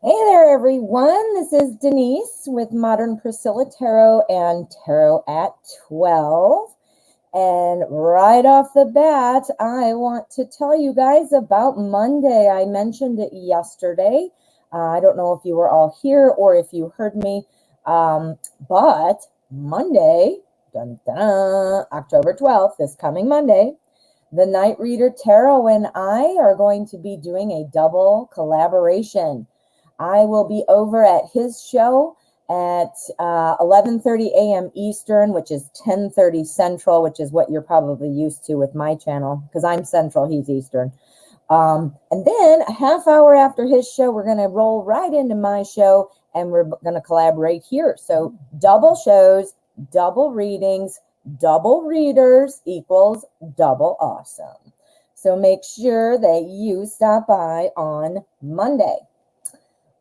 Hey there, everyone. This is Denise with Modern Priscilla Tarot and Tarot at 12. And right off the bat, I want to tell you guys about Monday. I mentioned it yesterday. I don't know if you were all here or if you heard me, but Monday, October 12th, this coming Monday, the Night Reader Tarot and I are going to be doing a double collaboration. I will be over at his show at 11:30 a.m. Eastern, which is 10:30 Central, which is what you're probably used to with my channel, because I'm Central, he's Eastern. And then a half hour after his show, we're going to roll right into my show, and we're going to collaborate here. So double shows, double readings, double readers equals double awesome. So make sure that you stop by on Monday.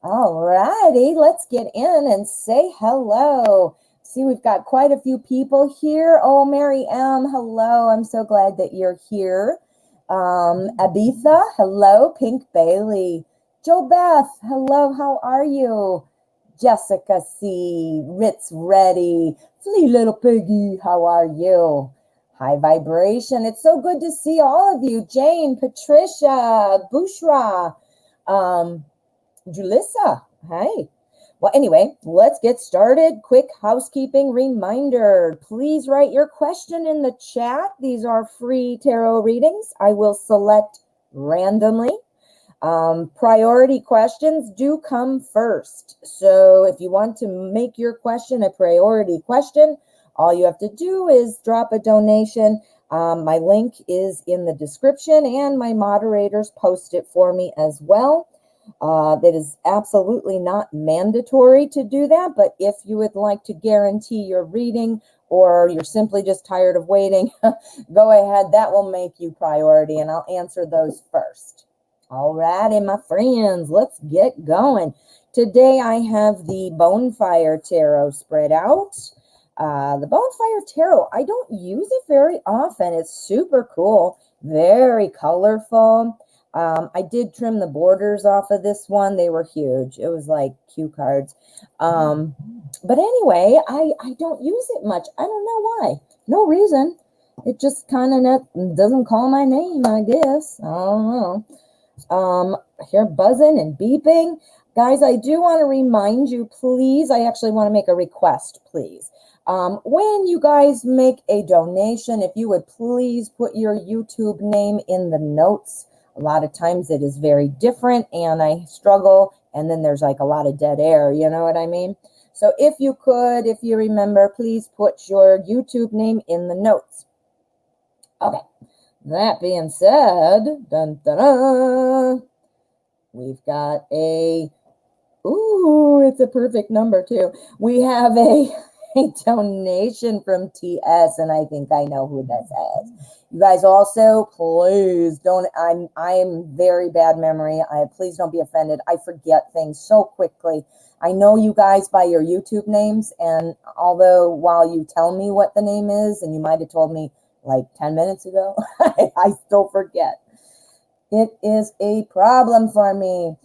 All righty, let's get in and say hello. See, we've got quite a few people here. Oh, Mary M, hello. I'm so glad that you're here. Abitha, hello. Pink Bailey. Jo Beth, hello. How are you? Jessica C, Ritz Ready. Flea Little Piggy, how are you? High Vibration. It's so good to see all of you. Jane, Patricia, Bushra, Julissa, hi. Well, anyway, let's get started. Quick housekeeping reminder. Please write your question in the chat. These are free tarot readings. I will select randomly. Priority questions do come first. So if you want to make your question a priority question, all you have to do is drop a donation. My link is in the description, and my moderators post it for me as well. That is absolutely not mandatory to do that, but if you would like to guarantee your reading, or you're simply just tired of waiting, go ahead. That will make you priority, and I'll answer those first. All righty, my friends, let's get going. Today I have the Bonefire Tarot spread out. The Bonefire Tarot, I don't use it very often. It's super cool, very colorful. I did trim the borders off of this one. They were huge. It was like cue cards. But anyway, I don't use it much. I don't know why. No reason. It just kind of doesn't call my name, I guess. I don't know. Here buzzing and beeping. Guys, I do want to remind you, please. I actually want to make a request, please. When you guys make a donation, if you would please put your YouTube name in the notes. A lot of times it is very different and I struggle, and then there's like a lot of dead air, you know what I mean? So if you could, if you remember, please put your YouTube name in the notes. Okay, that being said, dun, dun, dun, we've got it's a perfect number too. We have a donation from TS, and I think I know who that is. You guys also, please don't, I'm very bad memory. Please don't be offended. I forget things so quickly. I know you guys by your YouTube names, and although while you tell me what the name is, and you might have told me like 10 minutes ago, I still forget. It is a problem for me.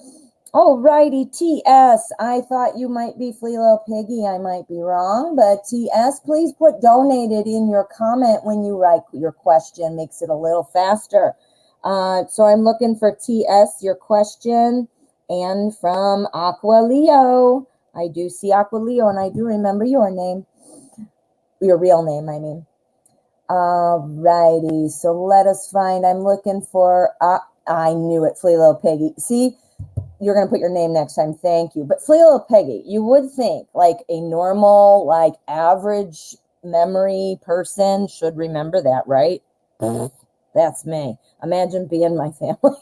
Alrighty, TS, I thought you might be Flea Little Piggy. I might be wrong, but TS, please put donated in your comment when you write your question. Makes it a little faster. So I'm looking for TS, your question, and from Aqua Leo. I do see Aqua Leo, and I do remember your name. Your real name, I mean. Alrighty, so let us find, I'm looking for, I knew it, Flea Little Piggy. See? You're going to put your name next time. Thank you. But Flea Little Piggy, you would think like a normal, like average memory person should remember that, right? That's me. Imagine being my family.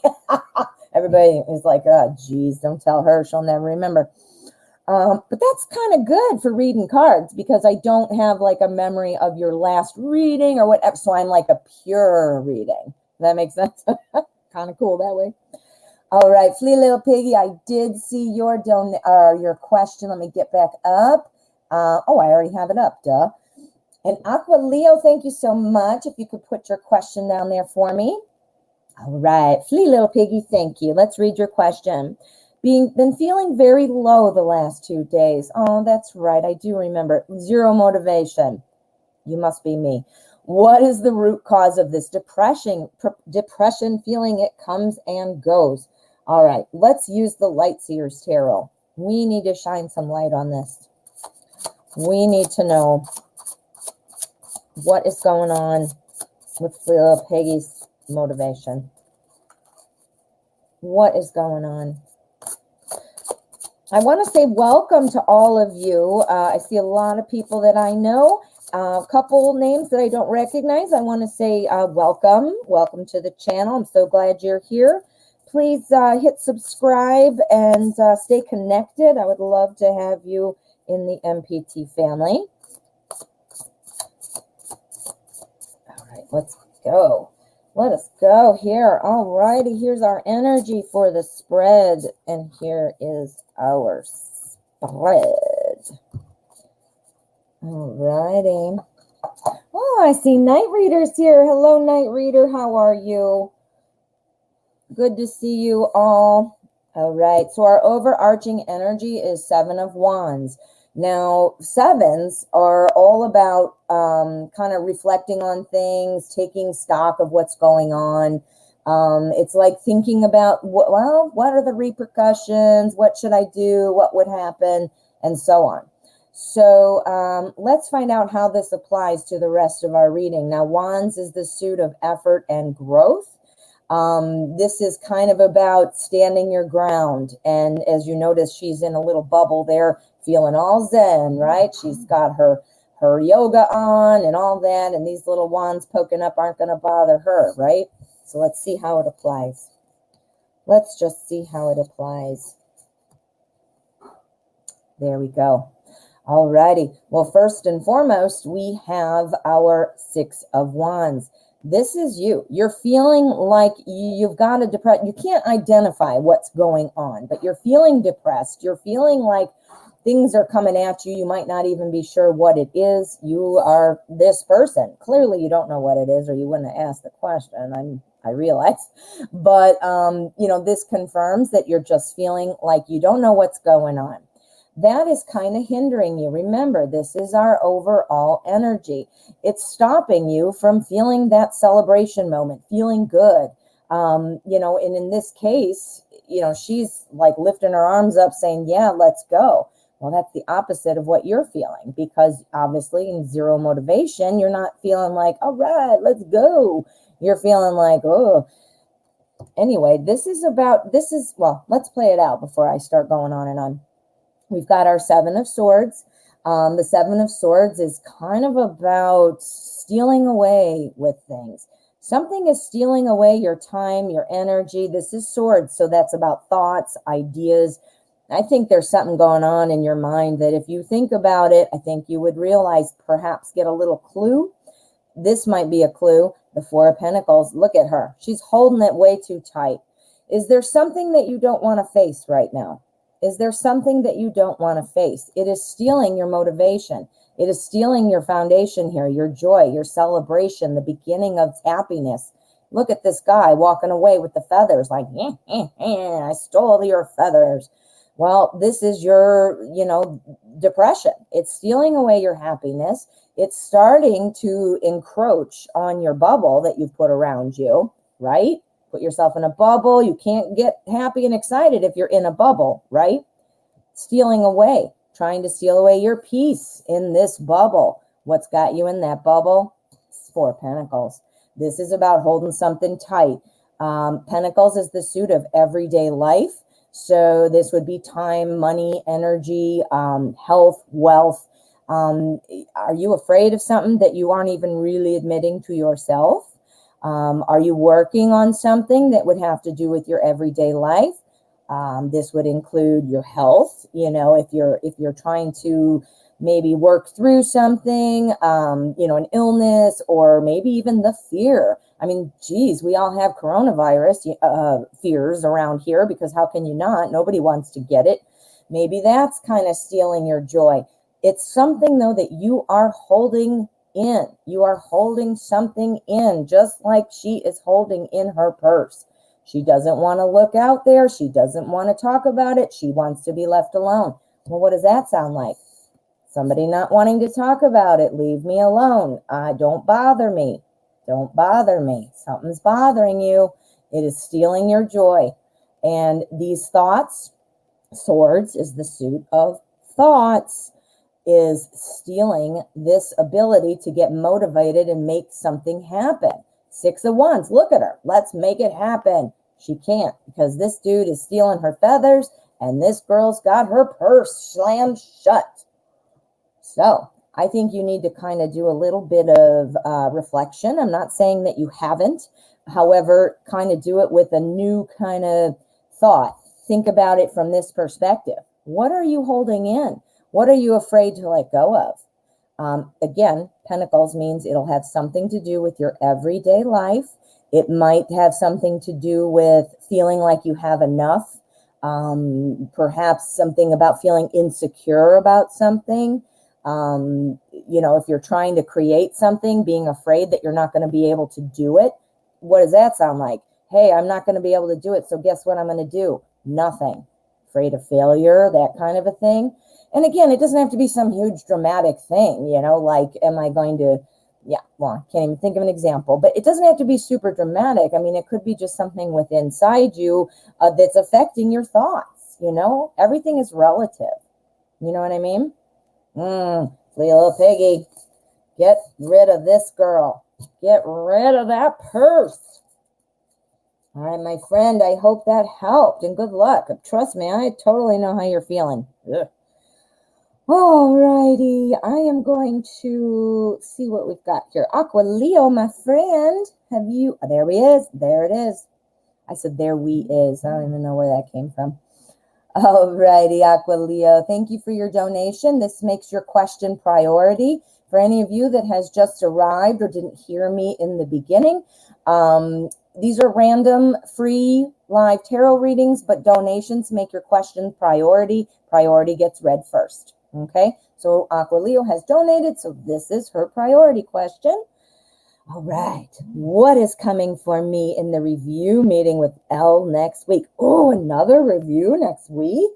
Everybody is like, oh, geez, don't tell her. She'll never remember. But that's kind of good for reading cards, because I don't have like a memory of your last reading or whatever. So I'm like a pure reading. Does that make sense? Kind of cool that way. All right, Flea Little Piggy, I did see your question. Let me get back up. I already have it up, duh. And Aqua Leo, thank you so much. If you could put your question down there for me. All right, Flea Little Piggy, thank you. Let's read your question. Been feeling very low the last 2 days. Oh, that's right. I do remember. Zero motivation. You must be me. What is the root cause of this depression feeling? It comes and goes. All right, let's use the Light Seers Tarot. We need to shine some light on this. We need to know what is going on with Peggy's motivation. What is going on? I want to say welcome to all of you. I see a lot of people that I know. A couple names that I don't recognize. I want to say welcome. Welcome to the channel. I'm so glad you're here. Please hit subscribe and stay connected. I would love to have you in the MPT family. All right, let's go. Let us go here. All righty, here's our energy for the spread. And here is our spread. All righty. Oh, I see night readers here. Hello, night reader. How are you? Good to see you all. All right. So our overarching energy is Seven of Wands. Now, sevens are all about kind of reflecting on things, taking stock of what's going on. It's like thinking about, what are the repercussions? What should I do? What would happen? And so on. So let's find out how this applies to the rest of our reading. Now, Wands is the suit of effort and growth. This is kind of about standing your ground. And as you notice, she's in a little bubble there, feeling all zen, right? She's got her yoga on and all that. And these little wands poking up aren't going to bother her, right? So let's see how it applies. Let's just see how it applies. There we go. All righty. Well, first and foremost, we have our Six of Wands. This is you. You're feeling like you've got a depression. You can't identify what's going on, but you're feeling depressed. You're feeling like things are coming at you. You might not even be sure what it is. You are this person. Clearly, you don't know what it is, or you wouldn't have asked the question. I realize. But, this confirms that you're just feeling like you don't know what's going on. That is kind of hindering you. Remember, this is our overall energy. It's stopping you from feeling that celebration moment, feeling good. And in this case, she's like lifting her arms up saying, yeah, let's go. Well, that's the opposite of what you're feeling, because obviously in zero motivation, you're not feeling like, all right, let's go. You're feeling like, oh. Anyway, let's play it out before I start going on and on. We've got our Seven of Swords. The Seven of Swords is kind of about stealing away with things. Something is stealing away your time, your energy. This is swords, so that's about thoughts, ideas. I think there's something going on in your mind that if you think about it, I think you would realize, perhaps get a little clue. This might be a clue. The Four of Pentacles, look at her. She's holding it way too tight. Is there something that you don't want to face right now? Is there something that you don't want to face? It is stealing your motivation. It is stealing your foundation here, your joy, your celebration, the beginning of happiness. Look at this guy walking away with the feathers like, I stole your feathers. Well, this is your, depression. It's stealing away your happiness. It's starting to encroach on your bubble that you've put around you, right? Put yourself in a bubble. You can't get happy and excited if you're in a bubble, right? Stealing away, trying to steal away your peace in this bubble. What's got you in that bubble? Four of Pentacles. This is about holding something tight. Pentacles is the suit of everyday life. So this would be time, money, energy, health, wealth. Are you afraid of something that you aren't even really admitting to yourself? Are you working on something that would have to do with your everyday life? This would include your health. If you're trying to maybe work through something, an illness, or maybe even the fear. I mean, geez, we all have coronavirus fears around here, because how can you not? Nobody wants to get it. Maybe that's kind of stealing your joy. It's something, though, that you are holding in. You are holding something in, just like she is holding in her purse, She doesn't want to look out there. She doesn't want to talk about it. She wants to be left alone. Well, what does that sound like? Somebody not wanting to talk about it. Leave me alone. Don't bother me. Don't bother me. Something's bothering you. It is stealing your joy. And these thoughts, swords is the suit of thoughts, is stealing this ability to get motivated and make something happen. 6 of Wands, look at her. Let's make it happen. She can't, because this dude is stealing her feathers and this girl's got her purse slammed shut. So I think you need to kind of do a little bit of reflection. I'm not saying that you haven't. However, kind of do it with a new kind of thought. Think about it from this perspective. What are you holding in? What are you afraid to let go of? Again, Pentacles means it'll have something to do with your everyday life. It might have something to do with feeling like you have enough. Perhaps something about feeling insecure about something. If you're trying to create something, being afraid that you're not going to be able to do it. What does that sound like? Hey, I'm not going to be able to do it. So guess what I'm going to do? Nothing. Afraid of failure, that kind of a thing. And again, it doesn't have to be some huge dramatic thing, like, am I going to, I can't even think of an example, but it doesn't have to be super dramatic. I mean, it could be just something within inside you that's affecting your thoughts, everything is relative. You know what I mean? Little piggy, get rid of this girl. Get rid of that purse. All right, my friend, I hope that helped, and good luck. Trust me, I totally know how you're feeling. Ugh. All righty, I am going to see what we've got here. Aqua Leo, my friend, there he is. There it is. I said there we is. I don't even know where that came from. All righty, Aqua Leo, thank you for your donation. This makes your question priority. For any of you that has just arrived or didn't hear me in the beginning, these are random, free, live tarot readings, but donations make your question priority. Priority gets read first. Okay, so Aqua Leo has donated, so this is her priority question. All right, what is coming for me in the review meeting with Elle next week? Oh, another review next week?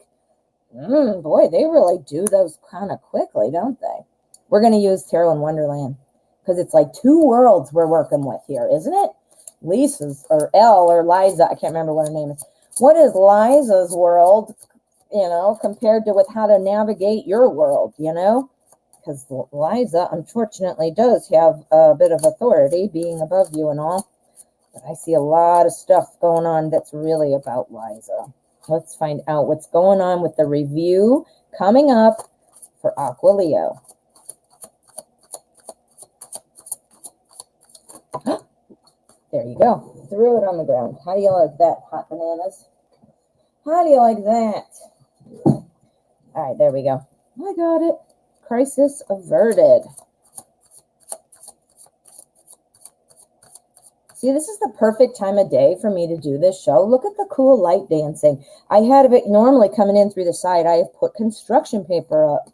Boy, they really do those kind of quickly, don't they? We're going to use Tarot in Wonderland because it's like 2 worlds we're working with here, isn't it? Lisa's, or Elle, or Liza, I can't remember what her name is. What is Liza's world, compared to with how to navigate your world, because Liza, unfortunately, does have a bit of authority, being above you and all. But I see a lot of stuff going on that's really about Liza. Let's find out what's going on with the review coming up for Aqua Leo. There you go. Threw it on the ground. How do you like that, hot bananas? How do you like that? All right, there we go. I got it. Crisis averted. See, this is the perfect time of day for me to do this show. Look at the cool light dancing. I had it normally coming in through the side. I have put construction paper up.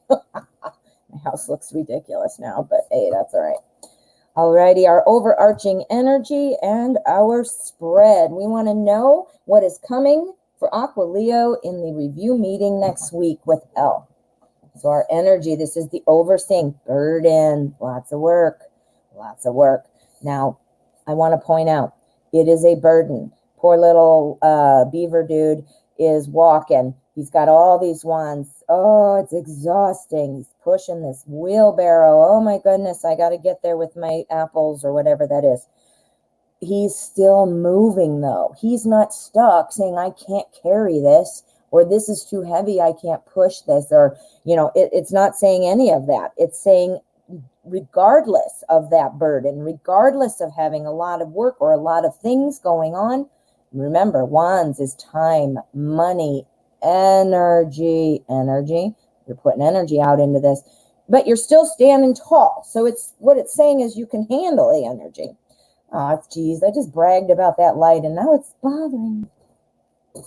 My house looks ridiculous now, but hey, that's all right. Alrighty, our overarching energy and our spread. We want to know what is coming for Aqua Leo in the review meeting next week with Elle. So our energy, this is the overseeing burden, lots of work, lots of work. Now, I want to point out, it is a burden. Poor little beaver dude is walking. He's got all these wands. Oh, it's exhausting. He's pushing this wheelbarrow. Oh my goodness, I got to get there with my apples or whatever that is. He's still moving though. He's not stuck saying, I can't carry this, or this is too heavy, I can't push this, or, it's not saying any of that. It's saying regardless of that burden, regardless of having a lot of work or a lot of things going on, remember, wands is time, money, energy. You're putting energy out into this, but you're still standing tall. So what it's saying is you can handle the energy. Oh, geez, I just bragged about that light and now it's bothering me.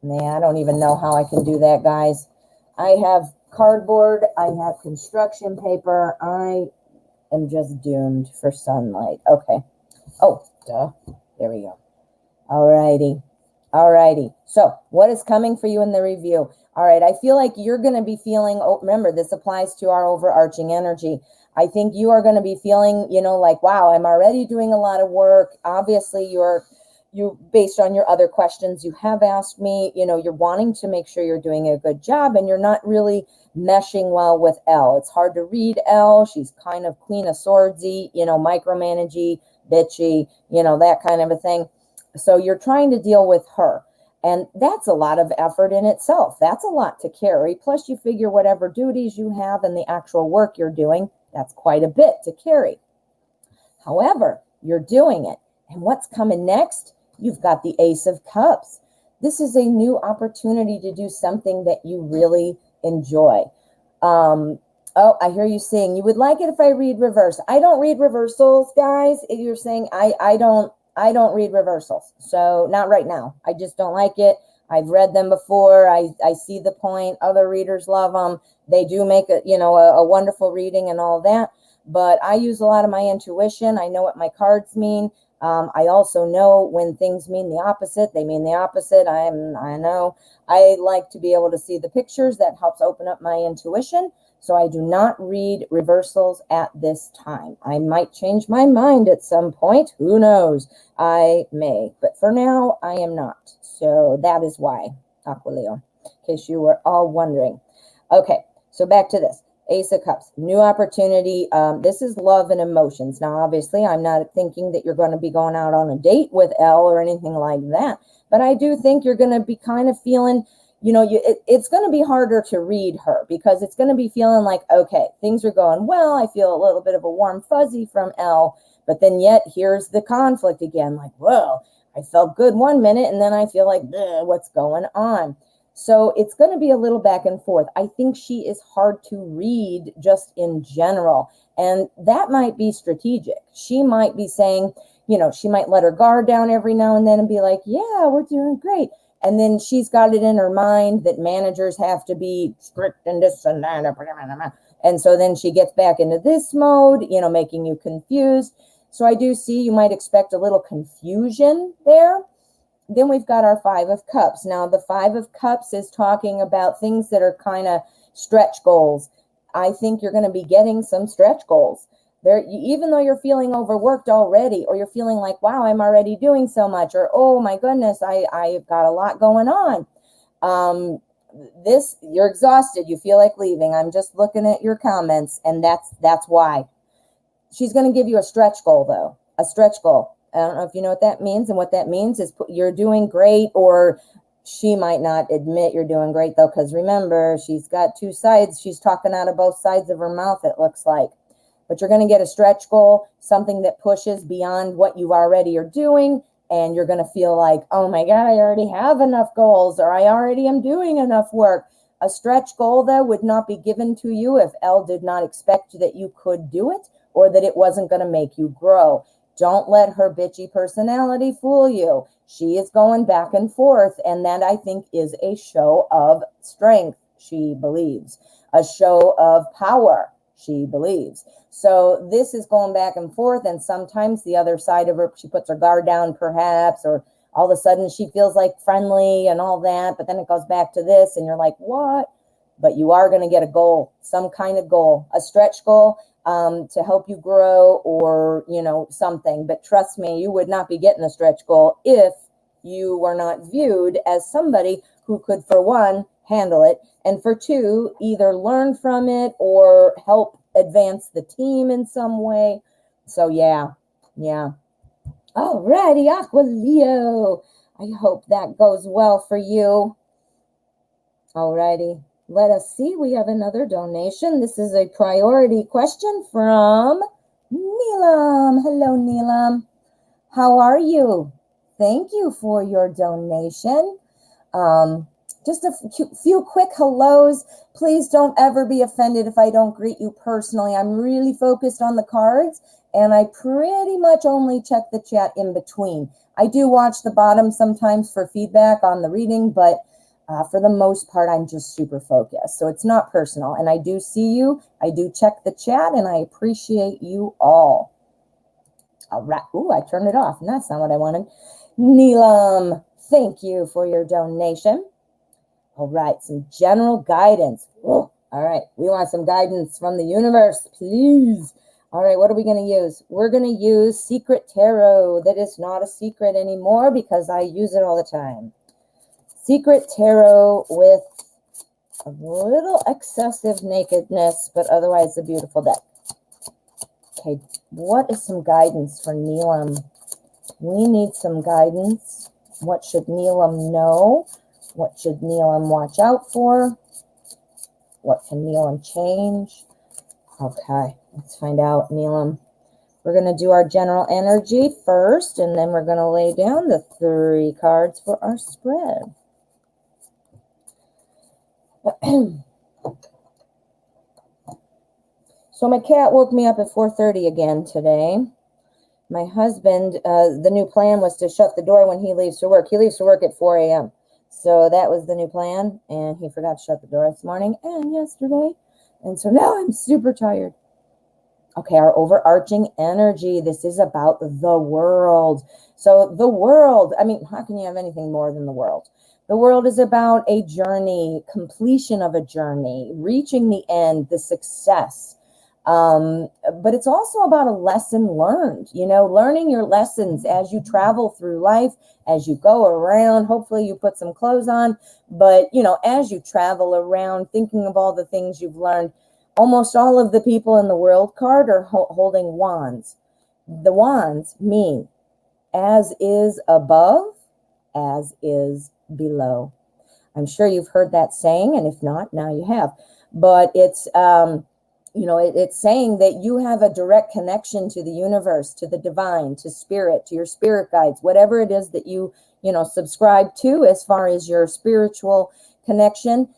Nah, I don't even know how I can do that, guys. I have cardboard. I have construction paper. I am just doomed for sunlight. Okay. Oh, duh. There we go. All righty. All righty. So what is coming for you in the review? All right. I feel like you're going to be feeling, oh, remember, this applies to our overarching energy. I think you are going to be feeling, like, wow, I'm already doing a lot of work. Obviously, you based on your other questions you have asked me, you're wanting to make sure you're doing a good job, and you're not really meshing well with Elle. It's hard to read Elle. She's kind of Queen of Swordsy, micromanagey, bitchy, that kind of a thing. So you're trying to deal with her. And that's a lot of effort in itself. That's a lot to carry. Plus, you figure whatever duties you have and the actual work you're doing, that's quite a bit to carry. However, you're doing it. And what's coming next? You've got the Ace of Cups. This is a new opportunity to do something that you really enjoy. Oh, I hear you saying you would like it if I read reverse. I don't read reversals, guys. If you're saying I don't read reversals. So not right now. I just don't like it. I've read them before. I see the point. Other readers love them. They do make a wonderful reading and all that. But I use a lot of my intuition. I know what my cards mean. I also know when things mean the opposite. They mean the opposite. I know. I like to be able to see the pictures. That helps open up my intuition. So I do not read reversals at this time. I might change my mind at some point. Who knows? I may. But for now, I am not. So that is why, Aqua Leo, in case you were all wondering. Okay, so back to this. Ace of Cups, new opportunity. This is love and emotions. Now, obviously, I'm not thinking that you're going to be going out on a date with Elle or anything like that. But I do think you're going to be kind of feeling, it's going to be harder to read her because it's going to be feeling like, okay, things are going well. I feel a little bit of a warm fuzzy from Elle. But then yet, here's the conflict again. Like, whoa, I felt good one minute and then I feel like, what's going on? So it's going to be a little back and forth. I think she is hard to read just in general. And that might be strategic. She might be saying, she might let her guard down every now and then and be like, yeah, we're doing great. And then she's got it in her mind that managers have to be strict and this and that. And so then she gets back into this mode, making you confused. So I do see you might expect a little confusion there. Then we've got our Five of Cups. Now, the Five of Cups is talking about things that are kind of stretch goals. I think you're going to be getting some stretch goals. Even though you're feeling overworked already, or you're feeling like, wow, I'm already doing so much, or, oh, my goodness, I've got a lot going on. You're exhausted. You feel like leaving. I'm just looking at your comments, and that's why. She's going to give you a stretch goal, though, a stretch goal. I don't know if you know what that means. And what that means is you're doing great, or she might not admit you're doing great, though, because remember, she's got two sides. She's talking out of both sides of her mouth, it looks like. But you're going to get a stretch goal, something that pushes beyond what you already are doing. And you're going to feel like, oh, my God, I already have enough goals, or I already am doing enough work. A stretch goal, though, would not be given to you if Elle did not expect that you could do it, or that it wasn't going to make you grow. Don't let her bitchy personality fool you. She is going back and forth, and that, I think, is a show of strength, she believes. A show of power, she believes. So this is going back and forth, and sometimes the other side of her, she puts her guard down, perhaps, or all of a sudden she feels like friendly and all that, but then it goes back to this, and you're like, what? But you are going to get a goal, some kind of goal, a stretch goal, to help you grow, or, something. But trust me, you would not be getting a stretch goal if you were not viewed as somebody who could, for one, handle it, and for two, either learn from it or help advance the team in some way. So yeah. Alrighty, Aqua Leo. I hope that goes well for you. Alrighty. Let us see. We have another donation. This is a priority question from Neelam. Hello, Neelam. How are you? Thank you for your donation. Just a few quick hellos. Please don't ever be offended if I don't greet you personally. I'm really focused on the cards, and I pretty much only check the chat in between. I do watch the bottom sometimes for feedback on the reading, but for the most part, I'm just super focused. So it's not personal. And I do see you. I do check the chat, and I appreciate you all. All right. Ooh, I turned it off. And that's not what I wanted. Neelam, Thank you for your donation. All right, some general guidance. Whoa. All right, we want some guidance from the universe, please. All right, what are we going to use? We're going to use Secret Tarot. That is not a secret anymore because I use it all the time. Secret Tarot with a little excessive nakedness, but otherwise a beautiful deck. Okay, what is some guidance for Neelam? We need some guidance. What should Neelam know? What should Neelam watch out for? What can Neelam change? Okay, let's find out, Neelam. We're going to do our general energy first, and then we're going to lay down the 3 cards for our spread. So my cat woke me up at 4:30 again today. My husband, the new plan was to shut the door when he leaves for work. He leaves for work at 4 a.m. So that was the new plan, and he forgot to shut the door this morning and yesterday. And so now I'm super tired. Okay, our overarching energy. This is about the world. So the world, I mean, how can you have anything more than the world? The world is about a journey, completion of a journey, reaching the end, the success. But it's also about a lesson learned, you know, learning your lessons as you travel through life, as you go around. Hopefully you put some clothes on, but, you know, as you travel around, thinking of all the things you've learned. Almost all of the people in the world card are holding wands. The wands mean as is above, as is below. I'm sure you've heard that saying, and if not, now you have. But it's, you know, it's saying that you have a direct connection to the universe, to the divine, to spirit, to your spirit guides, whatever it is that you know, subscribe to as far as your spiritual connection.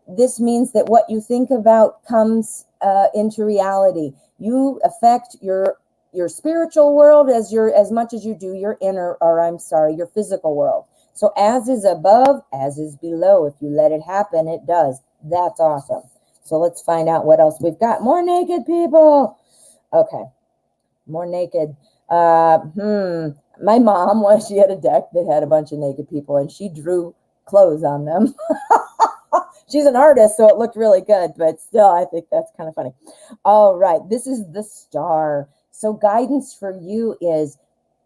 This means that what you think about comes into reality. You affect your spiritual world as much as you do your your physical world. So as is above, as is below. If you let it happen, it does. That's awesome. So let's find out what else we've got. More naked people. Okay, more naked. My mom, she had a deck that had a bunch of naked people, and she drew clothes on them. She's an artist, so it looked really good, but still, I think that's kind of funny. All right, this is the star. So guidance for you is,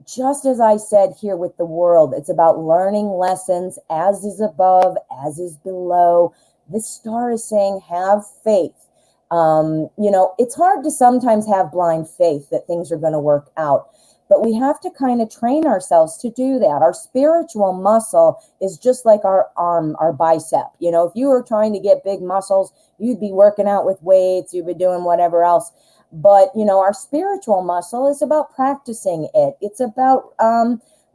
just as I said here with the world, it's about learning lessons, as is above, as is below. This star is saying, have faith. You know, it's hard to sometimes have blind faith that things are going to work out. But we have to kind of train ourselves to do that. Our spiritual muscle is just like our arm, our bicep. You know, if you were trying to get big muscles, you'd be working out with weights, you'd be doing whatever else. But, you know, our spiritual muscle is about practicing it. It's about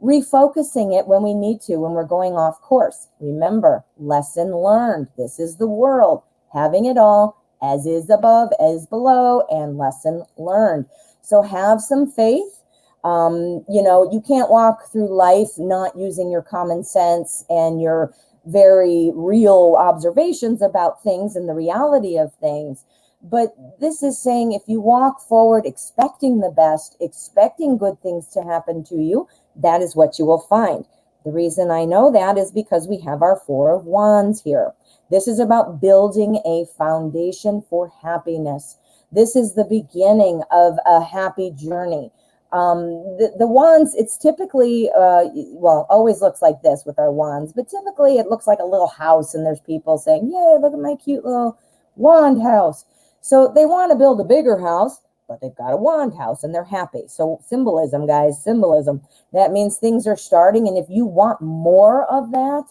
refocusing it when we need to, when we're going off course. Remember, lesson learned. This is the world, having it all, as is above, as below, and lesson learned. So have some faith. You know, you can't walk through life not using your common sense and your very real observations about things and the reality of things. But this is saying, if you walk forward expecting the best, expecting good things to happen to you, that is what you will find. The reason I know that is because we have our 4 of Wands here. This is about building a foundation for happiness. This is the beginning of a happy journey. The wands, it's typically, always looks like this with our wands, but typically it looks like a little house, and there's people saying, yay, look at my cute little wand house. So they want to build a bigger house, but they've got a wand house and they're happy. So symbolism, guys, symbolism. That means things are starting. And if you want more of that,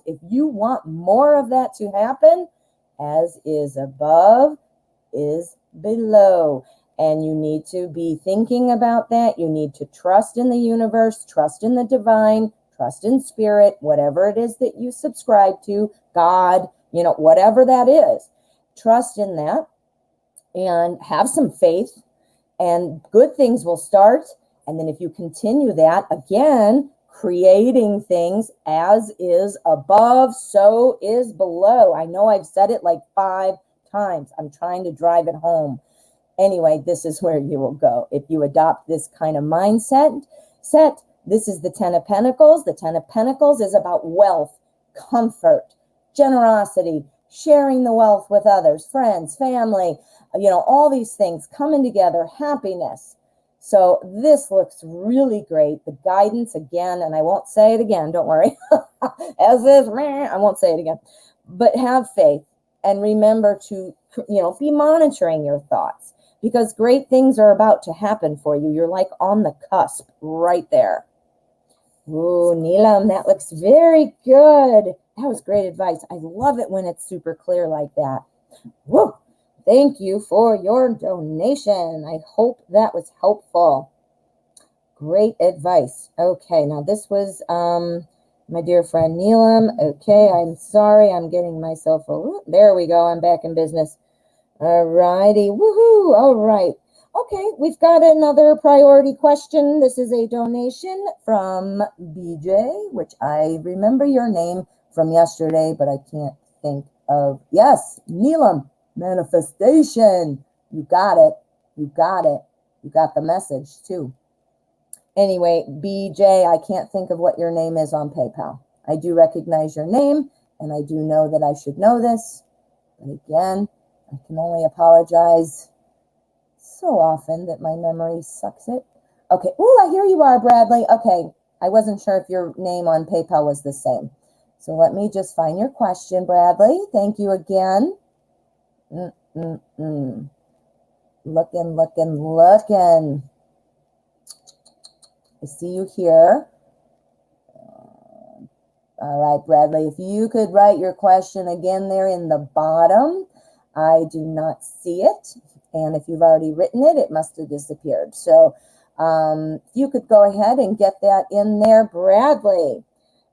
to happen, as is above is below. And you need to be thinking about that. You need to trust in the universe, trust in the divine, trust in spirit, whatever it is that you subscribe to, God, you know, whatever that is. Trust in that and have some faith, and good things will start. And then if you continue that, again, creating things, as is above, so is below. I know I've said it like 5 times. I'm trying to drive it home. Anyway, this is where you will go. If you adopt this kind of mindset, This is the Ten of Pentacles. The Ten of Pentacles is about wealth, comfort, generosity, sharing the wealth with others, friends, family, all these things coming together, happiness. So this looks really great. The guidance again, and I won't say it again, don't worry. As is, I won't say it again. But have faith and remember to, be monitoring your thoughts because great things are about to happen for you. You're like on the cusp right there. Ooh, Neelam, that looks very good. That was great advice. I love it when it's super clear like that. Woo! Thank you for your donation. I hope that was helpful. Great advice. Okay, now this was my dear friend Neelam. Okay, I'm sorry. I'm getting myself there we go. I'm back in business. All righty. Woohoo. All right. Okay, we've got another priority question. This is a donation from BJ, which I remember your name from yesterday, but I can't think of. Yes, Neelam. Manifestation. You got it. You got it. You got the message too. Anyway, BJ, I can't think of what your name is on PayPal. I do recognize your name, and I do know that I should know this. But again, I can only apologize so often that my memory sucks it. Okay. Oh, here you are, Bradley. Okay. I wasn't sure if your name on PayPal was the same. So let me just find your question, Bradley. Thank you again. Looking. I see you here. All right, Bradley, if you could write your question again there in the bottom. I do not see it. And if you've already written it, it must have disappeared. So if you could go ahead and get that in there, Bradley.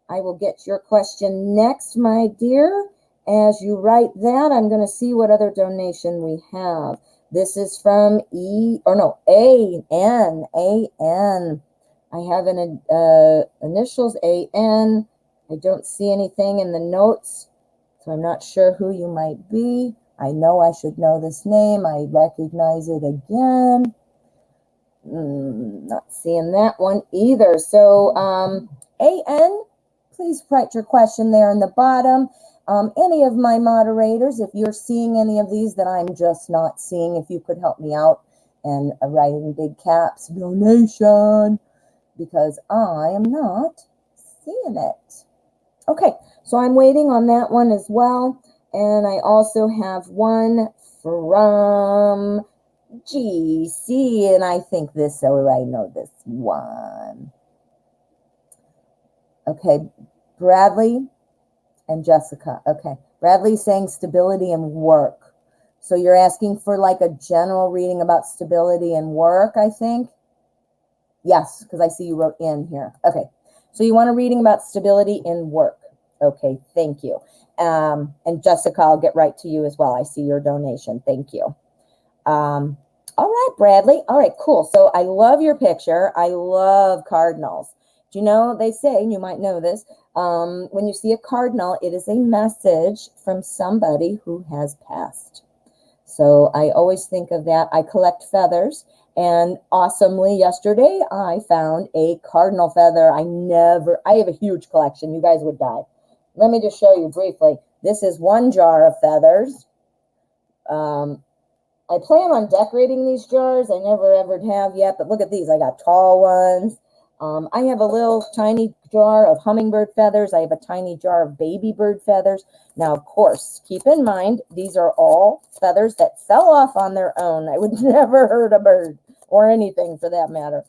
I will get your question next, my dear. As you write that, I'm going to see what other donation we have. This is from A-N. I have an initials A-N. I don't see anything in the notes, so I'm not sure who you might be. I know I should know this name. I recognize it again. Not seeing that one either. So A-N, please write your question there in the bottom. Any of my moderators, if you're seeing any of these that I'm just not seeing, if you could help me out and write in big caps, donation, because I am not seeing it. Okay, so I'm waiting on that one as well. And I also have one from GC, and I think this, so I know this one. Okay, Bradley and Jessica. Okay, Bradley's saying stability and work. So you're asking for like a general reading about stability and work, I think? Yes, because I see you wrote in here. Okay, so you want a reading about stability in work. Okay, thank you. And Jessica, I'll get right to you as well. I see your donation. Thank you. All right, Bradley. All right, cool. So I love your picture. I love cardinals. Do you know, they say, and you might know this, when you see a cardinal, it is a message from somebody who has passed. So I always think of that. I collect feathers, and awesomely yesterday, I found a cardinal feather. I have a huge collection. You guys would die. Let me just show you briefly. This is one jar of feathers. I plan on decorating these jars. I never ever have yet, but look at these. I got tall ones. I have a little tiny jar of hummingbird feathers. I have a tiny jar of baby bird feathers. Now, of course, keep in mind, these are all feathers that fell off on their own. I would never hurt a bird or anything for that matter.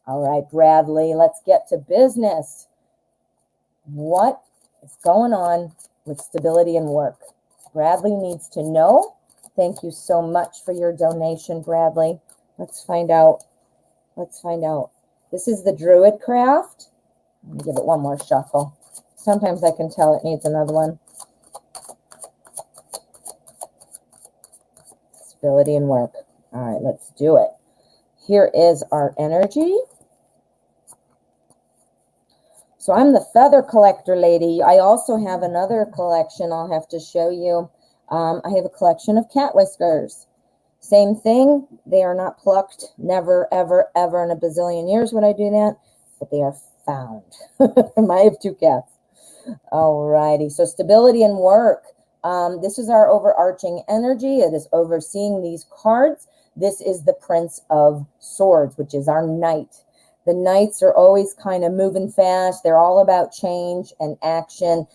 All right, Bradley, let's get to business. What is going on with stability and work? Bradley needs to know. Thank you so much for your donation, Bradley. Let's find out. This is the Druid Craft. Let me give it one more shuffle. Sometimes I can tell it needs another one. Stability and work. All right, let's do it. Here is our energy. So I'm the feather collector lady. I also have another collection I'll have to show you. I have a collection of cat whiskers. Same thing. They are not plucked. Never, ever, ever in a bazillion years would I do that. but they are found. I have 2 cats. All righty. So stability in work. This is our overarching energy. It is overseeing these cards. This is the Prince of Swords, which is our knight. The knights are always kind of moving fast. They're all about change and action.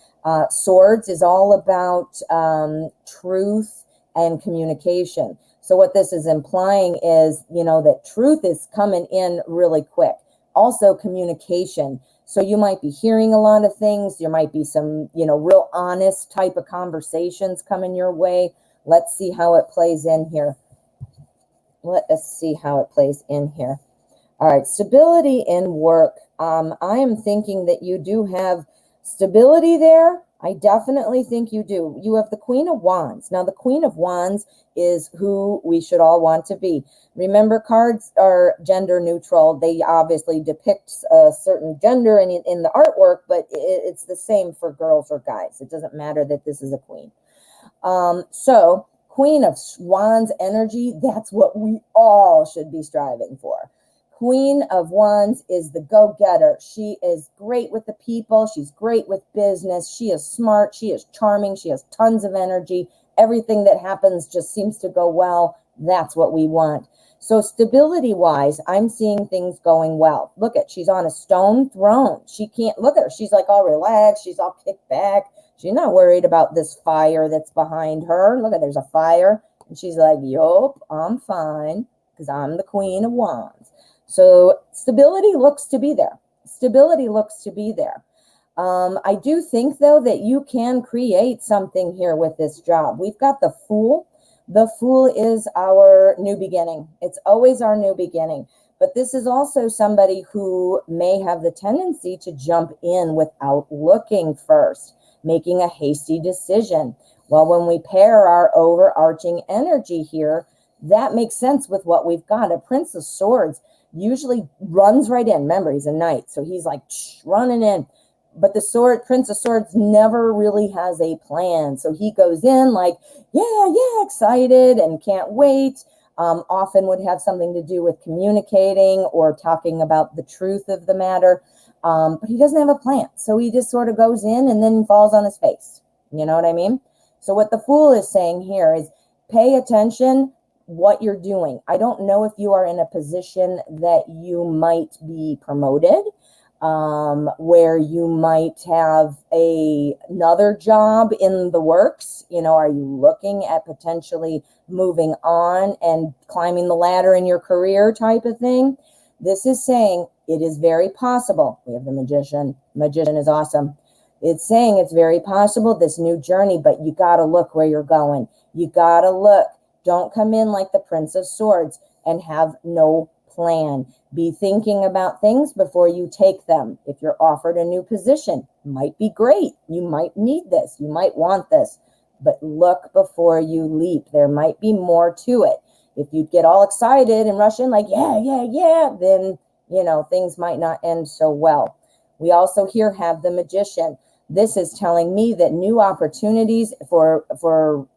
Swords is all about truth and communication. So what this is implying is, that truth is coming in really quick. Also communication. So you might be hearing a lot of things. There might be some, real honest type of conversations coming your way. Let's see how it plays in here. Let us see how it plays in here. All right, stability in work. I am thinking that you do have stability there. I definitely think you do. You have the Queen of Wands. Now, the Queen of Wands is who we should all want to be. Remember, cards are gender neutral. They obviously depict a certain gender in the artwork, but it's the same for girls or guys. It doesn't matter that this is a queen. So, Queen of Wands energy, that's what we all should be striving for. Queen of Wands is the go-getter. She is great with the people. She's great with business. She is smart. She is charming. She has tons of energy. Everything that happens just seems to go well. That's what we want. So stability-wise, I'm seeing things going well. Look at, she's on a stone throne. She can't, look at her. She's like all relaxed. She's all kicked back. She's not worried about this fire that's behind her. Look at, there's a fire. And she's like, yup, I'm fine because I'm the Queen of Wands. So stability looks to be there. Stability looks to be there. I do think, though, that you can create something here with this job. We've got the Fool. The Fool is our new beginning. It's always our new beginning. But this is also somebody who may have the tendency to jump in without looking first, making a hasty decision. Well, when we pair our overarching energy here, that makes sense with what we've got. A Prince of Swords usually runs right in. Remember, he's a knight, so he's like running in. But the Prince of Swords never really has a plan. So he goes in like, yeah, excited and can't wait. Often would have something to do with communicating or talking about the truth of the matter. But he doesn't have a plan. So he just sort of goes in and then falls on his face. You know what I mean? So what the Fool is saying here is pay attention what you're doing. I don't know if you are in a position that you might be promoted, where you might have another job in the works. Are you looking at potentially moving on and climbing the ladder in your career type of thing? This is saying it is very possible. We have the Magician. Magician is awesome. It's saying it's very possible, this new journey, but you got to look where you're going. You got to look. Don't come in like the Prince of Swords and have no plan. Be thinking about things before you take them. If you're offered a new position, might be great. You might need this. You might want this. But look before you leap. There might be more to it. If you get all excited and rush in like, yeah, then, things might not end so well. We also here have the Magician. This is telling me that new opportunities for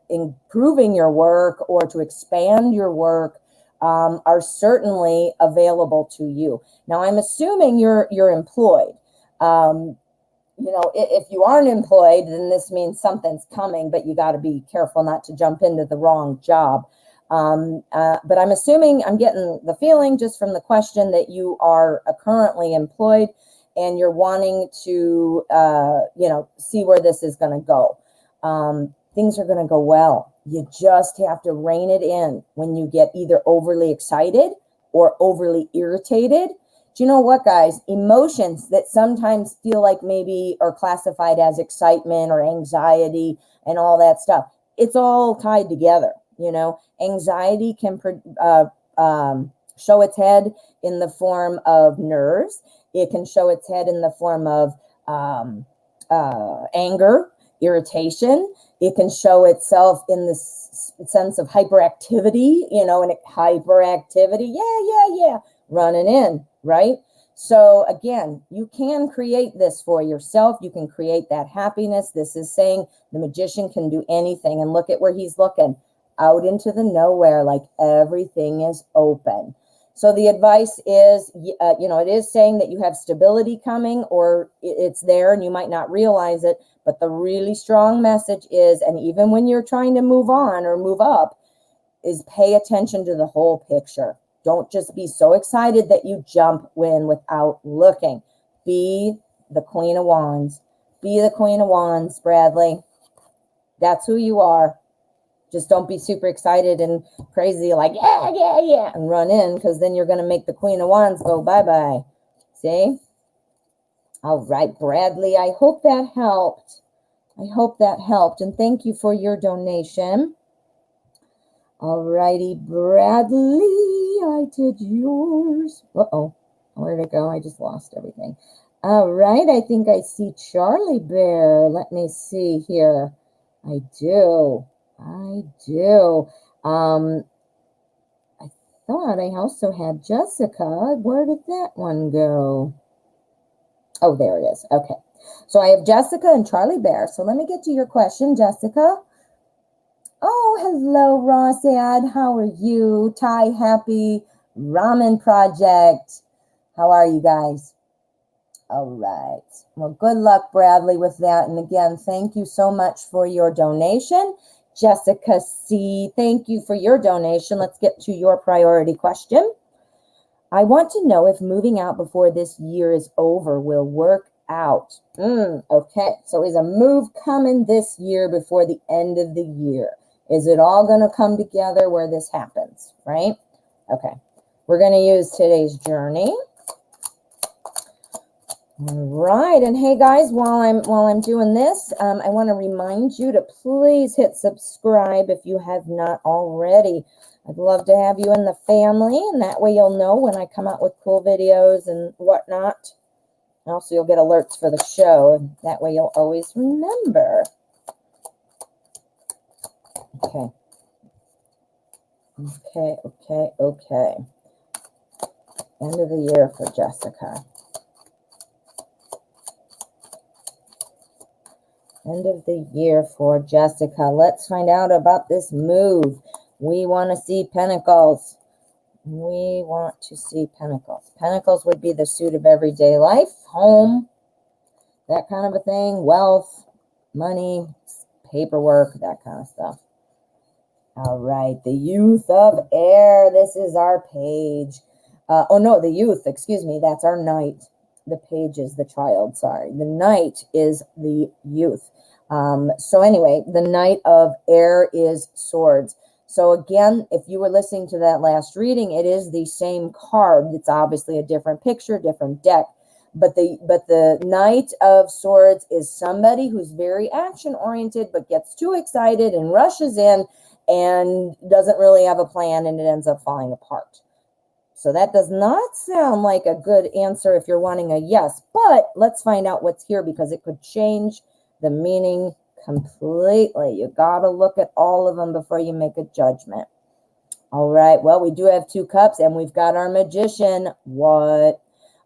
improving your work or to expand your work are certainly available to you. Now, I'm assuming you're employed. If you aren't employed, then this means something's coming, but you got to be careful not to jump into the wrong job. But I'm assuming, I'm getting the feeling just from the question that you are currently employed and you're wanting to, see where this is going to go. Things are going to go well. You just have to rein it in when you get either overly excited or overly irritated. Do you know what, guys? Emotions that sometimes feel like maybe are classified as excitement or anxiety and all that stuff. It's all tied together. Anxiety can show its head in the form of nerves. It can show its head in the form of anger, irritation. It can show itself in the sense of hyperactivity, and hyperactivity, yeah, running in, right? So again, you can create this for yourself. You can create that happiness. This is saying the Magician can do anything. And look at where he's looking, out into the nowhere, like everything is open. So the advice is, it is saying that you have stability coming, or it's there and you might not realize it. But the really strong message is, and even when you're trying to move on or move up, is pay attention to the whole picture. Don't just be so excited that you jump in without looking. Be the Queen of Wands. Be the Queen of Wands, Bradley. That's who you are. Just don't be super excited and crazy like, yeah, and run in, because then you're going to make the Queen of Wands go bye-bye. See? All right, Bradley, I hope that helped. I hope that helped, and thank you for your donation. All righty, Bradley, I did yours. Uh-oh, where'd it go? I just lost everything. All right, I think I see Charlie Bear. Let me see here. I do. I thought I also had Jessica. Where did that one go? Oh, there it is. Okay. So I have Jessica and Charlie Bear. So let me get to your question, Jessica. Oh, hello, Rossad. How are you? Ty Happy, Ramen Project. How are you guys? All right. Well, good luck, Bradley, with that. And again, thank you so much for your donation. Jessica C., thank you for your donation. Let's get to your priority question. I want to know if moving out before this year is over will work out. Okay, so is a move coming this year before the end of the year? Is it all going to come together where this happens, right? Okay, we're going to use today's journey. All right, and hey guys, while I'm doing this, I want to remind you to please hit subscribe if you have not already. I'd love to have you in the family, and that way you'll know when I come out with cool videos and whatnot. Also, you'll get alerts for the show, and that way you'll always remember. Okay. End of the year for Jessica. End of the year for Jessica. Let's find out about this move. We want to see pentacles. We want to see pentacles. Pentacles would be the suit of everyday life, home, that kind of a thing, wealth, money, paperwork, that kind of stuff. All right, the youth of air. This is our page. The youth, excuse me. That's our knight. The page is the child, sorry. The knight is the youth. So anyway, the knight of air is swords. So again, if you were listening to that last reading, it is the same card. It's obviously a different picture, different deck. But the Knight of Swords is somebody who's very action-oriented, but gets too excited and rushes in and doesn't really have a plan, and it ends up falling apart. So that does not sound like a good answer if you're wanting a yes, but let's find out what's here, because it could change the meaning completely. You got to look at all of them before you make a judgment. All right, well, we do have 2 cups, and we've got our magician. What?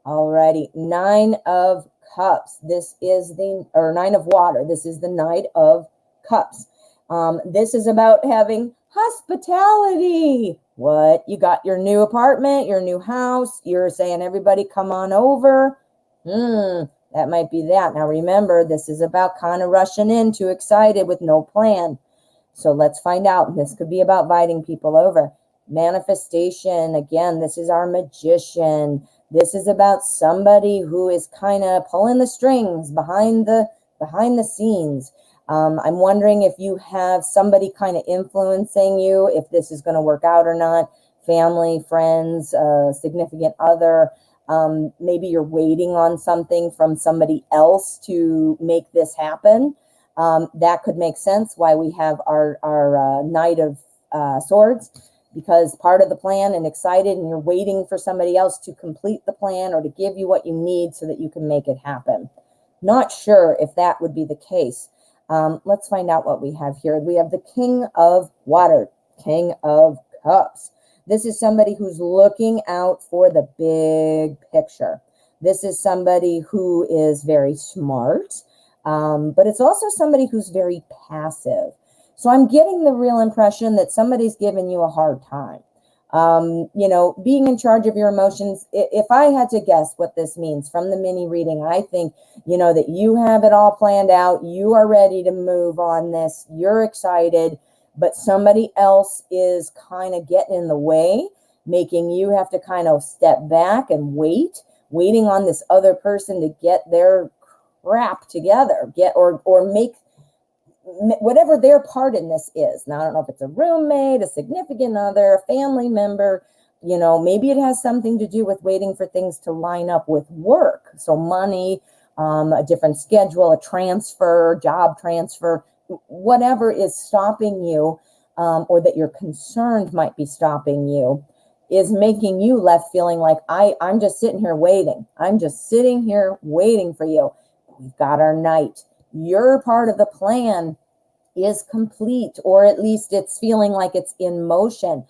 Alrighty, 9 of cups. This is or 9 of water. This is the Knight of Cups. This is about having hospitality. What? You got your new apartment, your new house. You're saying, everybody come on over. That might be that. Now remember, this is about kind of rushing in, too excited with no plan. So let's find out. This could be about inviting people over. Manifestation. Again, this is our magician. This is about somebody who is kind of pulling the strings behind the scenes. I'm wondering if you have somebody kind of influencing you, if this is going to work out or not. Family, friends, significant other. Maybe you're waiting on something from somebody else to make this happen. That could make sense why we have our Knight of Swords, because part of the plan and excited, and you're waiting for somebody else to complete the plan or to give you what you need so that you can make it happen. Not sure if that would be the case. Let's find out what we have here. We have the King of Water, King of Cups. This is somebody who's looking out for the big picture. This is somebody who is very smart, but it's also somebody who's very passive. So I'm getting the real impression that somebody's giving you a hard time. Being in charge of your emotions. If I had to guess what this means from the mini reading, I think, that you have it all planned out. You are ready to move on this. You're excited, but somebody else is kind of getting in the way, making you have to kind of step back and waiting on this other person to get their crap together, or make whatever their part in this is. Now, I don't know if it's a roommate, a significant other, a family member, maybe it has something to do with waiting for things to line up with work. So money, a different schedule, a transfer, job transfer, whatever is stopping you, or that you're concerned might be stopping you, is making you left feeling like I'm just sitting here waiting. I'm just sitting here waiting for you. We've got our night. Your part of the plan is complete, or at least it's feeling like it's in motion.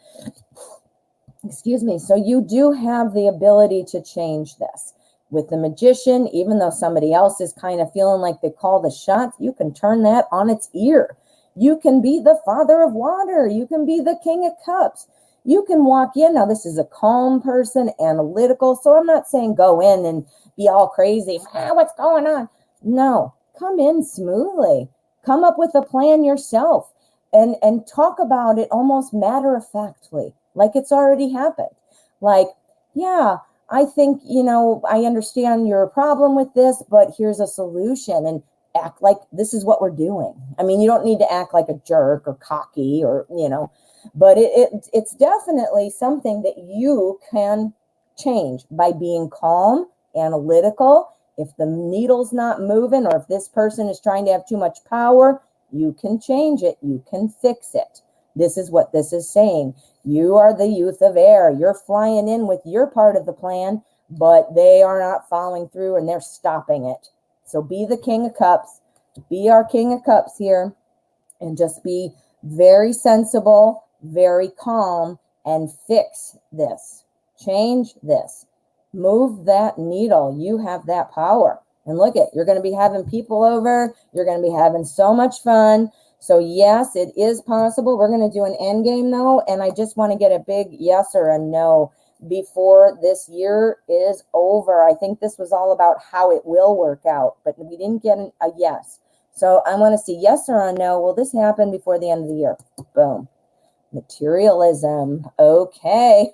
Excuse me. So you do have the ability to change this. With the Magician, even though somebody else is kind of feeling like they call the shots, you can turn that on its ear. You can be the Father of Water. You can be the King of Cups. You can walk in. Now, this is a calm person, analytical. So I'm not saying go in and be all crazy. What's going on? No. Come in smoothly. Come up with a plan yourself and talk about it almost matter-of-factly, like it's already happened. Like, yeah, I think, I understand your problem with this, but here's a solution, and act like this is what we're doing. I mean, you don't need to act like a jerk or cocky or, but it's definitely something that you can change by being calm, analytical. If the needle's not moving, or if this person is trying to have too much power, you can change it. You can fix it. This is what this is saying. You are the youth of air. You're flying in with your part of the plan, but they are not following through and they're stopping it. So be the King of Cups. Be our King of Cups here, and just be very sensible, very calm, and fix this. Change this. Move that needle. You have that power. And look you're going to be having people over. You're going to be having so much fun. So yes, it is possible. We're going to do an end game though. And I just want to get a big yes or a no before this year is over. I think this was all about how it will work out, but we didn't get a yes. So I want to see yes or a no. Will this happen before the end of the year? Boom. Materialism. Okay.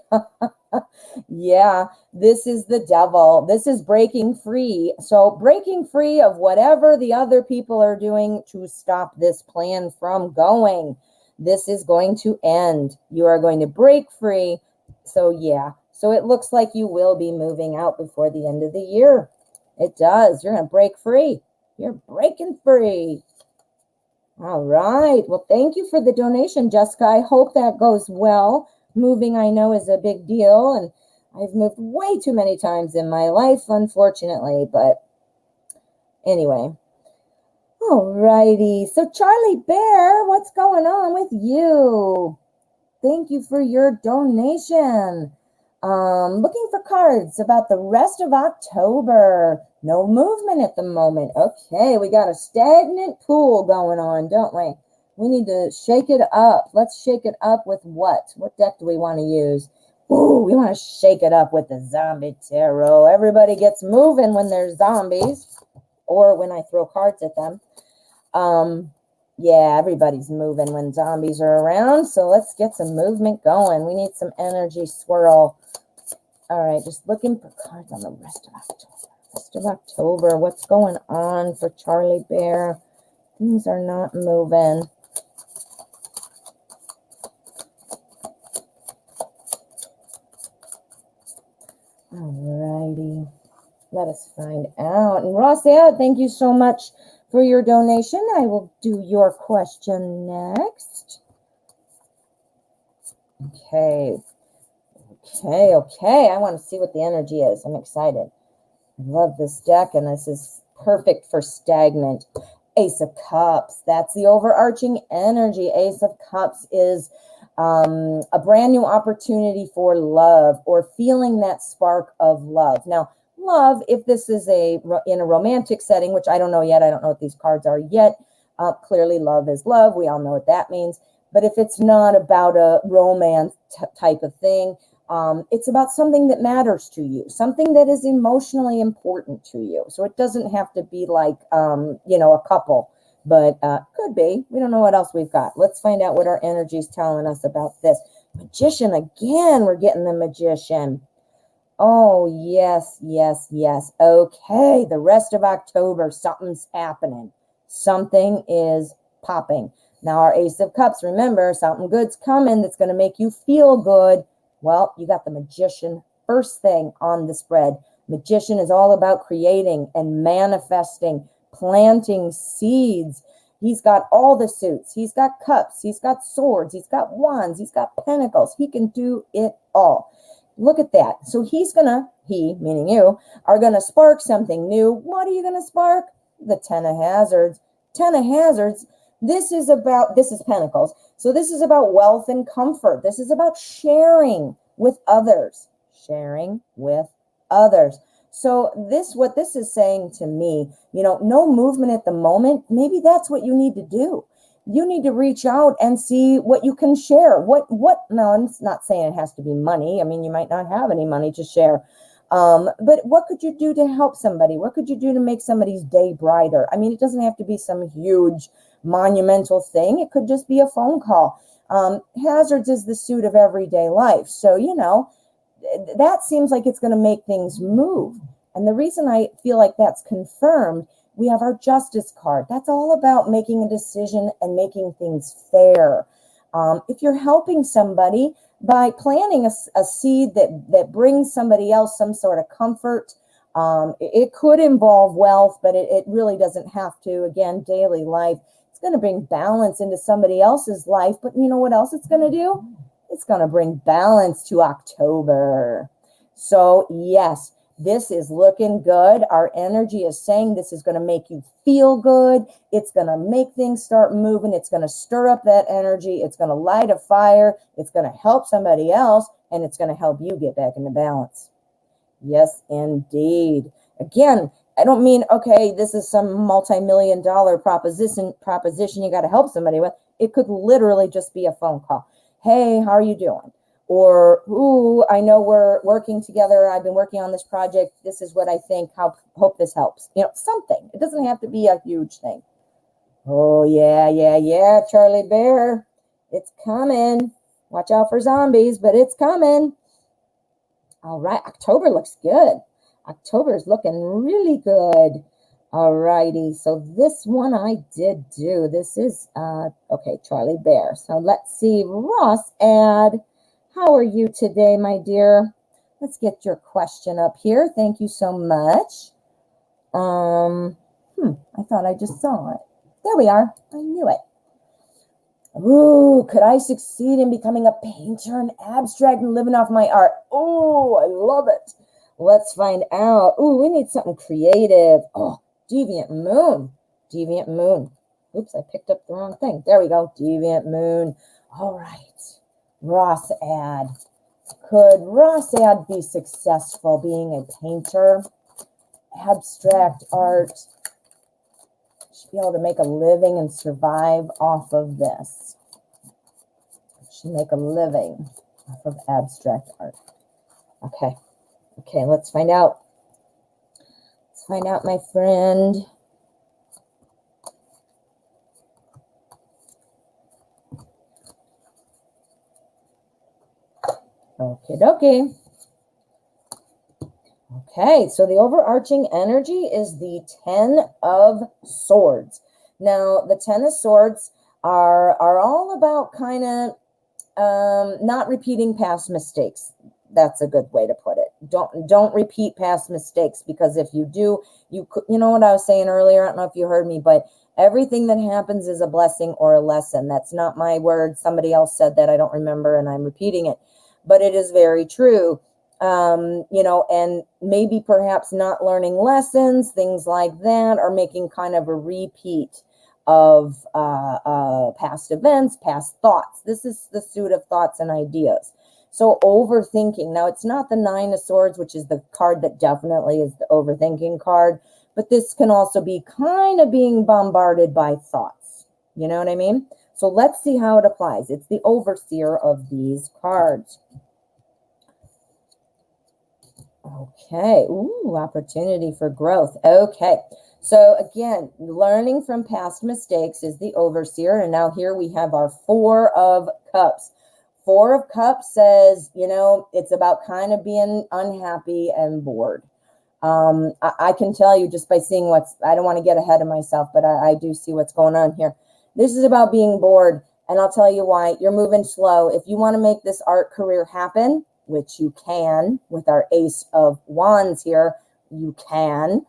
Yeah, this is the devil. This is breaking free. So breaking free of whatever the other people are doing to stop this plan from going. This is going to end. You are going to break free. So yeah, so it looks like you will be moving out before the end of the year. It does. You're going to break free. You're breaking free. All right. Well, thank you for the donation, Jessica. I hope that goes well. Moving, I know, is a big deal, and I've moved way too many times in my life, unfortunately, but anyway. All righty. So, Charlie Bear, what's going on with you? Thank you for your donation. Looking for cards about the rest of October. No movement at the moment. Okay, we got a stagnant pool going on, don't we? We need to shake it up. Let's shake it up with what? What deck do we want to use? Ooh, we want to shake it up with the Zombie Tarot. Everybody gets moving when there's zombies, or when I throw cards at them. Yeah, everybody's moving when zombies are around. So let's get some movement going. We need some energy swirl. All right, just looking for cards on the rest of October. Rest of October. What's going on for Charlie Bear? Things are not moving. All righty. Let us find out. And Rossette, thank you so much for your donation. I will do your question next. Okay. I want to see what the energy is. I'm excited. I love this deck, and this is perfect for stagnant. Ace of Cups. That's the overarching energy. Ace of Cups is a brand new opportunity for love, or feeling that spark of love. Now, love, if this is in a romantic setting, which I don't know yet. I don't know what these cards are yet. Clearly, love is love. We all know what that means. But if it's not about a romance type of thing, it's about something that matters to you, something that is emotionally important to you. So it doesn't have to be like, a couple, but could be. We don't know what else we've got. Let's find out what our energy is telling us about this. Magician again. We're getting the Magician. Oh, yes, yes, yes. Okay, the rest of October, something's happening. Something is popping. Now, our Ace of Cups, remember, something good's coming that's going to make you feel good. Well, you got the Magician first thing on the spread. Magician is all about creating and manifesting, planting seeds. He's got all the suits. He's got cups. He's got swords. He's got wands. He's got pentacles. He can do it all. Look at that. So he, meaning you, are going to spark something new. What are you going to spark? The Ten of Hazards. Ten of Hazards. This is Pentacles. So this is about wealth and comfort. This is about sharing with others. Sharing with others. So what this is saying to me, no movement at the moment. Maybe that's what you need to do. You need to reach out and see what you can share. No, I'm not saying it has to be money. I mean, you might not have any money to share. But what could you do to help somebody? What could you do to make somebody's day brighter? I mean, it doesn't have to be some huge monumental thing. It could just be a phone call. Hazards is the suit of everyday life. So, that seems like it's going to make things move. And the reason I feel like that's confirmed, we have our Justice card. That's all about making a decision and making things fair. If you're helping somebody by planting a seed that brings somebody else some sort of comfort, it could involve wealth, but it really doesn't have to. Again, daily life. It's going to bring balance into somebody else's life. But you know what else it's going to do? It's going to bring balance to October. So yes, this is looking good. Our energy is saying this is going to make you feel good. It's going to make things start moving. It's going to stir up that energy. It's going to light a fire. It's going to help somebody else, and it's going to help you get back into balance. Yes, indeed. Again, I don't mean, okay, this is some multi-million-dollar proposition you got to help somebody with. It could literally just be a phone call. Hey, how are you doing? Or, ooh, I know we're working together. I've been working on this project. This is what I think. Hope this helps. Something. It doesn't have to be a huge thing. Oh, yeah, Charlie Bear. It's coming. Watch out for zombies, but it's coming. All right, October looks good. October is looking really good. All righty, so this one I did do. This is, okay, Charlie Bear. So let's see, Ross Ad. How are you today, my dear? Let's get your question up here. Thank you so much. I thought I just saw it. There we are. I knew it. Ooh, could I succeed in becoming a painter and abstract and living off my art? Oh, I love it. Let's find out. Ooh, we need something creative. Oh, Deviant Moon. Deviant Moon. Oops, I picked up the wrong thing. There we go. Deviant Moon. All right. Ross Ad. Could Ross Ad be successful being a painter? Abstract art. Should be able to make a living and survive off of this. Should make a living off of abstract art. Okay. Okay, let's find out. Let's find out, my friend. Okie dokie. Okay, so the overarching energy is the Ten of Swords. Now, the Ten of Swords are all about kind of not repeating past mistakes. That's a good way to put it. Don't repeat past mistakes, because if you do, you know what I was saying earlier? I don't know if you heard me, but everything that happens is a blessing or a lesson. That's not my word. Somebody else said that. I don't remember, and I'm repeating it. But it is very true. And maybe perhaps not learning lessons, things like that, or making kind of a repeat of past events, past thoughts. This is the suit of thoughts and ideas. So overthinking. Now, it's not the Nine of Swords, which is the card that definitely is the overthinking card, but this can also be kind of being bombarded by thoughts. You know what I mean? So let's see how it applies. It's the overseer of these cards. Okay. Ooh, opportunity for growth. Okay. So again, learning from past mistakes is the overseer. And now here we have our Four of Cups. Four of Cups says, you know, it's about kind of being unhappy and bored. I can tell you just by seeing I don't want to get ahead of myself, but I do see what's going on here. This is about being bored. And I'll tell you why. You're moving slow. If you want to make this art career happen, which you can with our Ace of Wands here, you can.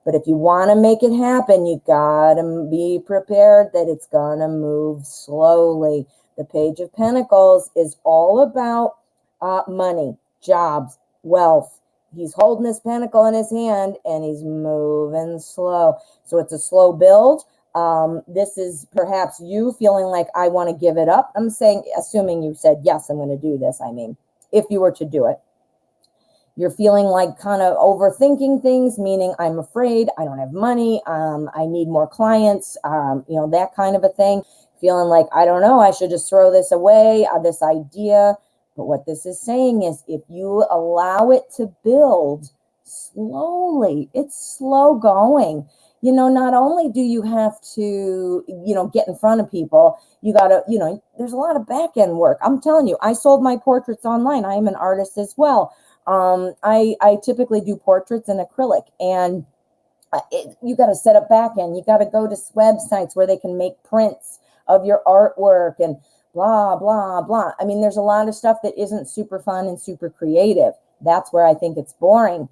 But if you want to make it happen, you got to be prepared that it's going to move slowly. The Page of Pentacles is all about money, jobs, wealth. He's holding his pentacle in his hand and he's moving slow. So it's a slow build. This is perhaps you feeling like I want to give it up. I'm saying, assuming you said, yes, I'm going to do this. I mean, if you were to do it, you're feeling like kind of overthinking things, meaning I'm afraid, I don't have money, I need more clients, you know, that kind of a thing. Feeling like, I don't know, I should just throw this away, this idea. But what this is saying is if you allow it to build slowly, it's slow going. You know, not only do you have to, you know, get in front of people, you got to, you know, there's a lot of back end work. I'm telling you, I sold my portraits online. I am an artist as well. I typically do portraits in acrylic, and you got to set up back end. You got to go to websites where they can make prints of your artwork and blah, blah, blah. I mean, there's a lot of stuff that isn't super fun and super creative. That's where I think it's boring.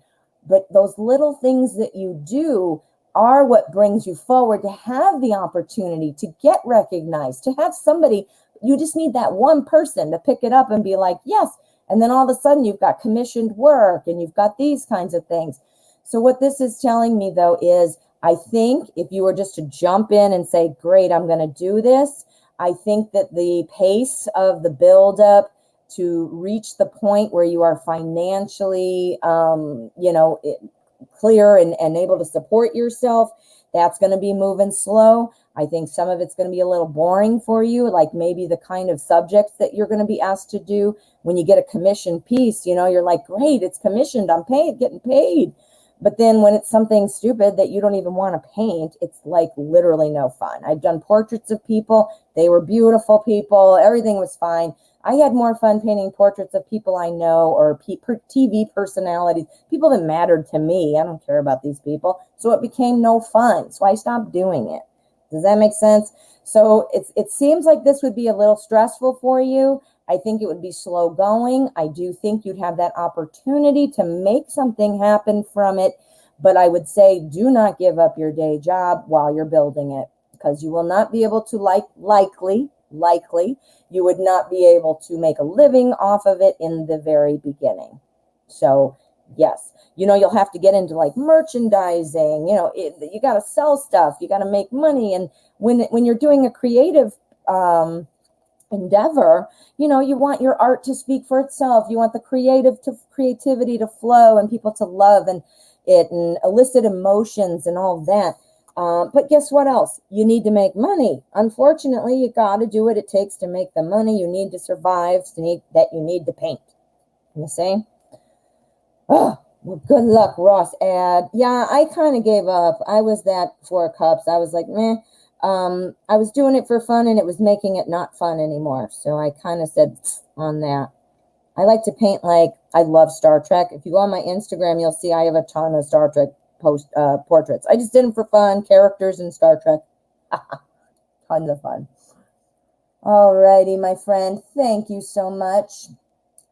But those little things that you do are what brings you forward to have the opportunity to get recognized, to have somebody, you just need that one person to pick it up and be like, yes. And then all of a sudden you've got commissioned work and you've got these kinds of things. So what this is telling me though is I think if you were just to jump in and say, great, I'm going to do this, I think that the pace of the buildup to reach the point where you are financially, you know, clear and able to support yourself, that's going to be moving slow. I think some of it's going to be a little boring for you, like maybe the kind of subjects that you're going to be asked to do. When you get a commission piece, you know, you're like, great, it's commissioned, I'm paid, getting paid. But then when it's something stupid that you don't even want to paint, it's like literally no fun. I've done portraits of people. They were beautiful people. Everything was fine. I had more fun painting portraits of people I know or TV personalities, people that mattered to me. I don't care about these people. So it became no fun. So I stopped doing it. Does that make sense? So it seems like this would be a little stressful for you. I think it would be slow going. I do think you'd have that opportunity to make something happen from it. But I would say do not give up your day job while you're building it, because you will not be able to likely, you would not be able to make a living off of it in the very beginning. So yes, you know, you'll have to get into like merchandising, you know, you got to sell stuff, you got to make money. And when you're doing a creative endeavor, you know, you want your art to speak for itself. You want the creativity to flow and people to love and it and elicit emotions and all that. But guess what else? You need to make money. Unfortunately, you got to do what it takes to make the money. You need to survive. You need to paint. You see? Oh, well, good luck, Ross. Yeah, I kind of gave up. I was that Four of Cups. I was like, meh. I was doing it for fun and it was making it not fun anymore. So I kind of said on that. I like to paint like I love Star Trek. If you go on my Instagram, you'll see I have a ton of Star Trek portraits. I just did them for fun, characters in Star Trek. Tons of fun. All righty, my friend. Thank you so much.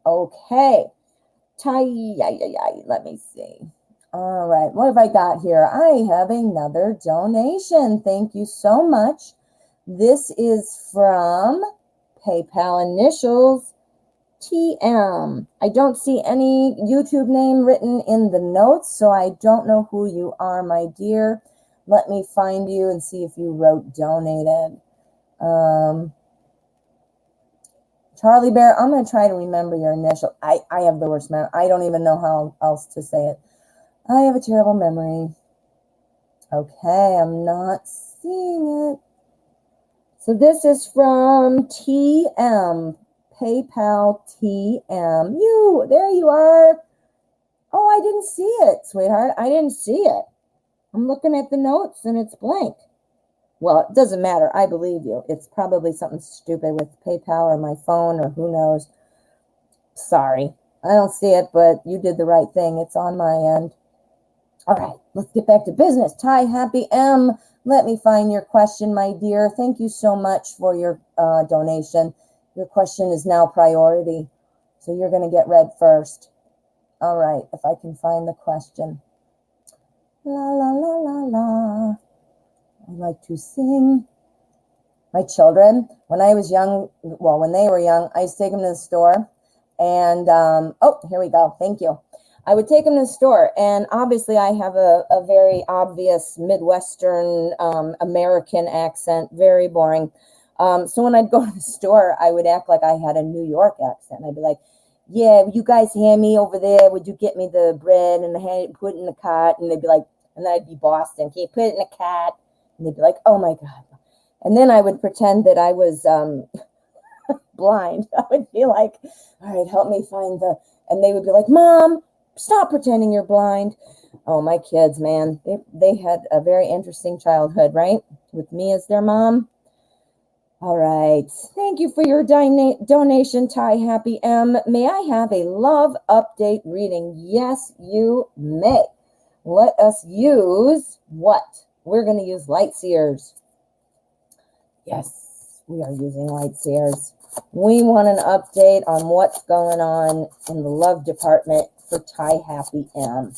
Okay. Let me see. All right, what have I got here? I have another donation. Thank you so much. This is from PayPal initials TM. I don't see any YouTube name written in the notes, so I don't know who you are, my dear. Let me find you and see if you wrote donated. Charlie Bear, I'm going to try to remember your initial. I have the worst memory. I don't even know how else to say it. I have a terrible memory. Okay, I'm not seeing it. So this is from TM, PayPal TM. There you are. Oh, I didn't see it, sweetheart. I didn't see it. I'm looking at the notes and it's blank. Well, it doesn't matter. I believe you. It's probably something stupid with PayPal or my phone or who knows. Sorry. I don't see it, but you did the right thing. It's on my end. All right, let's get back to business. Ty Happy M, let me find your question, my dear. Thank you so much for your donation. Your question is now priority, so you're going to get read first. All right, if I can find the question. La, la, la, la, la. I like to sing. My children, when I was young, well, when they were young, I used to take them to the store. And, oh, here we go. Thank you. I would take them to the store, and obviously I have a very obvious Midwestern American accent, very boring. So when I'd go to the store, I would act like I had a New York accent. I'd be like, yeah, you guys hand me over there, would you get me the bread and put it in the cart? And they'd be like, and then I'd be Boston, can you put it in the cart? And they'd be like, oh my God. And then I would pretend that I was blind. I would be like, all right, help me find and they would be like, Mom, stop pretending you're blind. Oh, my kids, man, they had a very interesting childhood, right? With me as their mom. All right. Thank you for your donation, Ty Happy M. May I have a love update reading? Yes, you may. Let us use what? We're going to use light seers. Yes, we are using light seers. We want an update on what's going on in the love department for Ty Happy M.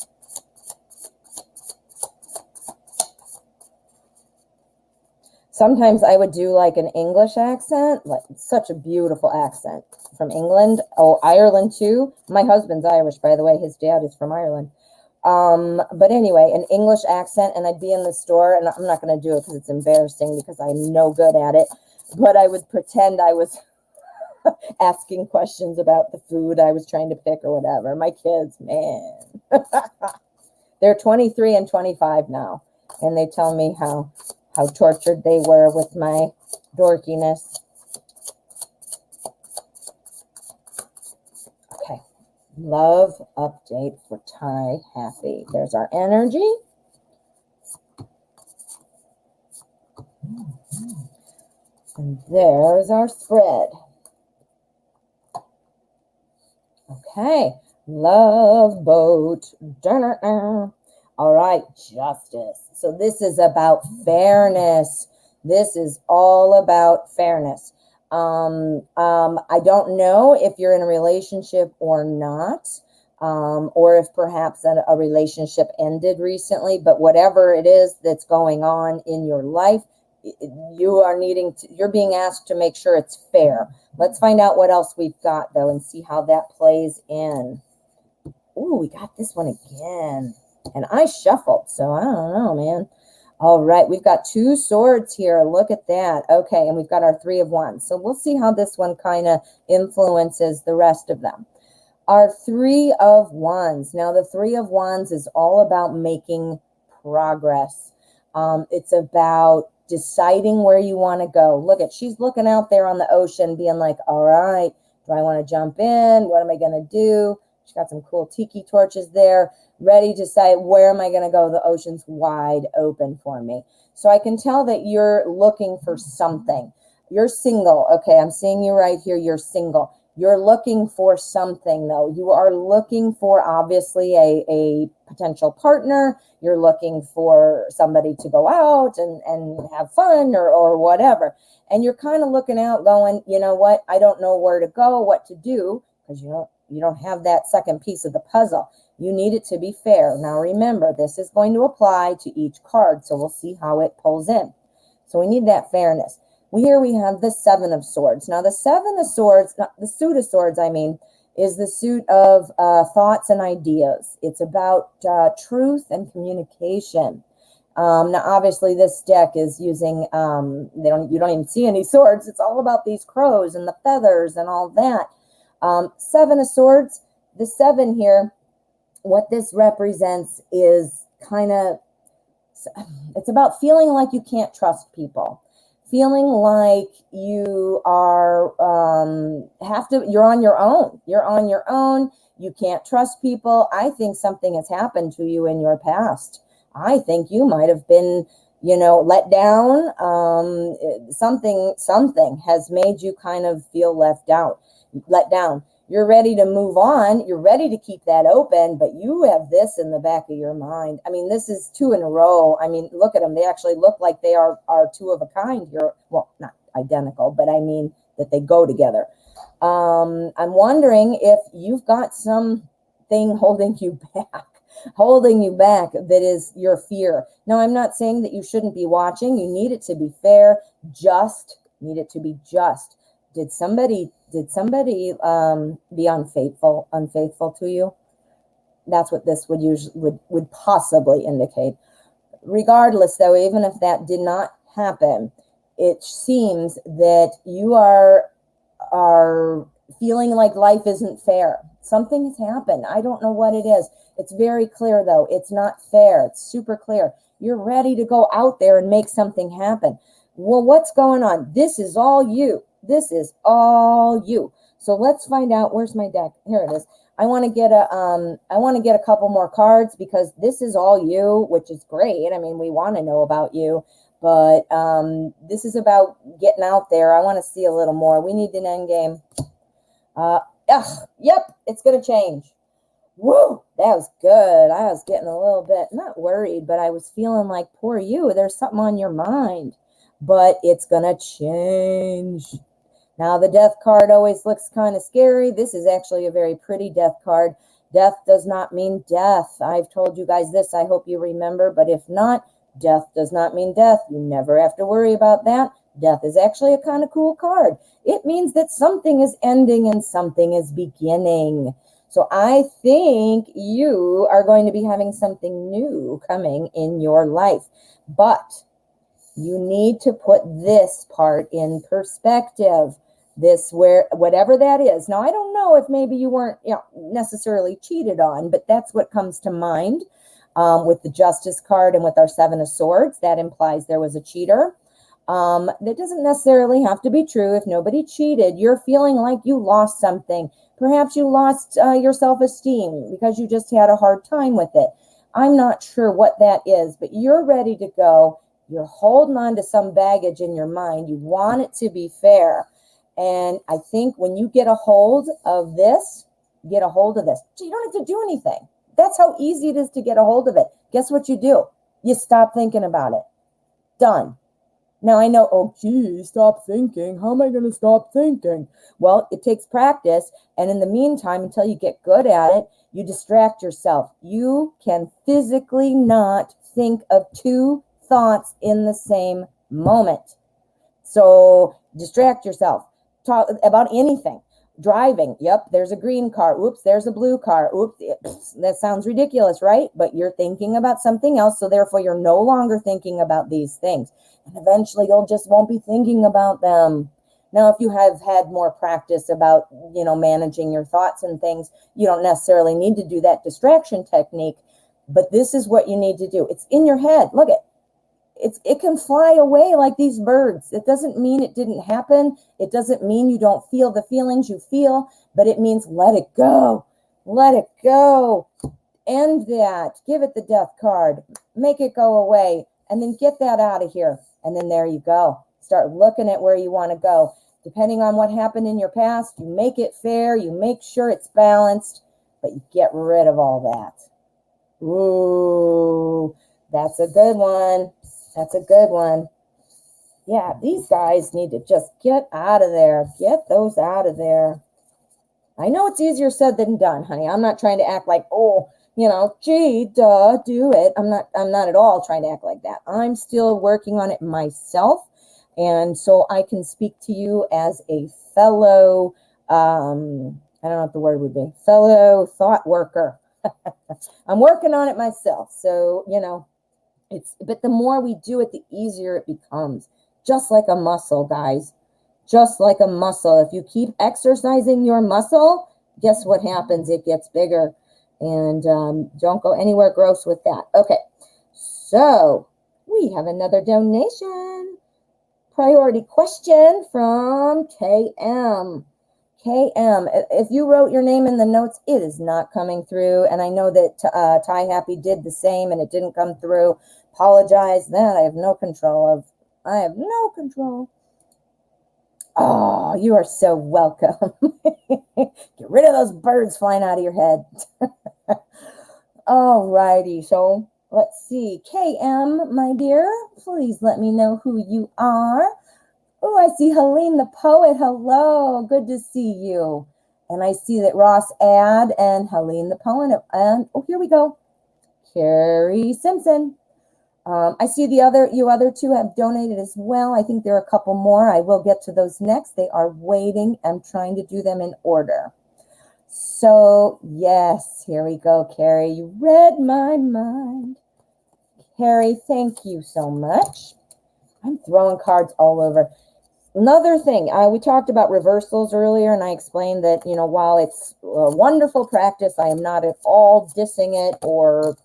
Sometimes I would do like an English accent, like such a beautiful accent from England. Oh, Ireland too. My husband's Irish, by the way. His dad is from Ireland. But anyway, an English accent, and I'd be in the store, and I'm not going to do it because it's embarrassing because I'm no good at it. But I would pretend I was asking questions about the food I was trying to pick or whatever. My kids, man. They're 23 and 25 now, and they tell me how tortured they were with my dorkiness. Okay. Love update for Ty Happy. There's our energy. And there's our spread. Okay. Love boat. All right. Justice. So this is about fairness. This is all about fairness. I don't know if you're in a relationship or not, or if perhaps a relationship ended recently, but whatever it is that's going on in your life, you're being asked to make sure it's fair. Let's find out what else we've got though and see how that plays in. Ooh, we got this one again. And I shuffled, so I don't know, man. All right, we've got 2 swords here. Look at that. Okay, and we've got our 3 of wands. So we'll see how this one kind of influences the rest of them. Our 3 of wands. Now, the 3 of wands is all about making progress. It's about deciding where you want to go. Look at, she's looking out there on the ocean being like, all right, do I want to jump in? What am I going to do? She's got some cool tiki torches there, ready to say, where am I going to go? The ocean's wide open for me. So I can tell that you're looking for something. You're single. Okay, I'm seeing you right here. You're single. You're looking for something, though. You are looking for, obviously, a potential partner. You're looking for somebody to go out and have fun or whatever. And you're kind of looking out going, you know what? I don't know where to go, what to do, because you don't have that second piece of the puzzle. You need it to be fair. Now, remember, this is going to apply to each card, so we'll see how it pulls in. So we need that fairness. Here we have the 7 of swords. Now, the 7 of swords, the suit of swords, I mean, is the suit of thoughts and ideas. It's about truth and communication. Now, obviously, this deck is using, you don't even see any swords. It's all about these crows and the feathers and all that. 7 of swords, the 7 here, what this represents is kind of, it's about feeling like you can't trust people. feeling like you are, you're on your own. You're on your own. You can't trust people. I think something has happened to you in your past. I think you might have been, let down. Something has made you kind of feel let down. You're ready to move on. You're ready to keep that open, but you have this in the back of your mind. I mean, this is 2 in a row. I mean, look at them. They actually look like they are 2 of a kind here. Well, not identical, but I mean that they go together. I'm wondering if you've got something holding you back that is your fear. Now, I'm not saying that you shouldn't be watching. You need it to be fair, need it to be just. Did somebody be unfaithful to you? That's what this would possibly indicate. Regardless, though, even if that did not happen, it seems that you are feeling like life isn't fair. Something has happened. I don't know what it is. It's very clear, though. It's not fair. It's super clear. You're ready to go out there and make something happen. Well, what's going on? This is all you. This is all you. So let's find out. Where's my deck? Here it is. I want to get a couple more cards because this is all you, which is great. I mean, we want to know about you, but this is about getting out there. I want to see a little more. We need an end game. Yep, it's going to change. Woo, that was good. I was getting a little bit, not worried, but I was feeling like, poor you, there's something on your mind, but it's going to change. Now, the death card always looks kind of scary. This is actually a very pretty death card. Death does not mean death. I've told you guys this. I hope you remember, but if not, death does not mean death. You never have to worry about that. Death is actually a kind of cool card. It means that something is ending and something is beginning. So I think you are going to be having something new coming in your life. But you need to put this part in perspective. Whatever that is. Now, I don't know if maybe you weren't necessarily cheated on, but that's what comes to mind with the Justice card and with our 7 of Swords. That implies there was a cheater. That doesn't necessarily have to be true. If nobody cheated, you're feeling like you lost something. Perhaps you lost your self-esteem because you just had a hard time with it. I'm not sure what that is, but you're ready to go. You're holding on to some baggage in your mind. You want it to be fair. And I think when you get a hold of this, So you don't have to do anything. That's how easy it is to get a hold of it. Guess what you do? You stop thinking about it. Done. Now, I know, oh, gee, stop thinking. How am I going to stop thinking? Well, it takes practice. And in the meantime, until you get good at it, you distract yourself. You can physically not think of 2 thoughts in the same moment. So distract yourself. Talk about anything. Driving. Yep, there's a green car. Oops, there's a blue car. Oops, that sounds ridiculous, right? But you're thinking about something else. So therefore, you're no longer thinking about these things. And eventually, you'll just won't be thinking about them. Now, if you have had more practice about, managing your thoughts and things, you don't necessarily need to do that distraction technique. But this is what you need to do. It's in your head. Look at it can fly away like these birds. It doesn't mean it didn't happen. It doesn't mean you don't feel the feelings you feel, but it means let it go. Let it go. End that. Give it the death card. Make it go away. And then get that out of here. And then there you go. Start looking at where you want to go. Depending on what happened in your past, you make it fair. You make sure it's balanced, but you get rid of all that. Ooh, that's a good one. That's a good one. Yeah, these guys need to just get out of there. Get those out of there. I know it's easier said than done, honey. I'm not trying to act like, gee, duh, do it. I'm not at all trying to act like that. I'm still working on it myself. And so I can speak to you as a fellow, I don't know what the word would be, fellow thought worker. I'm working on it myself. So, but the more we do it, the easier it becomes. Just like a muscle, guys. Just like a muscle. If you keep exercising your muscle, guess what happens? It gets bigger. And don't go anywhere gross with that. Okay, so we have another donation. Priority question from KM. KM, if you wrote your name in the notes, it is not coming through. And I know that Ty Happy did the same and it didn't come through. Apologize. That I have no control of. I have no control. Oh, you are so welcome. Get rid of those birds flying out of your head. All righty. So let's see. KM, my dear, please let me know who you are. Oh, I see Helene the poet. Hello. Good to see you. And I see that Ross Ad and Helene the poet. And oh, here we go. Carrie Simpson. I see you other two have donated as well. I think there are a couple more. I will get to those next. They are waiting. I'm trying to do them in order. So, yes, here we go, Carrie. You read my mind. Carrie, thank you so much. I'm throwing cards all over. Another thing, we talked about reversals earlier, and I explained that, you know, while it's a wonderful practice, I am not at all dissing it or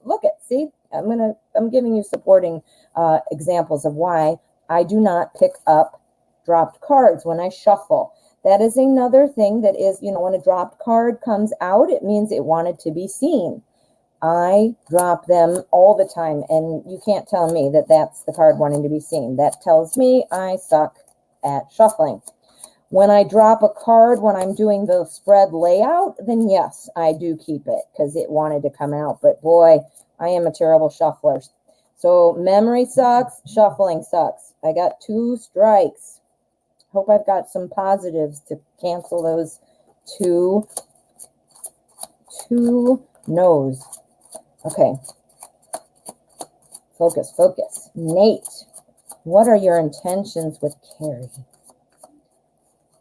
look at, see, I'm giving you supporting examples of why I do not pick up dropped cards when I shuffle. That is another thing that is, you know, when a dropped card comes out, it means it wanted to be seen. I drop them all the time, and you can't tell me that that's the card wanting to be seen. That tells me I suck at shuffling. When I drop a card when I'm doing the spread layout, then yes, I do keep it because it wanted to come out. But boy, I am a terrible shuffler. So memory sucks, shuffling sucks. I got 2 strikes. Hope I've got some positives to cancel those two no's. Okay. Focus, focus. Nate, what are your intentions with Carrie?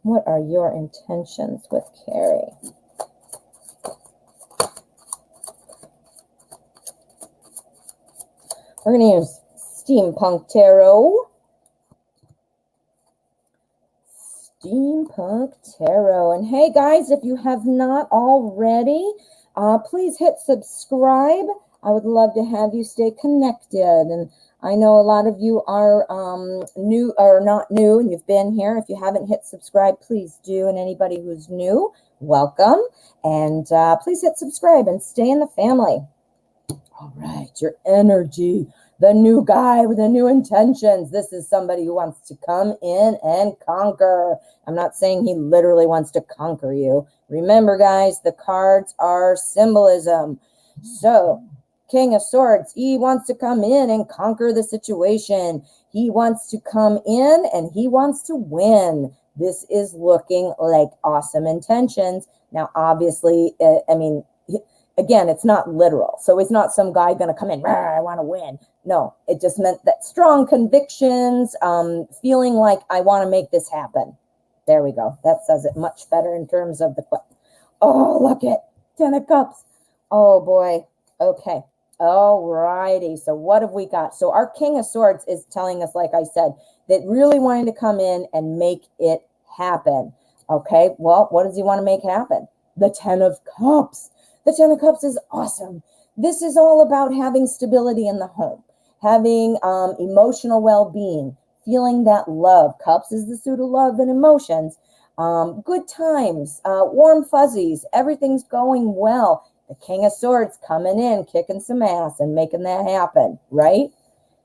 What are your intentions with Carrie? We're going to use Steampunk Tarot. Steampunk Tarot. And hey, guys, if you have not already, please hit subscribe. I would love to have you stay connected. And I know a lot of you are new or not new, and you've been here. If you haven't hit subscribe, please do. And anybody who's new, welcome. And please hit subscribe and stay in the family. All right, your energy, the new guy with the new intentions. This is somebody who wants to come in and conquer. I'm not saying he literally wants to conquer you. Remember, guys, the cards are symbolism. So, King of Swords, he wants to come in and conquer the situation. He wants to come in and he wants to win. This is looking like awesome intentions. Now, obviously, again, it's not literal. So it's not some guy going to come in, I want to win. No, it just meant that strong convictions, feeling like I want to make this happen. There we go. That says it much better in terms of the question. Oh, look at 10 of Cups. Oh, boy. Okay. All righty. So what have we got? So our King of Swords is telling us, like I said, that really wanting to come in and make it happen. Okay. Well, what does he want to make happen? The 10 of Cups. The 10 of Cups is awesome. This is all about having stability in the home, having emotional well-being, feeling that love. Cups is the suit of love and emotions. Good times, warm fuzzies, everything's going well. The King of Swords coming in, kicking some ass and making that happen, right?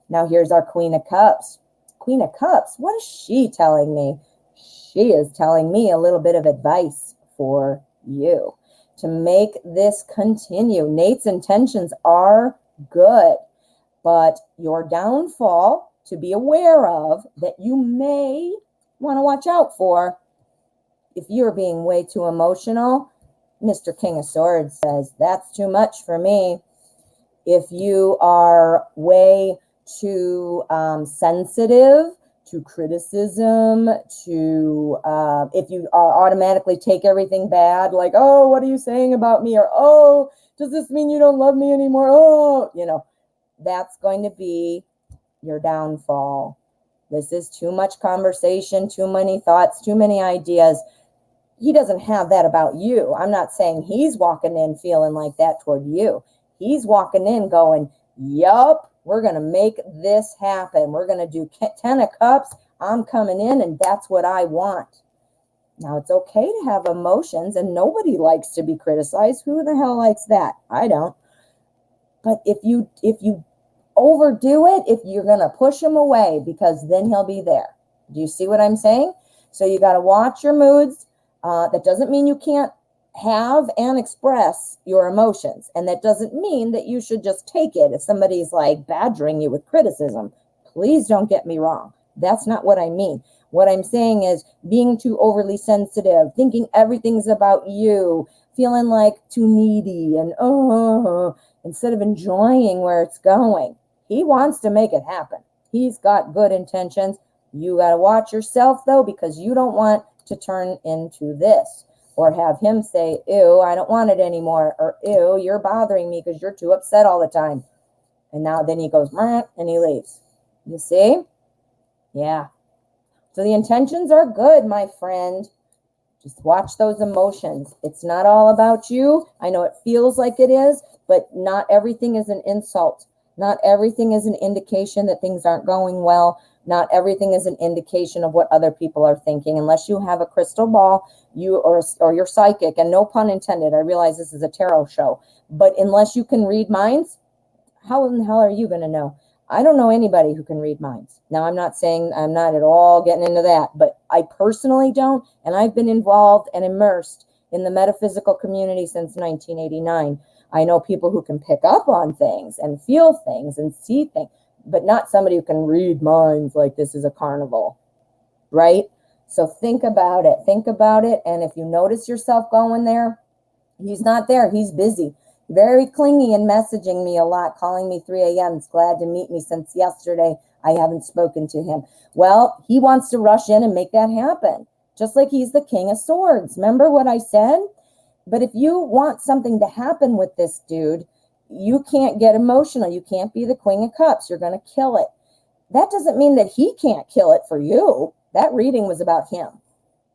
Now here's our Queen of Cups. Queen of Cups, what is she telling me? She is telling me a little bit of advice for you to make this continue. Nate's intentions are good, but your downfall to be aware of that you may want to watch out for. If you're being way too emotional, Mr. King of Swords says, that's too much for me. If you are way too sensitive to criticism, to if you automatically take everything bad, like, oh, what are you saying about me? Or, oh, does this mean you don't love me anymore? Oh, you know, that's going to be your downfall. This is too much conversation, too many thoughts, too many ideas. He doesn't have that about you. I'm not saying he's walking in feeling like that toward you. He's walking in going, yup, we're going to make this happen. We're going to do 10 of Cups. I'm coming in and that's what I want. Now, it's okay to have emotions, and nobody likes to be criticized. Who the hell likes that? I don't. But if you overdo it, if you're going to push him away, because then he'll be there. Do you see what I'm saying? So you got to watch your moods. That doesn't mean you can't have and express your emotions. And that doesn't mean that you should just take it if somebody's like badgering you with criticism. Please don't get me wrong. That's not what I mean. What I'm saying is being too overly sensitive, thinking everything's about you, feeling like too needy, and instead of enjoying where it's going. He wants to make it happen. He's got good intentions. You got to watch yourself, though, because you don't want to turn into this or have him say, ew, I don't want it anymore, or ew, you're bothering me because you're too upset all the time. And now then he goes, and he leaves. You see? Yeah. So the intentions are good, my friend. Just watch those emotions. It's not all about you. I know it feels like it is, but not everything is an insult. Not everything is an indication that things aren't going well. Not everything is an indication of what other people are thinking. Unless you have a crystal ball, or you're psychic, and no pun intended. I realize this is a tarot show, but unless you can read minds, how in the hell are you going to know? I don't know anybody who can read minds. Now, I'm not saying, I'm not at all getting into that, but I personally don't, and I've been involved and immersed in the metaphysical community since 1989. I know people who can pick up on things and feel things and see things, but not somebody who can read minds like this is a carnival, right? So think about it. Think about it, and if you notice yourself going there, he's not there. He's busy. Very clingy and messaging me a lot, calling me 3 a.m. He's glad to meet me since yesterday. I haven't spoken to him. Well, he wants to rush in and make that happen, just like he's the King of Swords. Remember what I said? But if you want something to happen with this dude, you can't get emotional. You can't be the Queen of Cups. You're going to kill it. That doesn't mean that he can't kill it for you. That reading was about him.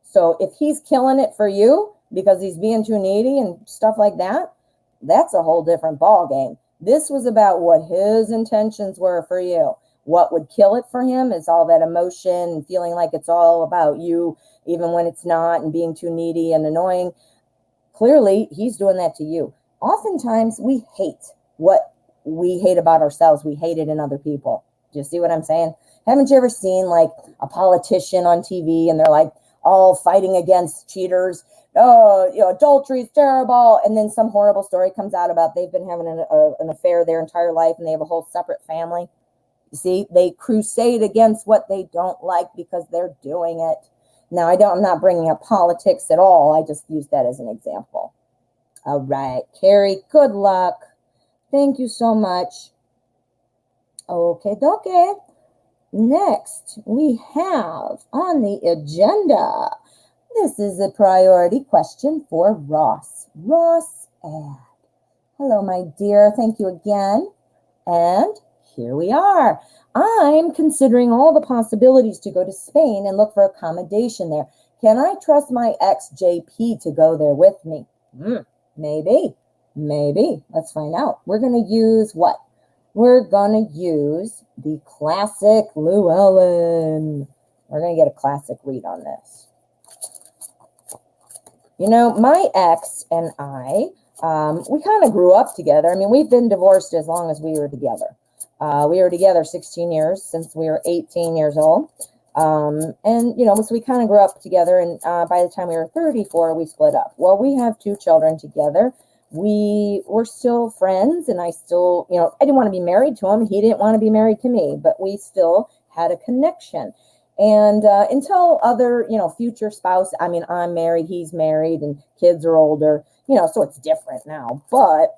So if he's killing it for you because he's being too needy and stuff like that, that's a whole different ball game. This was about what his intentions were for you. What would kill it for him is all that emotion and feeling like it's all about you, even when it's not, and being too needy and annoying. Clearly, he's doing that to you. Oftentimes, we hate what we hate about ourselves. We hate it in other people. Do you see what I'm saying? Haven't you ever seen like a politician on TV and they're like all fighting against cheaters? Oh, adultery is terrible. And then some horrible story comes out about they've been having an affair their entire life and they have a whole separate family. You see, they crusade against what they don't like because they're doing it. Now, I'm not bringing up politics at all. I just used that as an example. All right, Carrie, good luck. Thank you so much. Okay. Next, we have on the agenda, this is a priority question for Ross. Ross Ad. Hello, my dear. Thank you again. And here we are. I'm considering all the possibilities to go to Spain and look for accommodation there. Can I trust my ex JP to go there with me? Maybe. Let's find out. We're going to use what? We're going to use the classic Llewellyn. We're going to get a classic read on this. You know, my ex and I, we kind of grew up together. I mean, we've been divorced as long as we were together. We were together 16 years since we were 18 years old. And, so we kind of grew up together. And by the time we were 34, we split up. Well, we have 2 children together. We were still friends, and I still, I didn't want to be married to him. He didn't want to be married to me, but we still had a connection. And until other, future spouse, I mean, I'm married, he's married, and kids are older, so it's different now. But,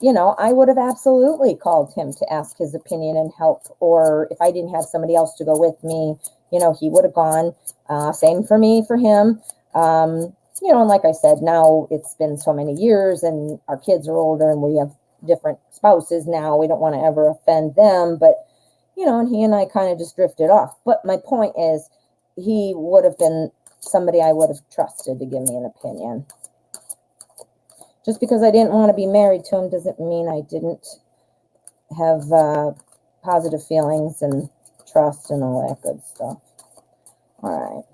I would have absolutely called him to ask his opinion and help. Or if I didn't have somebody else to go with me, he would have gone. Same for me, for him. And like I said, now it's been so many years and our kids are older and we have different spouses now. We don't want to ever offend them, but, and he and I kind of just drifted off. But my point is, he would have been somebody I would have trusted to give me an opinion. Just because I didn't want to be married to him doesn't mean I didn't have positive feelings and trust and all that good stuff. All right.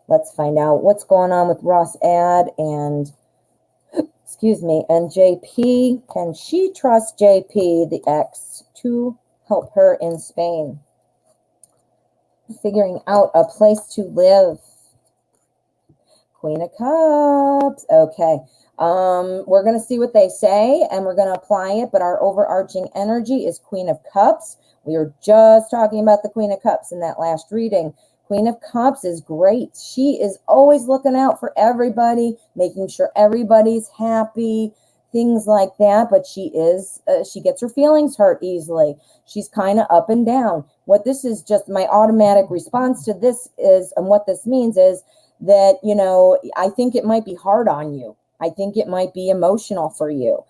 Let's find out what's going on with Ross Ad and, excuse me, and JP. Can she trust JP, the ex, to help her in Spain? Figuring out a place to live. Queen of Cups. Okay. We're going to see what they say and we're going to apply it, but our overarching energy is Queen of Cups. We were just talking about the Queen of Cups in that last reading. Queen of Cups is great. She is always looking out for everybody, making sure everybody's happy, things like that. But she gets her feelings hurt easily. She's kind of up and down. What this is, just my automatic response to this is, and what this means is that, you know, I think it might be hard on you. I think it might be emotional for you.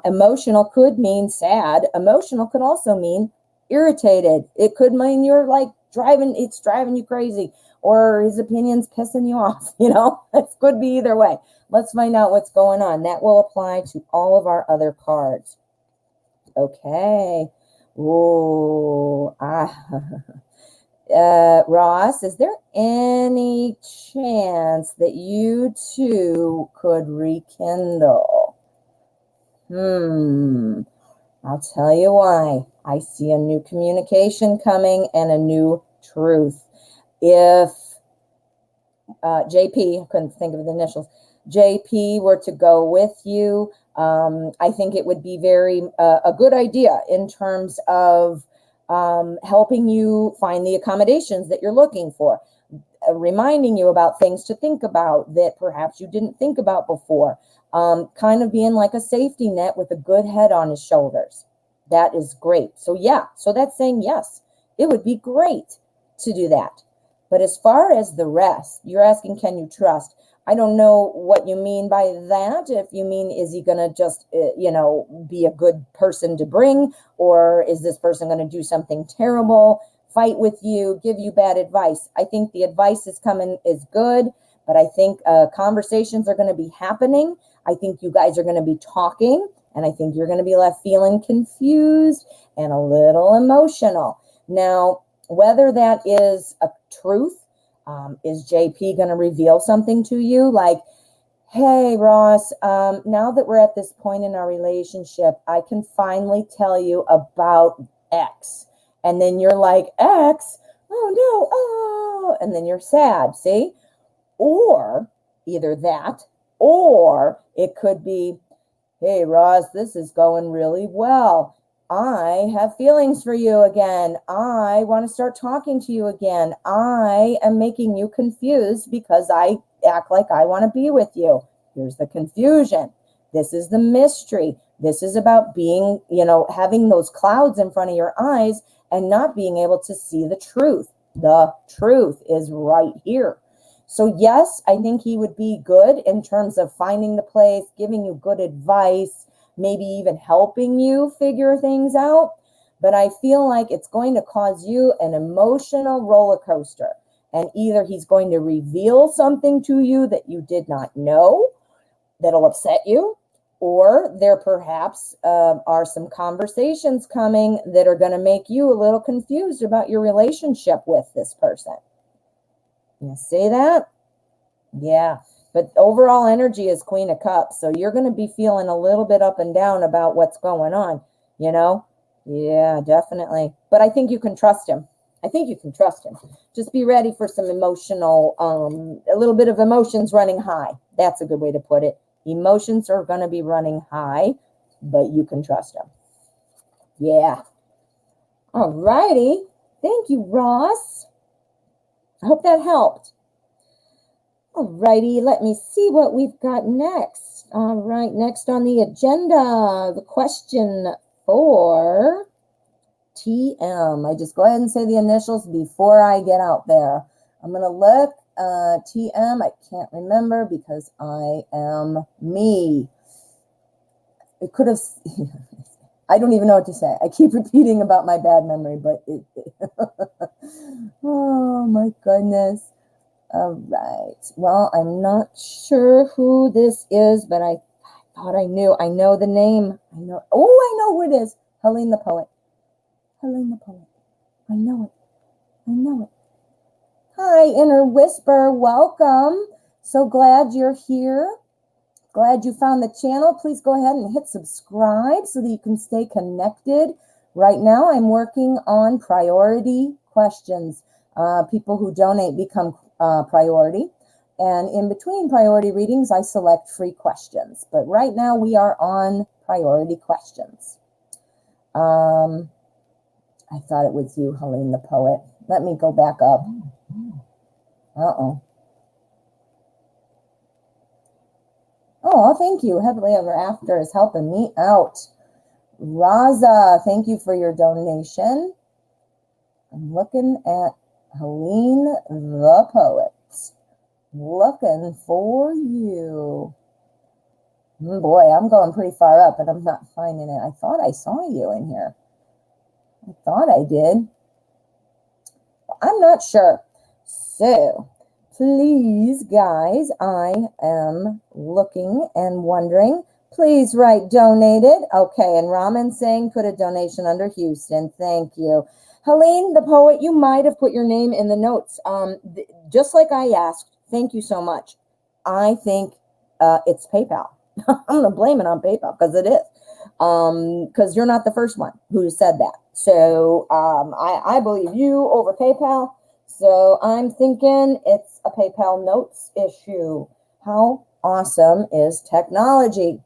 Emotional could mean sad. Emotional could also mean irritated. It could mean you're like driving you crazy, or his opinion's pissing you off. You know, it could be either way. Let's find out what's going on. That will apply to all of our other cards. Okay. Ooh. Ross, is there any chance that you two could rekindle? I'll tell you why. I see a new communication coming and a new truth. If JP, I couldn't think of the initials, JP were to go with you, I think it would be a good idea in terms of helping you find the accommodations that you're looking for, reminding you about things to think about that perhaps you didn't think about before, kind of being like a safety net with a good head on his shoulders. That is great. So yeah, so that's saying yes, it would be great to do that. But as far as the rest, you're asking, can you trust? I don't know what you mean by that. If you mean, is he going to just, be a good person to bring? Or is this person going to do something terrible, fight with you, give you bad advice? I think the advice is good, but I think conversations are going to be happening. I think you guys are going to be talking, and I think you're going to be left feeling confused and a little emotional. Now, whether that is a truth, is JP going to reveal something to you? Like, hey, Ross, now that we're at this point in our relationship, I can finally tell you about X. And then you're like, X? Oh, no, oh. And then you're sad, see? Or either that, or it could be, hey, Ross, this is going really well. I have feelings for you again. I want to start talking to you again. I am making you confused because I act like I want to be with you. Here's the confusion. This is the mystery. This is about being, having those clouds in front of your eyes and not being able to see the truth. The truth is right here. So yes, I think he would be good in terms of finding the place, giving you good advice, maybe even helping you figure things out. But I feel like it's going to cause you an emotional roller coaster. And either he's going to reveal something to you that you did not know that'll upset you, or there perhaps are some conversations coming that are going to make you a little confused about your relationship with this person. You see that? Yeah. But overall energy is Queen of Cups. So you're going to be feeling a little bit up and down about what's going on, Yeah, definitely. But I think you can trust him. Just be ready for some emotional, a little bit of emotions running high. That's a good way to put it. Emotions are going to be running high, but you can trust him. Yeah. All righty. Thank you, Ross. I hope that helped. Alrighty, let me see what we've got next. All right, next on the agenda, the question for TM. I just go ahead and say the initials before I get out there. I'm going to look. TM, I can't remember because I am me. It could have... I don't even know what to say. I keep repeating about my bad memory, but oh, my goodness. All right. Well, I'm not sure who this is, but I thought I knew. I know the name. I know who it is. Helene the poet. I know it. Hi, Inner Whisper. Welcome. So glad you're here. Glad you found the channel. Please go ahead and hit subscribe so that you can stay connected. Right now, I'm working on priority questions. People who donate become priority. And in between priority readings, I select free questions. But right now, we are on priority questions. I thought it was you, Helene the poet. Let me go back up. Uh-oh. Oh, thank you. Heavenly Ever After is helping me out. Raza, thank you for your donation. I'm looking at Helene the poet. Looking for you. Boy, I'm going pretty far up, and I'm not finding it. I thought I saw you in here. I thought I did. I'm not sure. So, please, guys, I am looking and wondering. Please write donated. Okay, and Ramen saying put a donation under Houston. Thank you. Helene, the poet, you might have put your name in the notes. Just like I asked, thank you so much. I think it's PayPal. I'm going to blame it on PayPal because it is. Because you're not the first one who said that. So I believe you over PayPal. So I'm thinking it's a PayPal notes issue. How awesome is technology?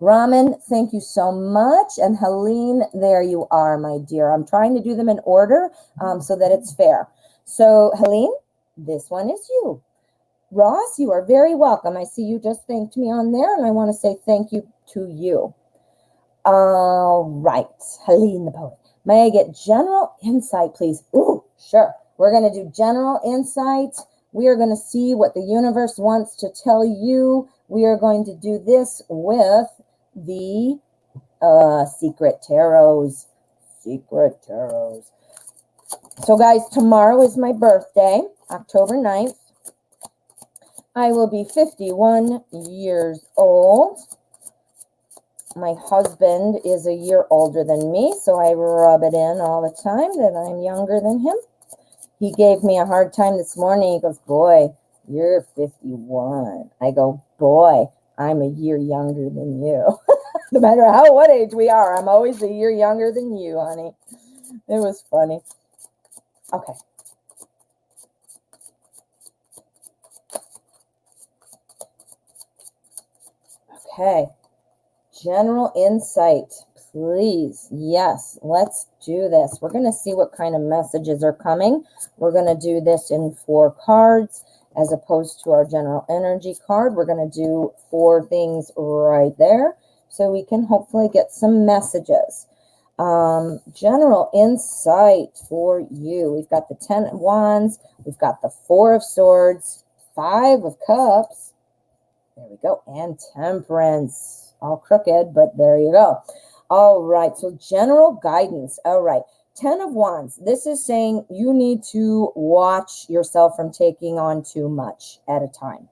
Ramen, thank you so much. And Helene, there you are, my dear. I'm trying to do them in order so that it's fair. So Helene, this one is you. Ross, you are very welcome. I see you just thanked me on there, and I want to say thank you to you. All right, Helene the poet. May I get general insight, please? Ooh, sure. We're going to do general insight. We are going to see what the universe wants to tell you. We are going to do this with the secret tarots. Secret tarots. So, guys, tomorrow is my birthday, October 9th. I will be 51 years old. My husband is a year older than me, so I rub it in all the time that I'm younger than him. He gave me a hard time this morning. He goes, boy, you're 51. I go, boy, I'm a year younger than you. No matter what age we are, I'm always a year younger than you, honey. It was funny. Okay. Okay. General insight, please. Yes, let's do this. We're going to see what kind of messages are coming. We're going to do this in 4 cards as opposed to our general energy card. We're going to do 4 things right there so we can hopefully get some messages. General insight for you. We've got the 10 of Wands. We've got the 4 of Swords, 5 of Cups. There we go. And Temperance. All crooked, but there you go. All right, so general guidance. All right, 10 of Wands. This is saying you need to watch yourself from taking on too much at a time.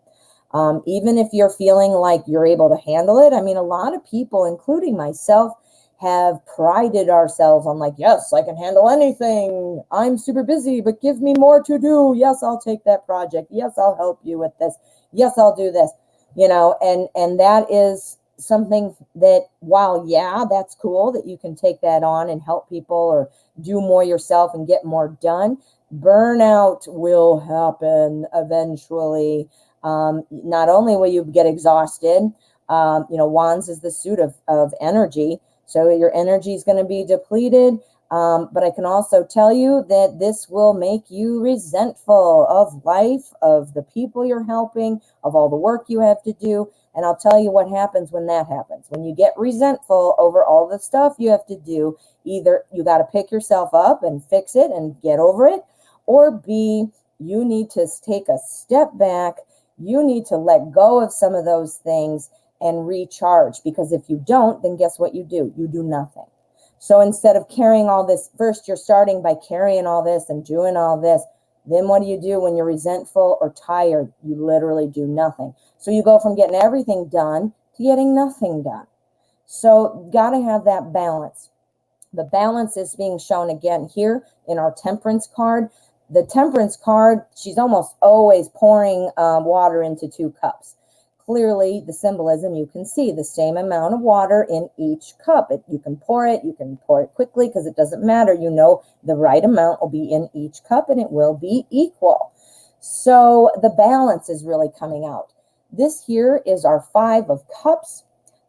Even if you're feeling like you're able to handle it. I mean, a lot of people, including myself, have prided ourselves on like, yes, I can handle anything. I'm super busy, but give me more to do. Yes, I'll take that project. Yes, I'll help you with this. Yes, I'll do this. You know, and that is something that, while, yeah, that's cool that you can take that on and help people or do more yourself and get more done. Burnout will happen eventually. Not only will you get exhausted, Wands is the suit of energy. So your energy is going to be depleted. But I can also tell you that this will make you resentful of life, of the people you're helping, of all the work you have to do. And I'll tell you what happens when that happens. When you get resentful over all the stuff you have to do, either you got to pick yourself up and fix it and get over it, or B, you need to take a step back. You need to let go of some of those things and recharge, because if you don't, then guess what you do? You do nothing. So instead of carrying all this, first you're starting by carrying all this and doing all this. Then what do you do when you're resentful or tired? You literally do nothing. So you go from getting everything done to getting nothing done. So got to have that balance. The balance is being shown again here in our Temperance card. The temperance card, she's almost always pouring water into 2 cups. Clearly, the symbolism, you can see the same amount of water in each cup. You can pour it quickly because it doesn't matter. You know the right amount will be in each cup and it will be equal. So the balance is really coming out. This here is our 5 of Cups.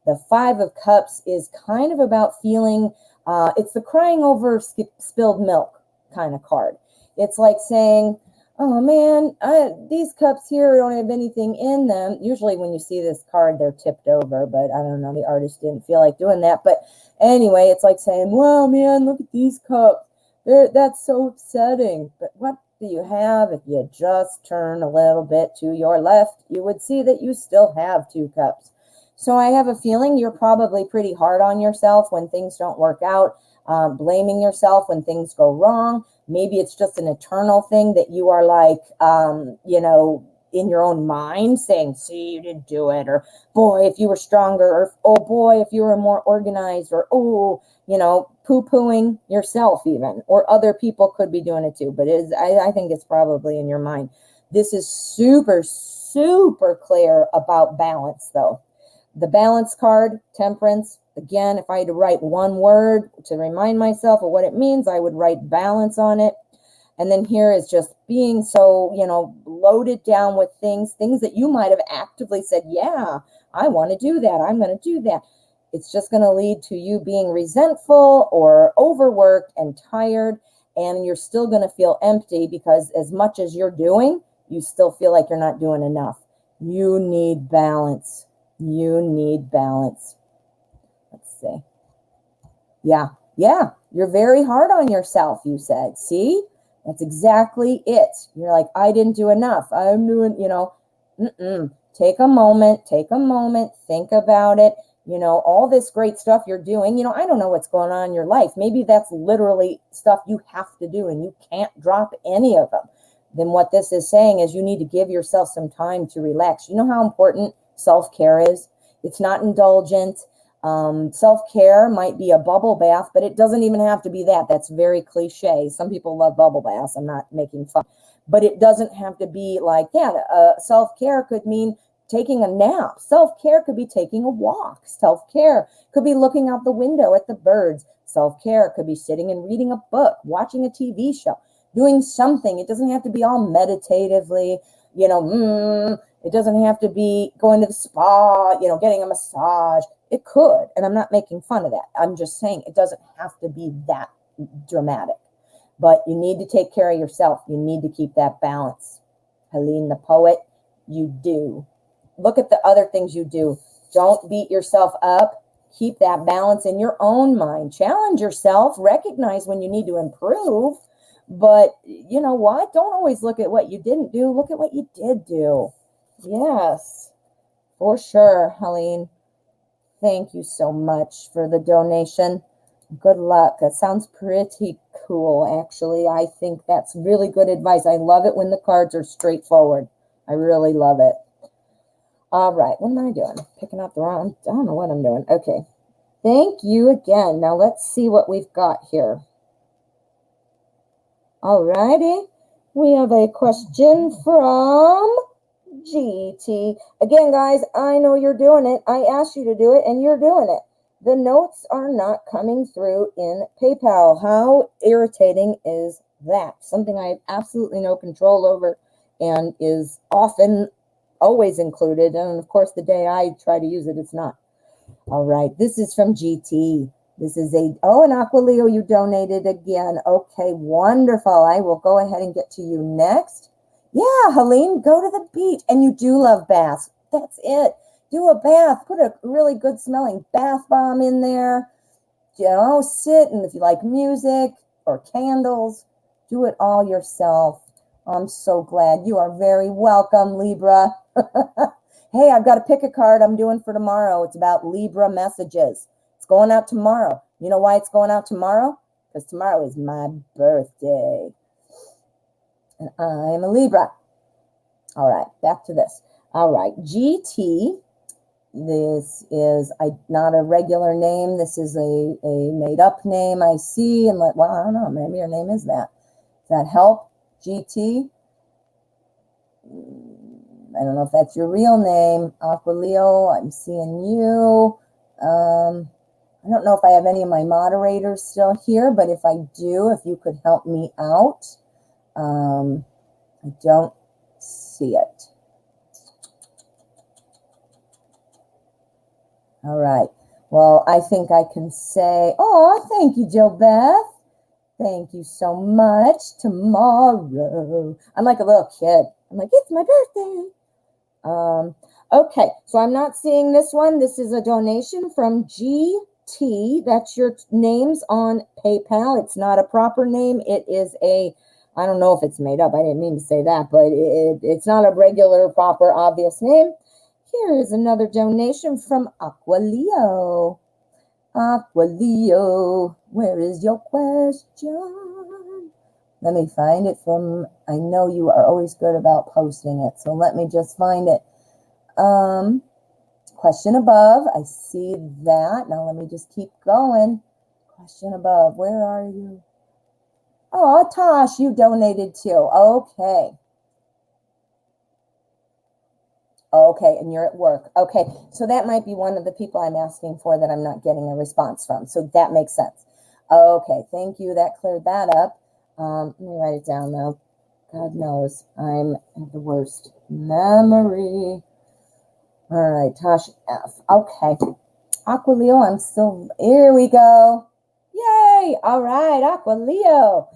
The 5 of Cups is kind of about feeling, it's the crying over spilled milk kind of card. It's like saying, oh man, these cups here don't have anything in them. Usually when you see this card, they're tipped over, but I don't know, the artist didn't feel like doing that. But anyway, it's like saying, wow, man, look at these cups. That's so upsetting. But what do you have? If you just turn a little bit to your left, you would see that you still have 2 cups. So I have a feeling you're probably pretty hard on yourself when things don't work out, blaming yourself when things go wrong. Maybe it's just an eternal thing that you are like, in your own mind saying, see, you didn't do it, or boy, if you were stronger, or oh boy, if you were more organized, or oh, poo-pooing yourself even, or other people could be doing it too. But I think it's probably in your mind. This is super, super clear about balance though. The balance card, temperance, again, if I had to write one word to remind myself of what it means, I would write balance on it. And then here is just being so, loaded down with things that you might have actively said, yeah, I want to do that. I'm going to do that. It's just going to lead to you being resentful or overworked and tired. And you're still going to feel empty because as much as you're doing, you still feel like you're not doing enough. You need balance. You need balance. Let's see. Yeah. You're very hard on yourself, you said. See? That's exactly it. You're like, I didn't do enough. I'm doing, Take a moment, think about it. All this great stuff you're doing. I don't know what's going on in your life. Maybe that's literally stuff you have to do and you can't drop any of them. Then what this is saying is you need to give yourself some time to relax. You know how important self-care is? It's not indulgent. Self-care might be a bubble bath, but it doesn't even have to be that. That's very cliche. Some people love bubble baths. I'm not making fun. But it doesn't have to be like that. Self-care could mean taking a nap. Self-care could be taking a walk. Self-care could be looking out the window at the birds. Self-care could be sitting and reading a book, watching a TV show, doing something. It doesn't have to be all meditatively, it doesn't have to be going to the spa, getting a massage. It could, and I'm not making fun of that. I'm just saying it doesn't have to be that dramatic. But you need to take care of yourself. You need to keep that balance. Helene the poet, you do. Look at the other things you do. Don't beat yourself up. Keep that balance in your own mind. Challenge yourself. Recognize when you need to improve. But you know what? Don't always look at what you didn't do. Look at what you did do. Yes, for sure, Helene. Thank you so much for the donation. Good luck. That sounds pretty cool, actually. I think that's really good advice. I love it when the cards are straightforward. I really love it. All right, what am I doing? Picking up the wrong, I don't know what I'm doing. Okay, thank you again. Now let's see what we've got here. All righty, we have a question from GT. Again, guys, I know you're doing it. I asked you to do it, and you're doing it. The notes are not coming through in PayPal. How irritating is that? Something I have absolutely no control over and is often always included. And of course, the day I try to use it, it's not. All right, this is from GT. This is an Aqua Leo, you donated again. Okay, wonderful. I will go ahead and get to you next. Yeah, Helene, go to the beach. And you do love baths. That's it. Do a bath. Put a really good smelling bath bomb in there. Sit, and if you like music or candles, do it all yourself. I'm so glad. You are very welcome, Libra. Hey, I've got to pick a card I'm doing for tomorrow. It's about Libra messages. It's going out tomorrow. You know why it's going out tomorrow? Because tomorrow is my birthday. And I'm a Libra. All right, back to this. All right, GT. This is not a regular name. This is a made-up name I see. And well, I don't know. Maybe your name is that. Does that help? GT. I don't know if that's your real name. Aqua Leo, I'm seeing you. I don't know if I have any of my moderators still here, but if I do, if you could help me out. I don't see it. All right. Well, I think I can say, oh, thank you, Jill Beth. Thank you so much. Tomorrow. I'm like a little kid. I'm like, it's my birthday. Okay, so I'm not seeing this one. This is a donation from GT. That's your names on PayPal. It's not a proper name. It is a, I don't know if it's made up. I didn't mean to say that, but it's not a regular, proper, obvious name. Here is another donation from Aqua Leo. Aqua Leo, where is your question? Let me find it from, I know you are always good about posting it, so let me just find it. Question above, I see that. Now let me just keep going. Question above, where are you? Oh, Tosh, you donated too. Okay. Okay, and you're at work. Okay, so that might be one of the people I'm asking for that I'm not getting a response from. So that makes sense. Okay, thank you. That cleared that up. Let me write it down though. God knows I'm at the worst memory. All right, Tosh F. Okay. Aqua Leo, I'm still, here we go. Yay! All right, Aqua Leo.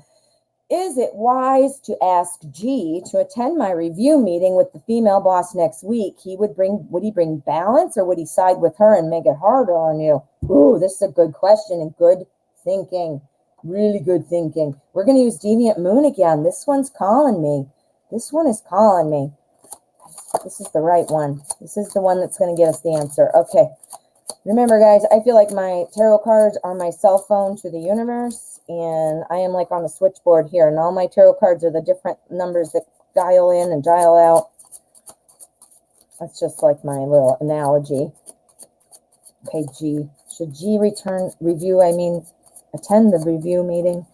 Is it wise to ask G to attend my review meeting with the female boss next week? Would he bring balance, or would he side with her and make it harder on you? Ooh, this is a good question and good thinking. Really good thinking. We're going to use Deviant Moon again. This one's calling me. This one is calling me. This is the right one. This is the one that's going to give us the answer. Okay. Remember, guys, I feel like my tarot cards are my cell phone to the universe, and I am like on a switchboard here, and all my tarot cards are the different numbers that dial in and dial out. That's just like my little analogy. Okay, G. Should G attend the review meeting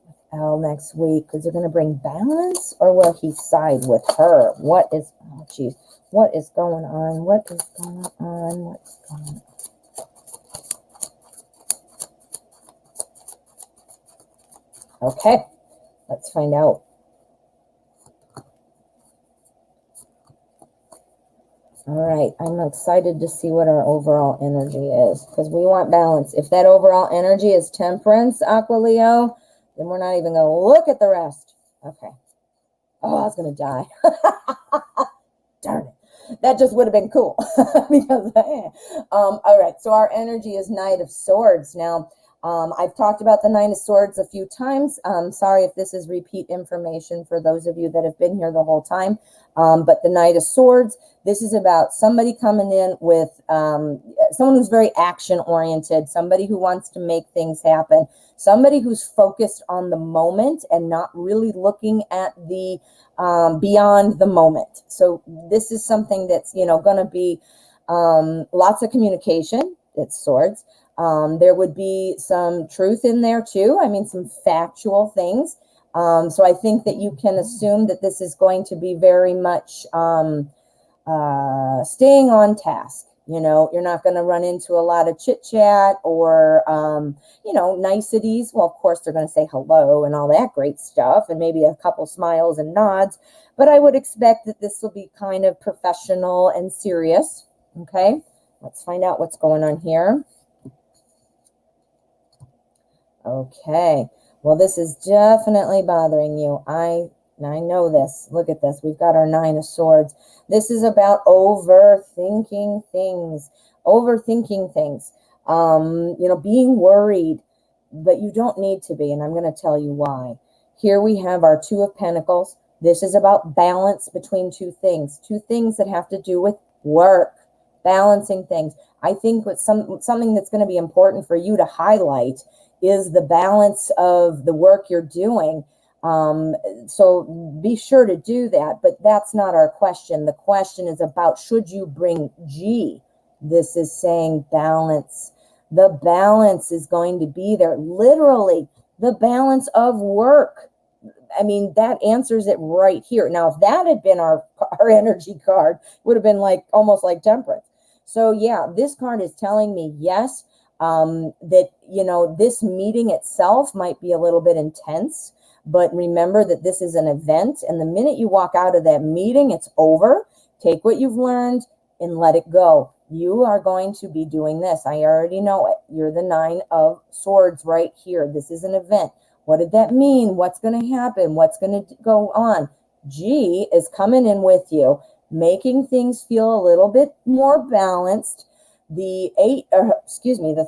with L next week? Because they're going to bring balance, or will he side with her? What is going on? What is going on? What's going on? Okay, let's find out. All right, I'm excited to see what our overall energy is, because we want balance. If that overall energy is temperance, Aqua Leo, then we're not even going to look at the rest. Okay. Oh, I was going to die. Darn it. That just would have been cool. Because, all right, so our energy is Knight of Swords. Now, I've talked about the Knight of Swords a few times. Sorry if this is repeat information for those of you that have been here the whole time. But the Knight of Swords, this is about somebody coming in with someone who's very action-oriented, somebody who wants to make things happen, somebody who's focused on the moment and not really looking at the beyond the moment. So this is something that's, going to be lots of communication. It's swords. There would be some truth in there too. I mean, some factual things. So I think that you can assume that this is going to be very much staying on task. You're not going to run into a lot of chit chat or, niceties. Well, of course, they're going to say hello and all that great stuff, and maybe a couple smiles and nods. But I would expect that this will be kind of professional and serious. Okay, let's find out what's going on here. Okay, well, this is definitely bothering you. I know this. Look at this. We've got our Nine of Swords. This is about overthinking things. Being worried, but you don't need to be, and I'm going to tell you why. Here we have our Two of Pentacles. This is about balance between two things that have to do with work, balancing things. I think something that's going to be important for you to highlight is the balance of the work you're doing. So be sure to do that, but that's not our question. The question is about, should you bring G? This is saying balance. The balance is going to be there. Literally, the balance of work. I mean, that answers it right here. Now, if that had been our energy card, it would have been like almost like Temperance. So yeah, this card is telling me, yes, that, you know, this meeting itself might be a little bit intense, but remember that this is an event. And the minute you walk out of that meeting, it's over. Take what you've learned and let it go. You are going to be doing this. I already know it. You're the 9 of Swords right here. This is an event. What did that mean? What's going to happen? What's going to go on? G is coming in with you, making things feel a little bit more balanced. The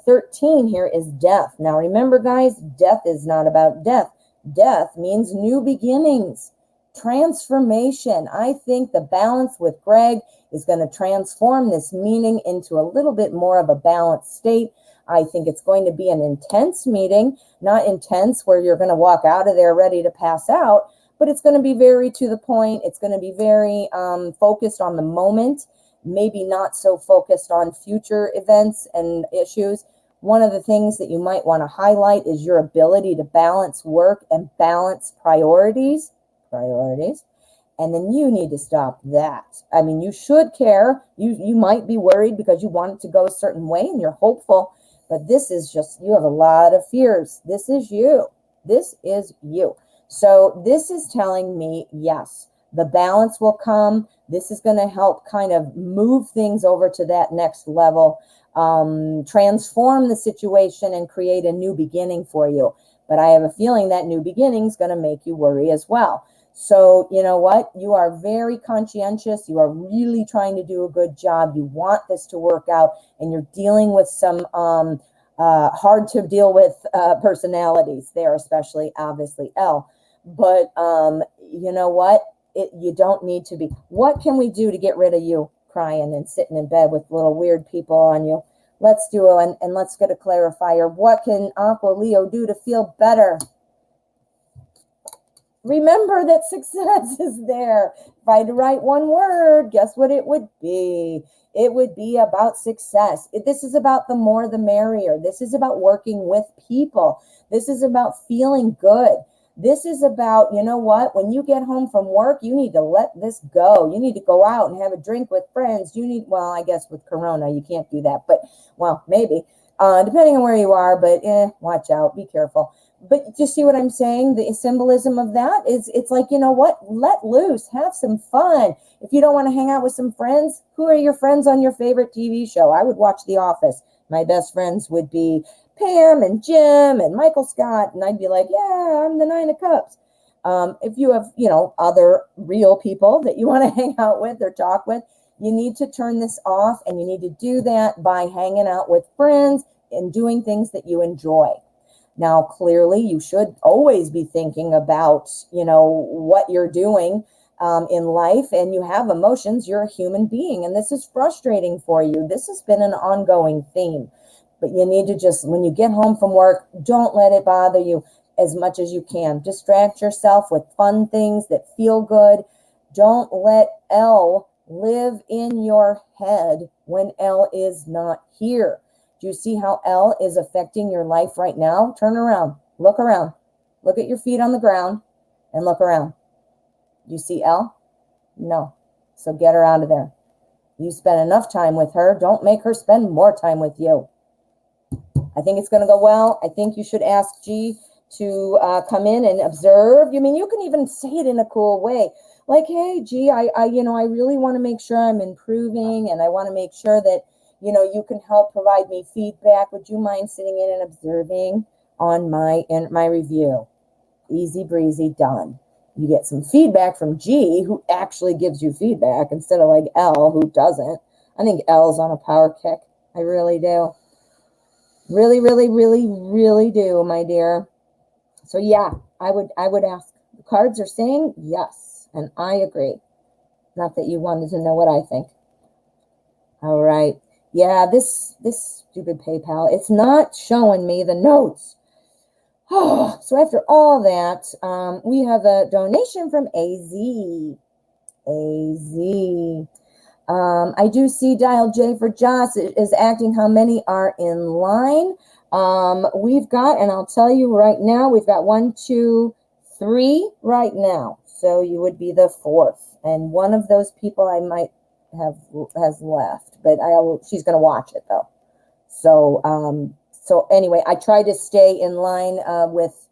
13 here is death. Now remember, guys, death is not about death. Death means new beginnings, transformation. I think the balance with Greg is going to transform this meeting into a little bit more of a balanced state. I think it's going to be an intense meeting, not intense where you're going to walk out of there ready to pass out, but it's going to be very to the point. It's going to be very focused on the moment, maybe not so focused on future events and issues. One of the things that you might want to highlight is your ability to balance work and balance priorities. And then you need to stop that. I mean, you should care. You might be worried because you want it to go a certain way and you're hopeful, but this is just, you have a lot of fears. This is you. This is you. So this is telling me, yes, the balance will come. This is going to help kind of move things over to that next level, transform the situation and create a new beginning for you. But I have a feeling that new beginning is going to make you worry as well. So you know what? You are very conscientious. You are really trying to do a good job. You want this to work out, and you're dealing with some hard to deal with personalities there, especially obviously L. But you know what? You don't need to be. What can we do to get rid of you crying and sitting in bed with little weird people on you? Let's do it, and let's get a clarifier. What can Aqua Leo do to feel better? Remember that success is there. If I had to write one word, guess what it would be? It would be about success. This is about the more the merrier. This is about working with people. This is about feeling good. This is about, you know what, when you get home from work, you need to let this go. You need to go out and have a drink with friends. You need, well, I guess with Corona, you can't do that, but, well, maybe, depending on where you are, but watch out, be careful. But you see what I'm saying? The symbolism of that is, it's like, you know what, let loose, have some fun. If you don't want to hang out with some friends, who are your friends on your favorite TV show? I would watch The Office. My best friends would be Pam and Jim and Michael Scott, and I'd be like, yeah, I'm the 9 of Cups. If you have, you know, other real people that you want to hang out with or talk with, you need to turn this off, and you need to do that by hanging out with friends and doing things that you enjoy. Now, clearly, you should always be thinking about, you know, what you're doing in life, and you have emotions. You're a human being, and this is frustrating for you. This has been an ongoing theme. But you need to just, when you get home from work, don't let it bother you as much as you can. Distract yourself with fun things that feel good. Don't let L live in your head when L is not here. Do you see how L is affecting your life right now? Turn around. Look around. Look at your feet on the ground and look around. Do you see L? No. So get her out of there. You spend enough time with her. Don't make her spend more time with you. I think it's going to go well. I think you should ask G to come in and observe. You mean, you can even say it in a cool way. Like, hey, G, I really want to make sure I'm improving, and I want to make sure that, you know, you can help provide me feedback. Would you mind sitting in and observing on my review? Easy breezy, done. You get some feedback from G, who actually gives you feedback, instead of like L, who doesn't. I think L's on a power kick. I really do. Really, really, really, really do, my dear. So yeah, I would ask. The cards are saying yes, and I agree. Not that you wanted to know what I think. All right. Yeah, this stupid PayPal, it's not showing me the notes. Oh, so after all that, we have a donation from AZ. I do see Dial J for Joss is acting. How many are in line? We've got, and I'll tell you right now, we've got 1, 2, 3 right now. So you would be the 4th. And one of those people I might has left, but she's going to watch it though. So, so anyway, I try to stay in line with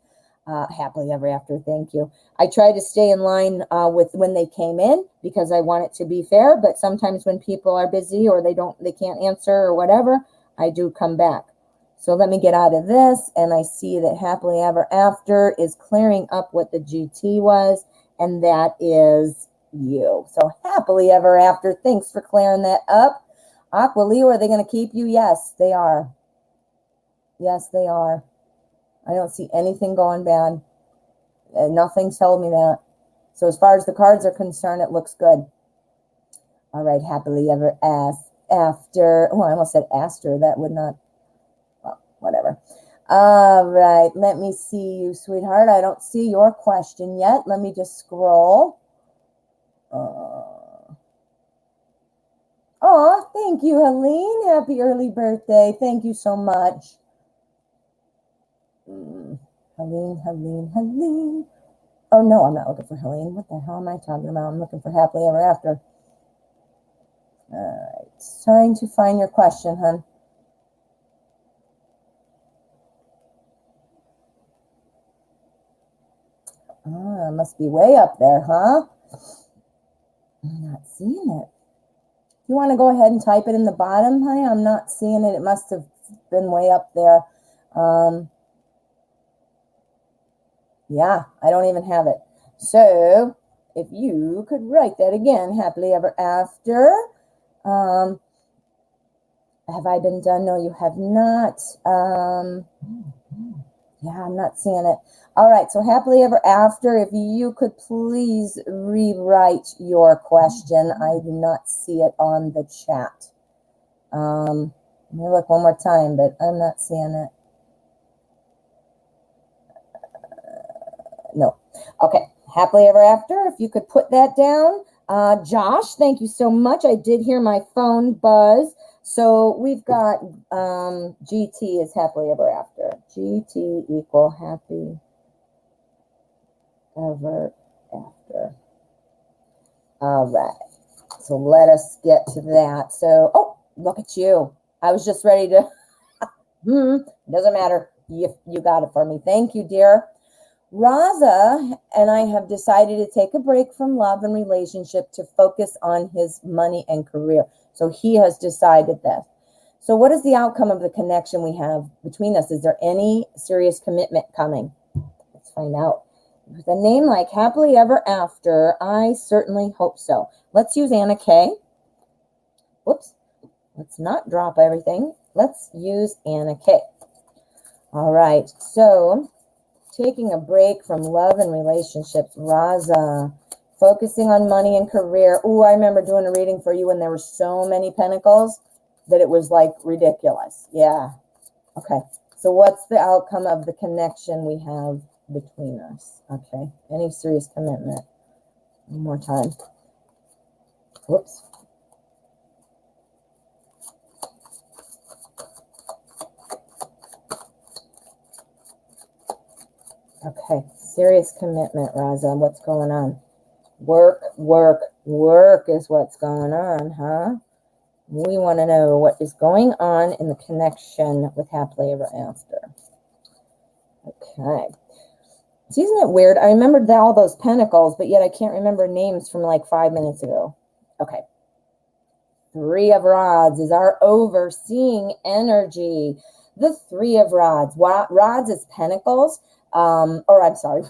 happily ever after. Thank you. I try to stay in line with when they came in because I want it to be fair. But sometimes when people are busy or they can't answer or whatever, I do come back. So let me get out of this, and I see that happily ever after is clearing up what the GT was, and that is you. So happily ever after. Thanks for clearing that up. Aqua Leo, are they going to keep you? Yes, they are. Yes, they are. I don't see anything going bad. Nothing's told me that. So as far as the cards are concerned, it looks good. All right, happily ever after. Oh, I almost said Aster. That would not. Well, whatever. All right, let me see you, sweetheart. I don't see your question yet. Let me just scroll. Oh, thank you, Helene. Happy early birthday. Thank you so much. Helene. Oh, no, I'm not looking for Helene. What the hell am I talking about? I'm looking for happily ever after. All right. Trying to find your question, hon. Ah, must be way up there, huh? I'm not seeing it. You want to go ahead and type it in the bottom, honey? I'm not seeing it. It must have been way up there. Yeah, I don't even have it. So if you could write that again, happily ever after. Have I been done? No, you have not. Yeah, I'm not seeing it. All right, so happily ever after, if you could please rewrite your question. I do not see it on the chat. Let me look one more time, but I'm not seeing it. No. Okay, happily ever after, if you could put that down. Josh, thank you so much. I did hear my phone buzz. So we've got GT is happily ever after. GT equal happy ever after. All right. So let us get to that. So, oh, look at you. I was just ready to, doesn't matter. You got it for me. Thank you, dear. Raza and I have decided to take a break from love and relationship to focus on his money and career. So he has decided this. So what is the outcome of the connection we have between us? Is there any serious commitment coming? Let's find out. With a name like Happily Ever After, I certainly hope so. Let's use Anna K. Whoops. Let's not drop everything. Let's use Anna K. All right. So taking a break from love and relationships. Raza. Focusing on money and career. Ooh, I remember doing a reading for you when there were so many pentacles that it was like ridiculous. Yeah. Okay. So what's the outcome of the connection we have between us? Okay. Any serious commitment? One more time. Whoops. Okay. Serious commitment, Raza. What's going on? Work is what's going on, huh? We want to know what is going on in the connection with Happily Ever After. Okay. Isn't it weird? I remembered all those pentacles, but yet I can't remember names from like 5 minutes ago. Okay. 3 of Rods is our overseeing energy. The 3 of Rods. Rods is pentacles. Or I'm sorry.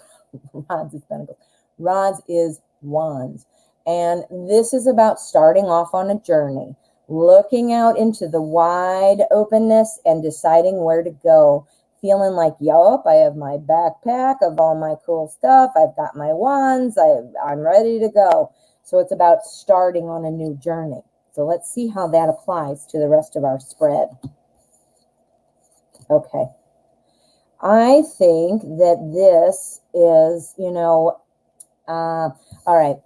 Rods is pentacles. Rods is wands. And this is about starting off on a journey, looking out into the wide openness and deciding where to go. Feeling like, yup, I have my backpack of all my cool stuff. I've got my wands. I'm ready to go. So it's about starting on a new journey. So let's see how that applies to the rest of our spread. Okay. I think that this is, all right,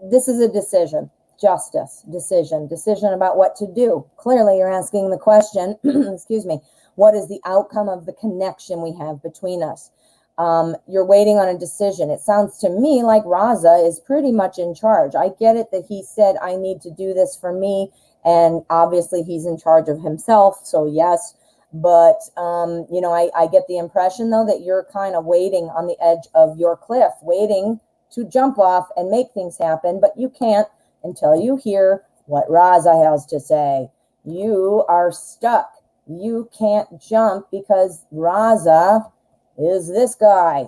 this is a decision. Justice, decision about what to do. Clearly, you're asking the question, excuse me, what is the outcome of the connection we have between us? You're waiting on a decision. It sounds to me like Raza is pretty much in charge. I get it that he said, I need to do this for me. And obviously he's in charge of himself. So yes, but, you know, I get the impression though that you're kind of waiting on the edge of your cliff, waiting to jump off and make things happen, but you can't until you hear what Raza has to say. You are stuck. You can't jump because Raza is this guy.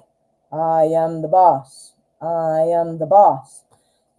I am the boss. I am the boss.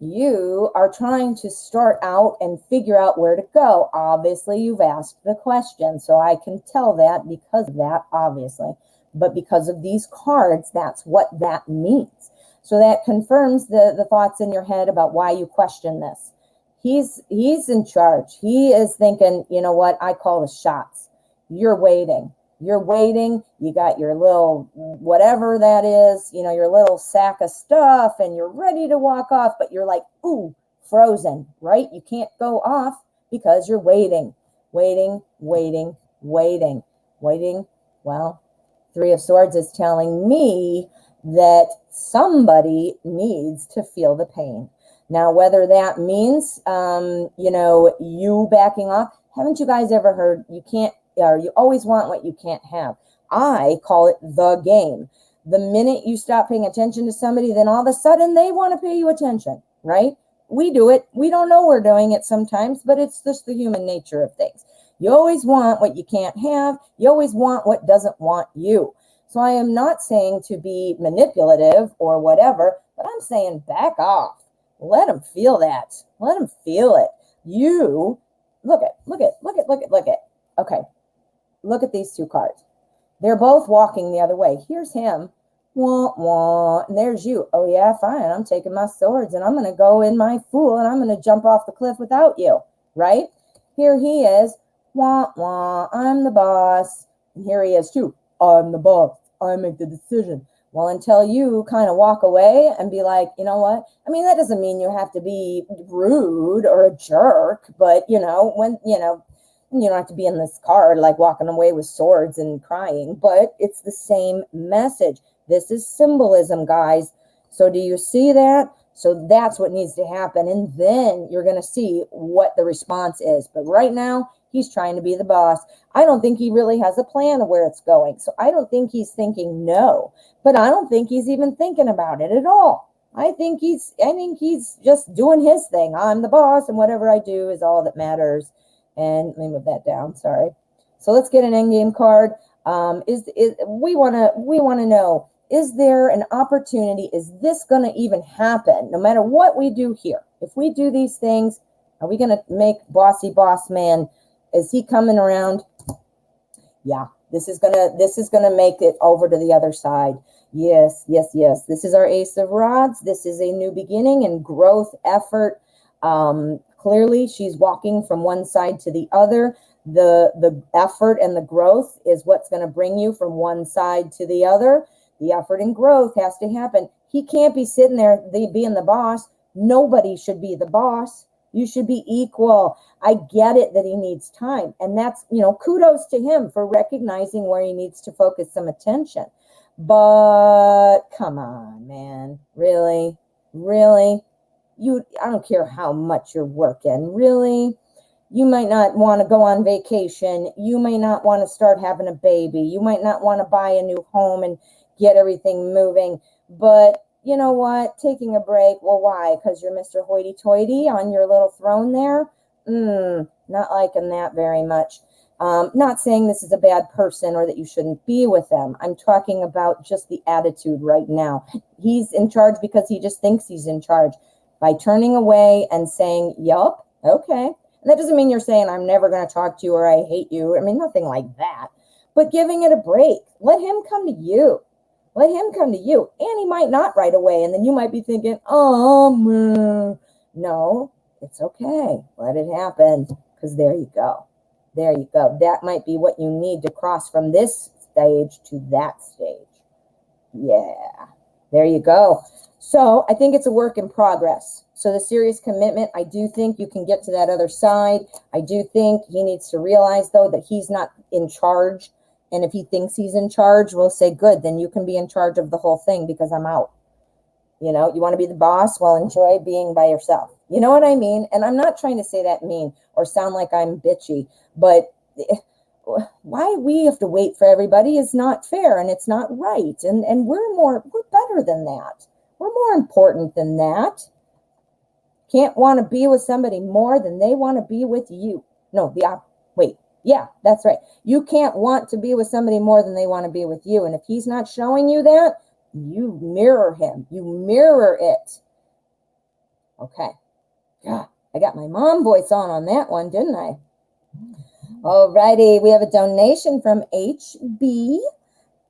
You are trying to start out and figure out where to go. Obviously, you've asked the question, so I can tell that because of that, obviously. But because of these cards, that's what that means. So that confirms the thoughts in your head about why you question this. He's in charge. He is thinking, you know what, I call the shots. You're waiting. You're waiting. You got your little whatever that is, you know, your little sack of stuff, and you're ready to walk off, but you're like, ooh, frozen, right? You can't go off because you're waiting, waiting, waiting, waiting, waiting. Well, Three of Swords is telling me that somebody needs to feel the pain. Now, whether that means, you know, you backing off, haven't you guys ever heard you can't, or you always want what you can't have? I call it the game. The minute you stop paying attention to somebody, then all of a sudden they want to pay you attention, right? We do it. We don't know we're doing it sometimes, but it's just the human nature of things. You always want what you can't have. You always want what doesn't want you. So I am not saying to be manipulative or whatever, but I'm saying back off. Let them feel that. Let them feel it. You, look at. Okay, look at these two cards. They're both walking the other way. Here's him. Wah, wah. And there's you. Oh, yeah, fine. I'm taking my swords and I'm going to go in my fool and I'm going to jump off the cliff without you, right? Here he is. Wah, wah. I'm the boss. And here he is, too. I'm the boss. I make the decision. Well, until you kind of walk away and be like, you know what? I mean, that doesn't mean you have to be rude or a jerk, but, you know, when, you know, you don't have to be in this card like walking away with swords and crying, but it's the same message. This is symbolism, guys. So do you see that? So that's what needs to happen. And then you're going to see what the response is. But right now, he's trying to be the boss. I don't think he really has a plan of where it's going. So I don't think he's thinking no, but I don't think he's even thinking about it at all. I think he's just doing his thing. I'm the boss and whatever I do is all that matters. And let me move that down. Sorry. So let's get an endgame card. We want to know, is there an opportunity? Is this going to even happen? No matter what we do here, if we do these things, are we going to make bossy boss man? Is he coming around? Yeah, this is gonna make it over to the other side. Yes. This is our Ace of Rods. This is a new beginning and growth effort. Clearly, she's walking from one side to the other. The effort and the growth is what's going to bring you from one side to the other. The effort and growth has to happen. He can't be sitting there being the boss. Nobody should be the boss. You should be equal. I get it that he needs time. And that's, you know, kudos to him for recognizing where he needs to focus some attention. But come on, man. Really? I don't care how much you're working. Really? You might not want to go on vacation. You may not want to start having a baby. You might not want to buy a new home and get everything moving. But you know what? Taking a break. Well, why? Because you're Mr. Hoity-toity on your little throne there? Not liking that very much. Not saying this is a bad person or that you shouldn't be with them. I'm talking about just the attitude right now. He's in charge because he just thinks he's in charge. By turning away and saying, yup, okay. And that doesn't mean you're saying, I'm never going to talk to you or I hate you. I mean, nothing like that. But giving it a break. Let him come to you. Let him come to you. And he might not right away. And then you might be thinking, no, it's okay. Let it happen. Because there you go. There you go. That might be what you need to cross from this stage to that stage. Yeah. There you go. So I think it's a work in progress. So the serious commitment, I do think you can get to that other side. I do think he needs to realize, though, that he's not in charge. And if he thinks he's in charge, we'll say, good, then you can be in charge of the whole thing because I'm out. You know, you want to be the boss? Well, enjoy being by yourself. You know what I mean? And I'm not trying to say that mean or sound like I'm bitchy, but why we have to wait for everybody is not fair and it's not right. And we're better than that. We're more important than that. Can't want to be with somebody more than they want to be with you. No, wait. Yeah, that's right. You can't want to be with somebody more than they want to be with you. And if he's not showing you that, you mirror him. You mirror it. Okay. Yeah, I got my mom voice on that one, didn't I? Alrighty, we have a donation from HB.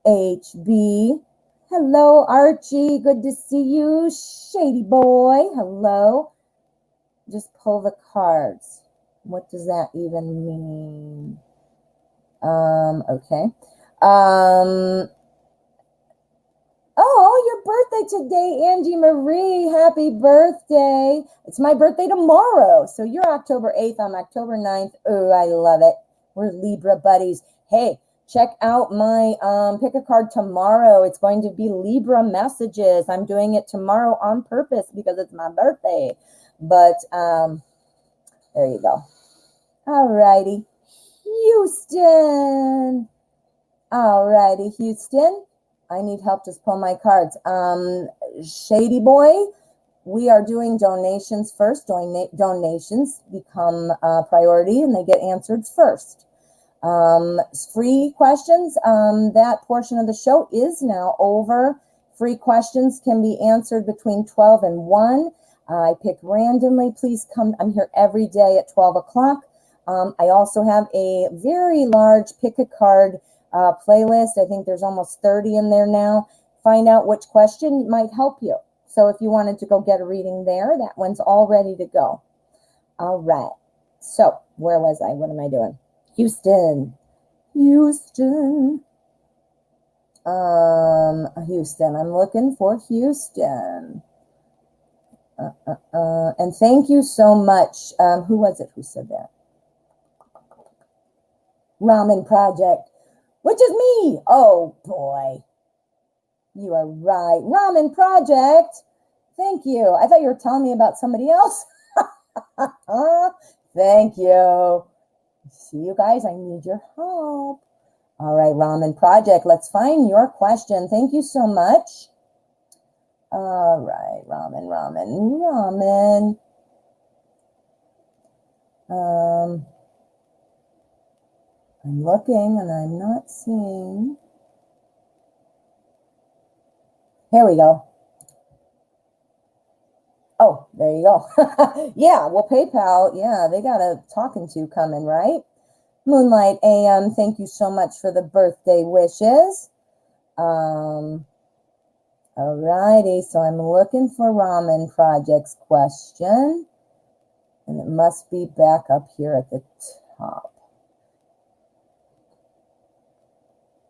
HB. Hello, Archie. Good to see you. Shady boy. Hello. Just pull the cards. What does that even mean? Okay. Oh, your birthday today, Angie Marie. Happy birthday. It's my birthday tomorrow. So you're October 8th. I'm October 9th. Oh, I love it. We're Libra buddies. Hey, check out my pick a card tomorrow. It's going to be Libra messages. I'm doing it tomorrow on purpose because it's my birthday. But there you go. All righty. Houston. All righty, Houston. I need help. Just pull my cards. Shady boy, we are doing donations first. Donations become a priority and they get answered first. Free questions, that portion of the show is now over. Free questions can be answered between 12 and 1. I pick randomly. Please come. I'm here every day at 12 o'clock. I also have a very large pick a card playlist. I think there's almost 30 in there now. Find out which question might help you. So if you wanted to go get a reading there, that one's all ready to go. All right. So where was I? What am I doing? Houston. Houston. Houston. I'm looking for Houston. And thank you so much. Who was it who said that? Ramen Project, which is me. Oh, boy. You are right. Ramen Project. Thank you. I thought you were telling me about somebody else. Thank you. See you guys. I need your help. All right, Ramen Project. Let's find your question. Thank you so much. All right, Ramen. I'm looking and I'm not seeing. Here we go. Oh, there you go. Yeah, well, PayPal, yeah, they got a talking to coming, right? Moonlight AM, thank you so much for the birthday wishes. Alrighty, so I'm looking for Ramen Project's question. And it must be back up here at the top.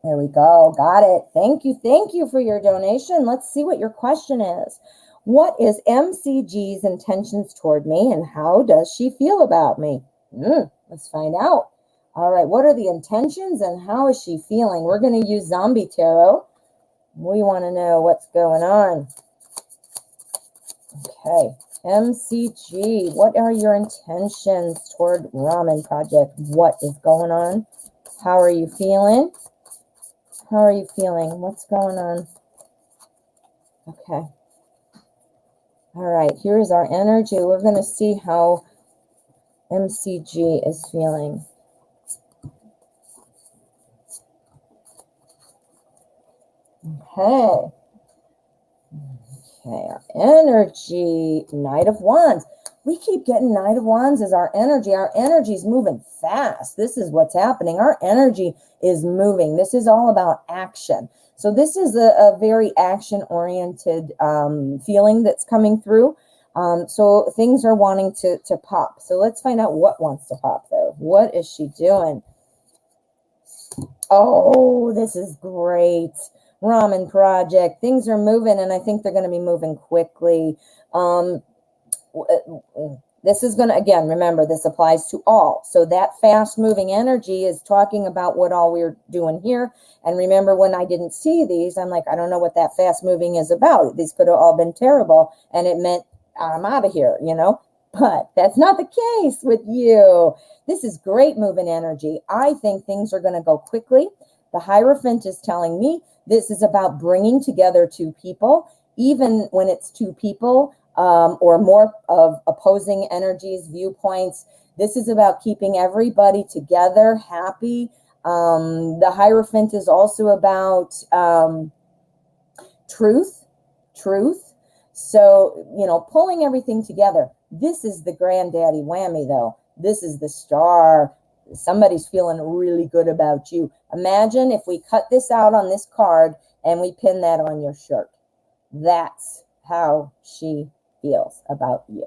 There we go. Got it. Thank you. Thank you for your donation. Let's see what your question is. What is MCG's intentions toward me and how does she feel about me? Let's find out. All right. What are the intentions and how is she feeling? We're going to use Zombie Tarot. We want to know what's going on. Okay. MCG, what are your intentions toward Ramen Project? What is going on? How are you feeling? How are you feeling? What's going on? Okay. All right, here's our energy. We're going to see how MCG is feeling. Okay. Okay, our energy, Knight of Wands. We keep getting Knight of Wands as our energy. Our energy is moving fast. This is what's happening. Our energy is moving. This is all about action. So this is a very action-oriented feeling that's coming through. So things are wanting to pop. So let's find out what wants to pop, though. What is she doing? Oh, this is great. Ramen Project. Things are moving, and I think they're going to be moving quickly. This is going to, again, remember, this applies to all. So that fast-moving energy is talking about what all we're doing here. And remember, when I didn't see these, I'm like, I don't know what that fast-moving is about. These could have all been terrible, and it meant I'm out of here, you know? But that's not the case with you. This is great moving energy. I think things are going to go quickly. The Hierophant is telling me this is about bringing together two people, even when it's two people, or more of opposing energies, viewpoints. This is about keeping everybody together, happy. The Hierophant is also about truth. So, you know, pulling everything together. This is the granddaddy whammy, though. This is the star. Somebody's feeling really good about you. Imagine if we cut this out on this card and we pin that on your shirt. That's how she feels about you.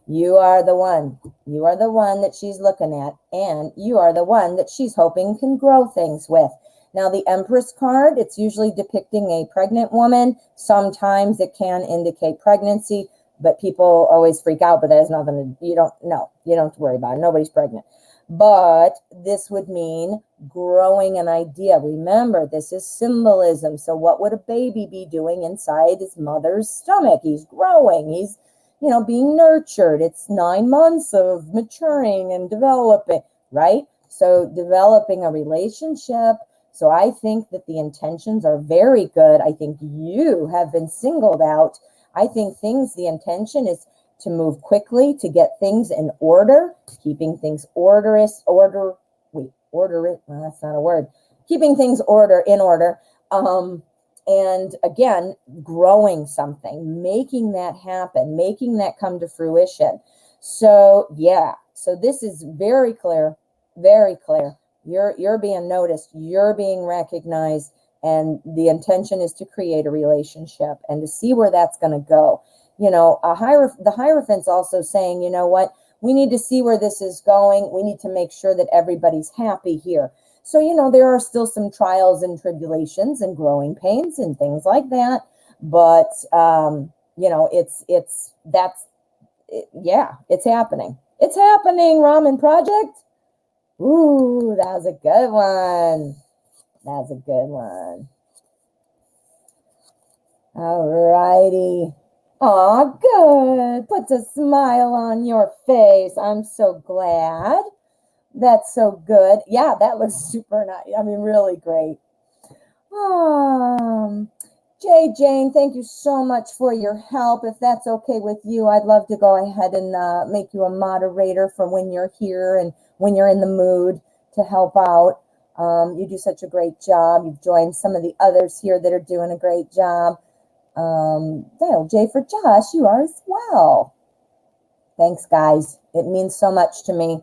You are the one. You are the one that she's looking at, and you are the one that she's hoping can grow things with. Now, the Empress card, it's usually depicting a pregnant woman. Sometimes it can indicate pregnancy, but people always freak out, but that has nothing to, you don't have to worry about it. Nobody's pregnant. But this would mean growing an idea. Remember, this is symbolism. So what would a baby be doing inside his mother's stomach? He's growing. He's, you know, being nurtured. It's 9 months of maturing and developing, right? So developing a relationship. So I think that the intentions are very good. I think you have been singled out. I think the intention is to move quickly, to get things in order, keeping things that's not a word. Keeping things in order. And again, growing something, making that happen, making that come to fruition. So yeah, so this is very clear, very clear. You're being noticed, you're being recognized, and the intention is to create a relationship and to see where that's going to go. You know, the Hierophant's also saying, you know what, we need to see where this is going. We need to make sure that everybody's happy here. So, you know, there are still some trials and tribulations and growing pains and things like that. But, you know, it's happening. It's happening, Ramen Project. Ooh, that was a good one. That's a good one. All righty. Aw, good. Puts a smile on your face. I'm so glad. That's so good. Yeah, that looks super nice. I mean, really great. Jane, thank you so much for your help. If that's okay with you, I'd love to go ahead and make you a moderator for when you're here and when you're in the mood to help out. You do such a great job. You've joined some of the others here that are doing a great job. Dial J for Josh, you are as well. Thanks, guys. It means so much to me.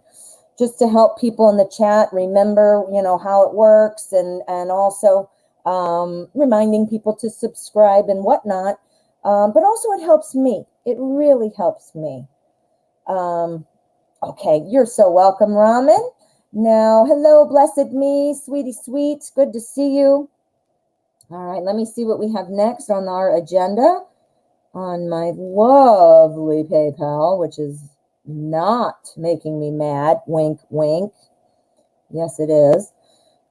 Just to help people in the chat remember, you know, how it works, and also reminding people to subscribe and whatnot. But also it helps me. It really helps me. Okay, you're so welcome, Ramen. Now, hello, blessed me, sweetie sweet. Good to see you. All right, let me see what we have next on our agenda on my lovely PayPal, which is not making me mad. Wink, wink. Yes, it is.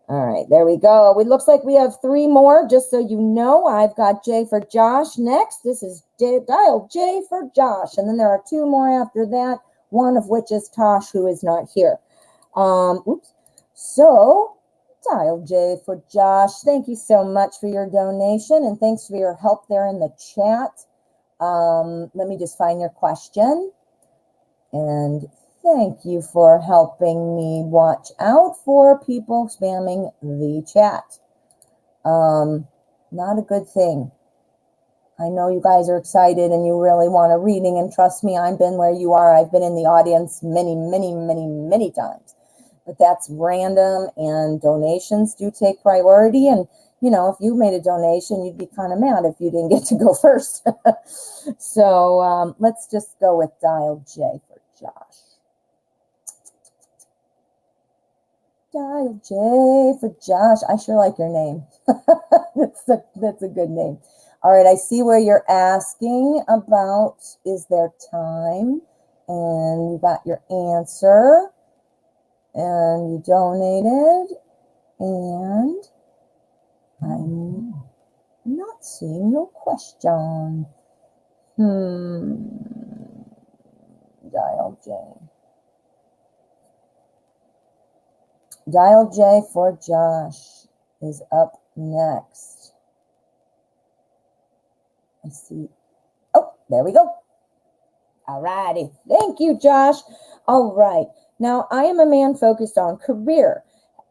All right, there we go. It looks like we have 3 more, just so you know. I've got J for Josh next. This is dial J for Josh. And then there are 2 more after that, one of which is Tosh, who is not here. So dial J for Josh. Thank you so much for your donation, and thanks for your help there in the chat. Let me just find your question. And thank you for helping me watch out for people spamming the chat. Not a good thing. I know you guys are excited and you really want a reading, and trust me, I've been where you are. I've been in the audience many, many, many, many times. But that's random, and donations do take priority. And, you know, if you made a donation, you'd be kind of mad if you didn't get to go first. So let's just go with dial J for Josh. Dial J for Josh. I sure like your name. That's a good name. All right, I see where you're asking about, is there time? And you got your answer. And you donated. And I'm not seeing your question. Dial J. Dial J for Josh is up next. I see. Oh, there we go. All righty. Thank you, Josh. All right. Now, I am a man focused on career.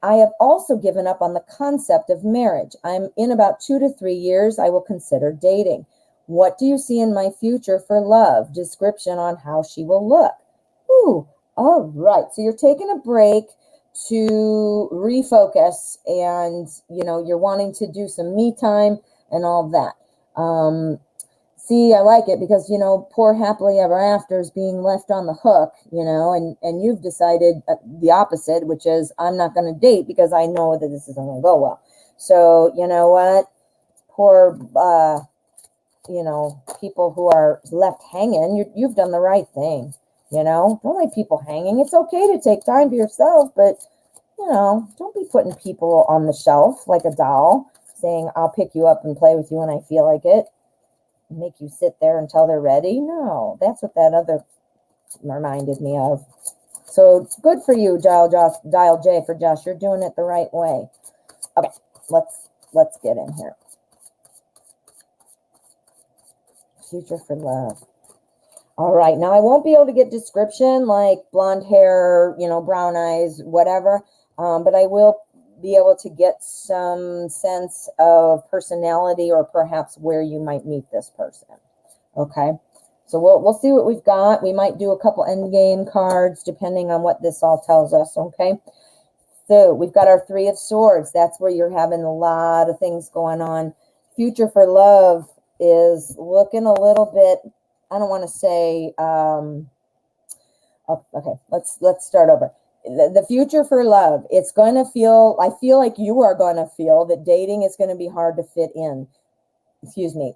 I have also given up on the concept of marriage. I'm in about 2 to 3 years. I will consider dating. What do you see in my future for love? Description on how she will look. Ooh, all right. So you're taking a break to refocus, and you're wanting to do some me time and all that. See, I like it because poor happily ever after is being left on the hook, and you've decided the opposite, which is I'm not going to date because I know that this isn't going to go well. So you know what, poor people who are left hanging, you've done the right thing. Don't leave people hanging. It's okay to take time to yourself, but don't be putting people on the shelf like a doll, saying I'll pick you up and play with you when I feel like it, make you sit there until they're ready. No, that's what that other reminded me of. So good for you, Dial J for Josh. You're doing it the right way. Okay, let's get in here. Future for love. All right, now I won't be able to get description like blonde hair, brown eyes, whatever, but I will be able to get some sense of personality or perhaps where you might meet this person. Okay, so we'll see what we've got. We might do a couple end game cards depending on what this all tells us. Okay, so we've got our 3 of Swords. That's where you're having a lot of things going on. Future for love is looking a little bit, I don't want to say, okay, let's start over. The future for love, it's going to feel, I feel like you are going to feel that dating is going to be hard to fit in,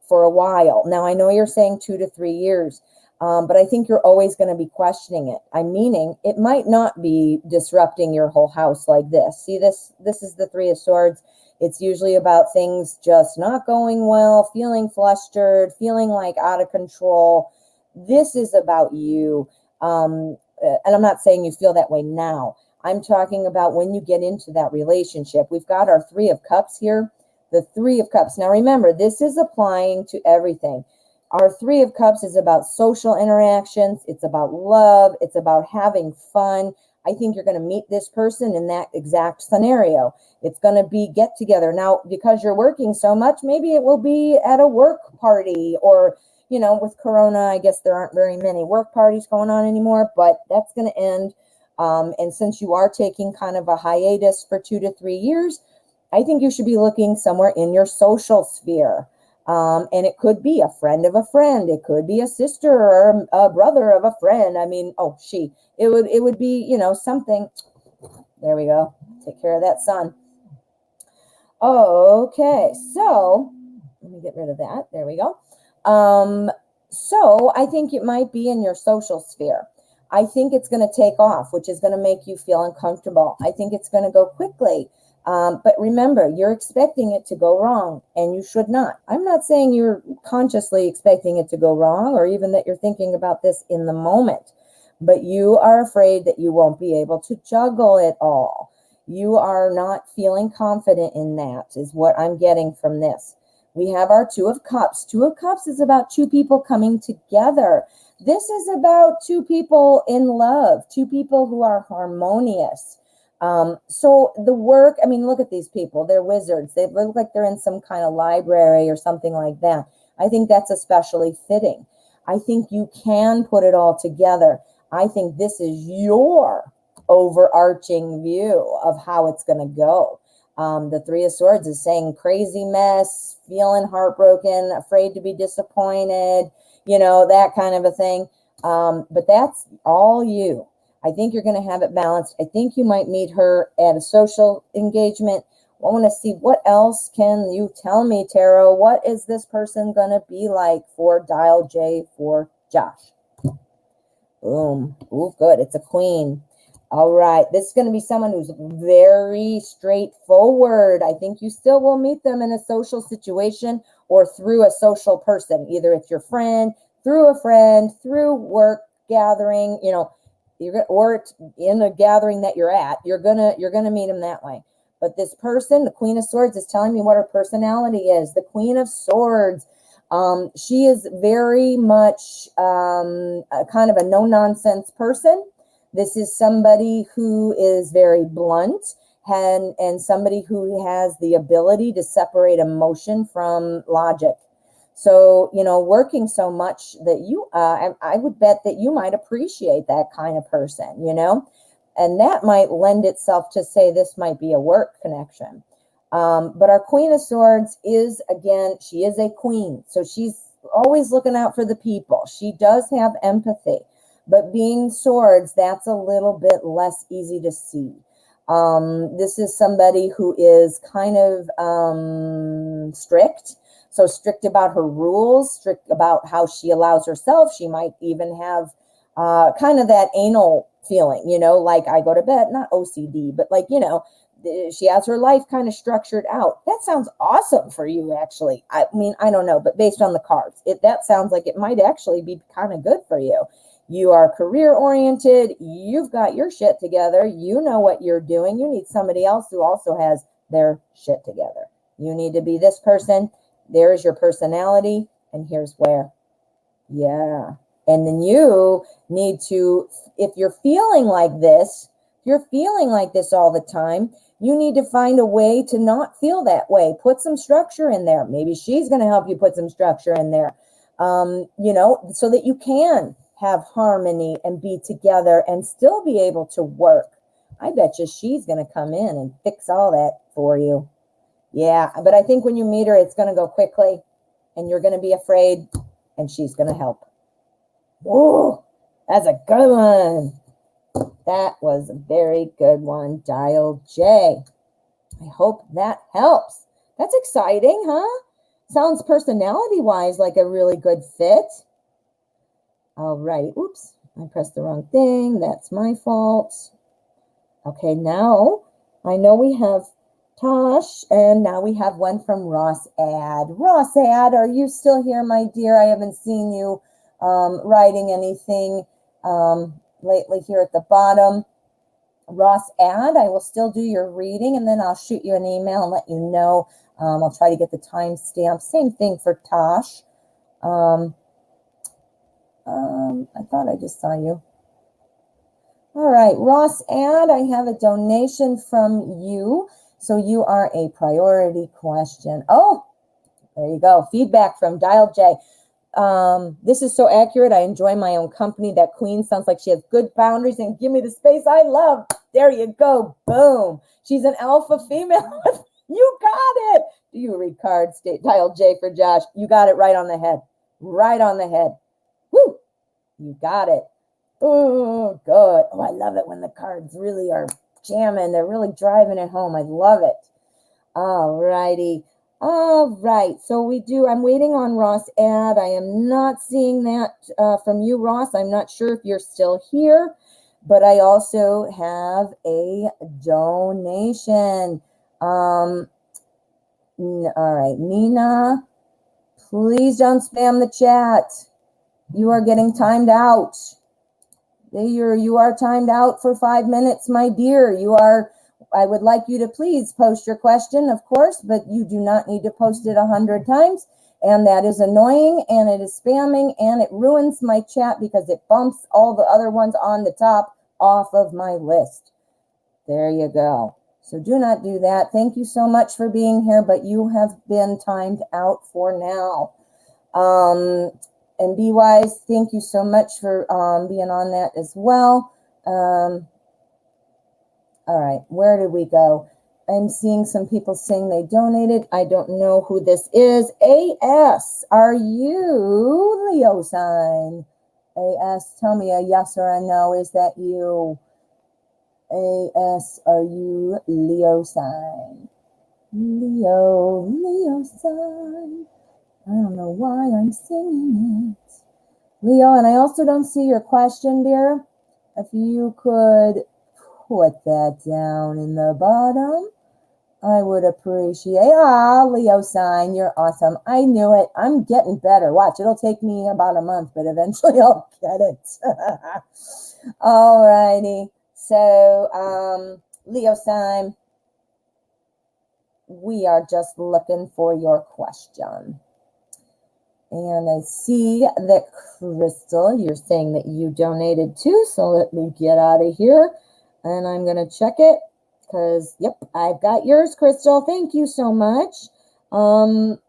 for a while. Now, I know you're saying 2 to 3 years, but I think you're always going to be questioning it. I'm meaning it might not be disrupting your whole house like this. See, this is the 3 of Swords. It's usually about things just not going well, feeling flustered, feeling like out of control. This is about you. And I'm not saying you feel that way now. I'm talking about when you get into that relationship. We've got our 3 of Cups here. The 3 of Cups. Now remember, this is applying to everything. Our 3 of Cups is about social interactions. It's about love. It's about having fun. I think you're going to meet this person in that exact scenario. It's going to be get together. Now, because you're working so much, maybe it will be at a work party or, with Corona, I guess there aren't very many work parties going on anymore, but that's going to end. And since you are taking kind of a hiatus for 2 to 3 years, I think you should be looking somewhere in your social sphere. And it could be a friend of a friend. It could be a sister or a brother of a friend. I mean, it would be, something. There we go. Take care of that son. Okay. So let me get rid of that. There we go. So I think it might be in your social sphere. I think it's going to take off, which is going to make you feel uncomfortable. I think it's going to go quickly. But remember, you're expecting it to go wrong, and you should not. I'm not saying you're consciously expecting it to go wrong or even that you're thinking about this in the moment, but you are afraid that you won't be able to juggle it all. You are not feeling confident in that, is what I'm getting from this. We have our 2 of Cups. 2 of Cups is about 2 people coming together. This is about 2 people in love, 2 people who are harmonious. So the work, I mean, look at these people. They're wizards. They look like they're in some kind of library or something like that. I think that's especially fitting. I think you can put it all together. I think this is your overarching view of how it's going to go. The 3 of Swords is saying crazy mess, feeling heartbroken, afraid to be disappointed, that kind of a thing. But that's all you. I think you're going to have it balanced. I think you might meet her at a social engagement. I want to see what else can you tell me, Tarot. What is this person going to be like for Dial J for Josh? Boom. Ooh, good. It's a queen. All right. This is going to be someone who's very straightforward. I think you still will meet them in a social situation or through a social person. Either it's your friend, through work gathering, you know, or in a gathering that you're at. You're gonna meet them that way. But this person, the Queen of Swords, is telling me what her personality is. The Queen of Swords. She is very much a kind of a no-nonsense person. This is somebody who is very blunt and somebody who has the ability to separate emotion from logic. So, you know, working so much that I would bet that you might appreciate that kind of person, you know, and that might lend itself to say this might be a work connection. But our Queen of Swords is, again, she is a queen. So she's always looking out for the people. She does have empathy, but being swords, that's a little bit less easy to see. This is somebody who is kind of strict. So strict about her rules, strict about how she allows herself. She might even have kind of that anal feeling, you know, like I go to bed, not OCD, but like, you know, she has her life kind of structured out. That sounds awesome for you, actually. I mean, I don't know, but based on the cards, that sounds like it might actually be kind of good for you. You are career oriented. You've got your shit together. You know what you're doing. You need somebody else who also has their shit together. You need to be this person. There's your personality, and here's where. Yeah. And then you need to, if you're feeling like this, all the time, you need to find a way to not feel that way. Put some structure in there. Maybe she's going to help you put some structure in there, you know, so that you can have harmony and be together and still be able to work. I bet you she's going to come in and fix all that for you. Yeah, but I think when you meet her, it's going to go quickly, and you're going to be afraid, and she's going to help. Whoa, that's a good one. That was a very good one, Dial J. I hope that helps. That's exciting, huh? Sounds personality-wise like a really good fit. All right. Oops, I pressed the wrong thing. That's my fault. Okay, now I know we have Tosh, and now we have one from Ross Ad. Ross Ad, are you still here, my dear? I haven't seen you writing anything lately here at the bottom. Ross Ad, I will still do your reading, and then I'll shoot you an email and let you know. I'll try to get the timestamp. Same thing for Tosh. I thought I just saw you. All right, Ross Ad, I have a donation from you. So you are a priority question. Oh, there you go. Feedback from Dial J. This is so accurate. I enjoy my own company. That queen sounds like she has good boundaries and give me the space I love. There you go. Boom. She's an alpha female. You got it. Do you read cards? Dial J for Josh. You got it right on the head. Right on the head. Woo. You got it. Oh, good. Oh, I love it when the cards really are jamming. They're really driving it home. I love it. All righty. All right. So I'm waiting on Ross Ad. I am not seeing that from you, Ross. I'm not sure if you're still here, but I also have a donation. All right. Nina, please don't spam the chat. You are getting timed out. You are timed out for 5 minutes, my dear. I would like you to please post your question, of course, but you do not need to post it 100 times. And that is annoying, and it is spamming, and it ruins my chat because it bumps all the other ones on the top off of my list. There you go. So do not do that. Thank you so much for being here, but you have been timed out for now. And Be Wise, thank you so much for being on that as well. All right, where did we go? I'm seeing some people saying they donated. I don't know who this is. AS, are you Leo sign? AS, tell me a yes or a no. Is that you? AS, are you Leo sign? Leo sign. I don't know why I'm singing it. Leo, and I also don't see your question, dear. If you could put that down in the bottom, I would appreciate. Leo sign, you're awesome. I knew it. I'm getting better. Watch, it'll take me about a month, but eventually I'll get it. All righty. So, Leo sign, we are just looking for your question. And I see that, Crystal, you're saying that you donated too, so let me get out of here. And I'm going to check it because, yep, I've got yours, Crystal. Thank you so much. All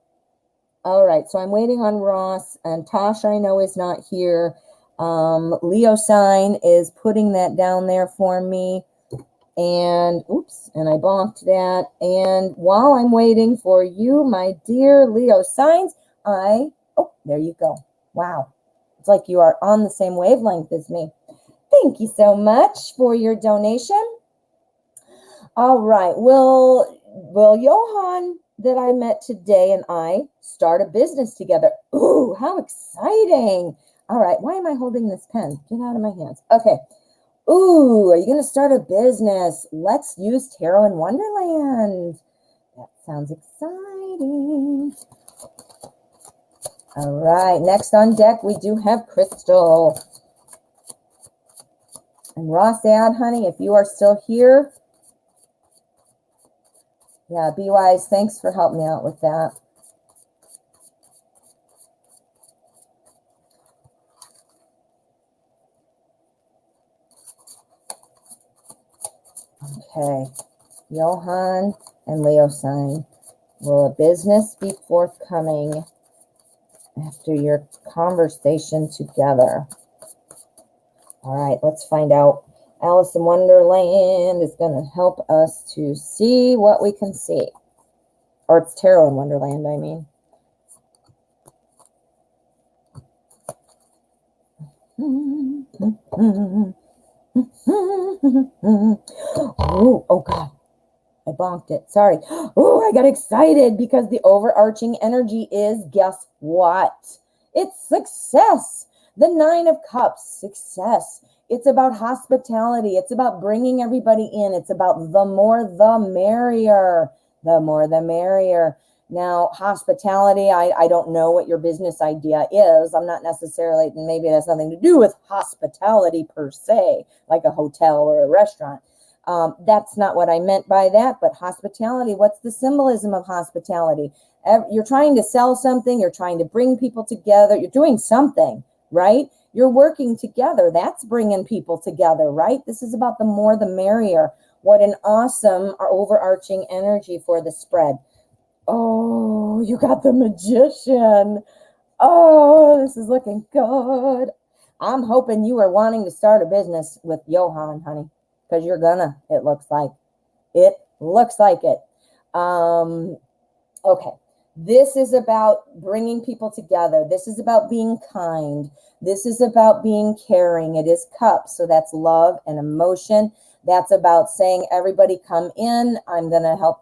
right, so I'm waiting on Ross, and Tosh I know is not here. Leo sign is putting that down there for me. And, oops, and I bonked that. And while I'm waiting for you, my dear Leo signs, oh, there you go. Wow. It's like you are on the same wavelength as me. Thank you so much for your donation. All right. Will Johan that I met today and I start a business together? Ooh, how exciting. All right. Why am I holding this pen? Get out of my hands. Okay. Ooh, are you going to start a business? Let's use Tarot in Wonderland. That sounds exciting. All right, next on deck, we do have Crystal. And Ross Ad, honey, if you are still here. Yeah, Be Wise, thanks for helping me out with that. Okay, Johan and Leo sign. Will a business be forthcoming after your conversation together? All right, let's find out. Alice in Wonderland is going to help us to see what we can see. Or it's Tarot in Wonderland, I mean. Oh, God. I bonked it. Sorry. Oh, I got excited because the overarching energy is, guess what? It's success. The 9 of Cups, success. It's about hospitality. It's about bringing everybody in. It's about the more the merrier. The more the merrier. Now, hospitality, I don't know what your business idea is. I'm not necessarily, maybe it has nothing to do with hospitality per se, like a hotel or a restaurant. That's not what I meant by that, but hospitality, what's the symbolism of hospitality? You're trying to sell something, you're trying to bring people together, you're doing something, right? You're working together. That's bringing people together, right? This is about the more the merrier. What an awesome overarching energy for the spread. Oh, you got the Magician. Oh, this is looking good. I'm hoping you are wanting to start a business with Johan, honey. Because you're gonna, it looks like. It looks like it. Okay. This is about bringing people together. This is about being kind. This is about being caring. It is cups, so that's love and emotion. That's about saying, everybody come in. I'm going to help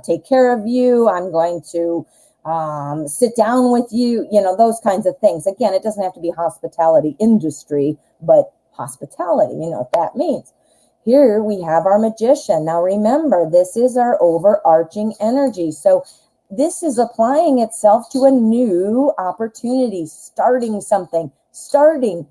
take care of you. I'm going to sit down with you. You know, those kinds of things. Again, it doesn't have to be hospitality industry, but hospitality, you know what that means. Here we have our Magician. Now remember, this is our overarching energy. So this is applying itself to a new opportunity, starting something, starting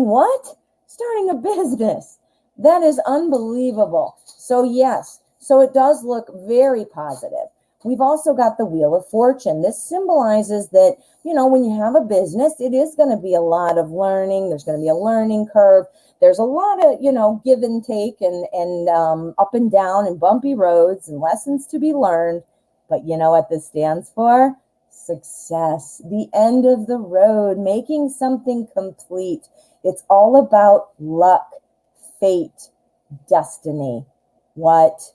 what? Starting a business. That is unbelievable. So yes, so it does look very positive. We've also got the Wheel of Fortune. This symbolizes that, you know, when you have a business, it is going to be a lot of learning. There's going to be a learning curve. There's a lot of, you know, give and take and up and down and bumpy roads and lessons to be learned. But you know what this stands for? Success. The end of the road, making something complete. It's all about luck, fate, destiny. What?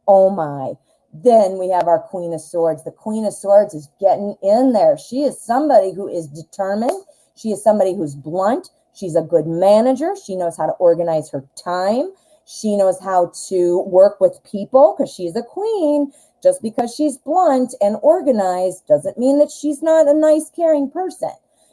Oh my. Then we have our Queen of Swords. The Queen of Swords is getting in there. She is somebody who is determined. She is somebody who's blunt. She's a good manager. She knows how to organize her time. She knows how to work with people because she's a queen. Just because she's blunt and organized doesn't mean that she's not a nice, caring person.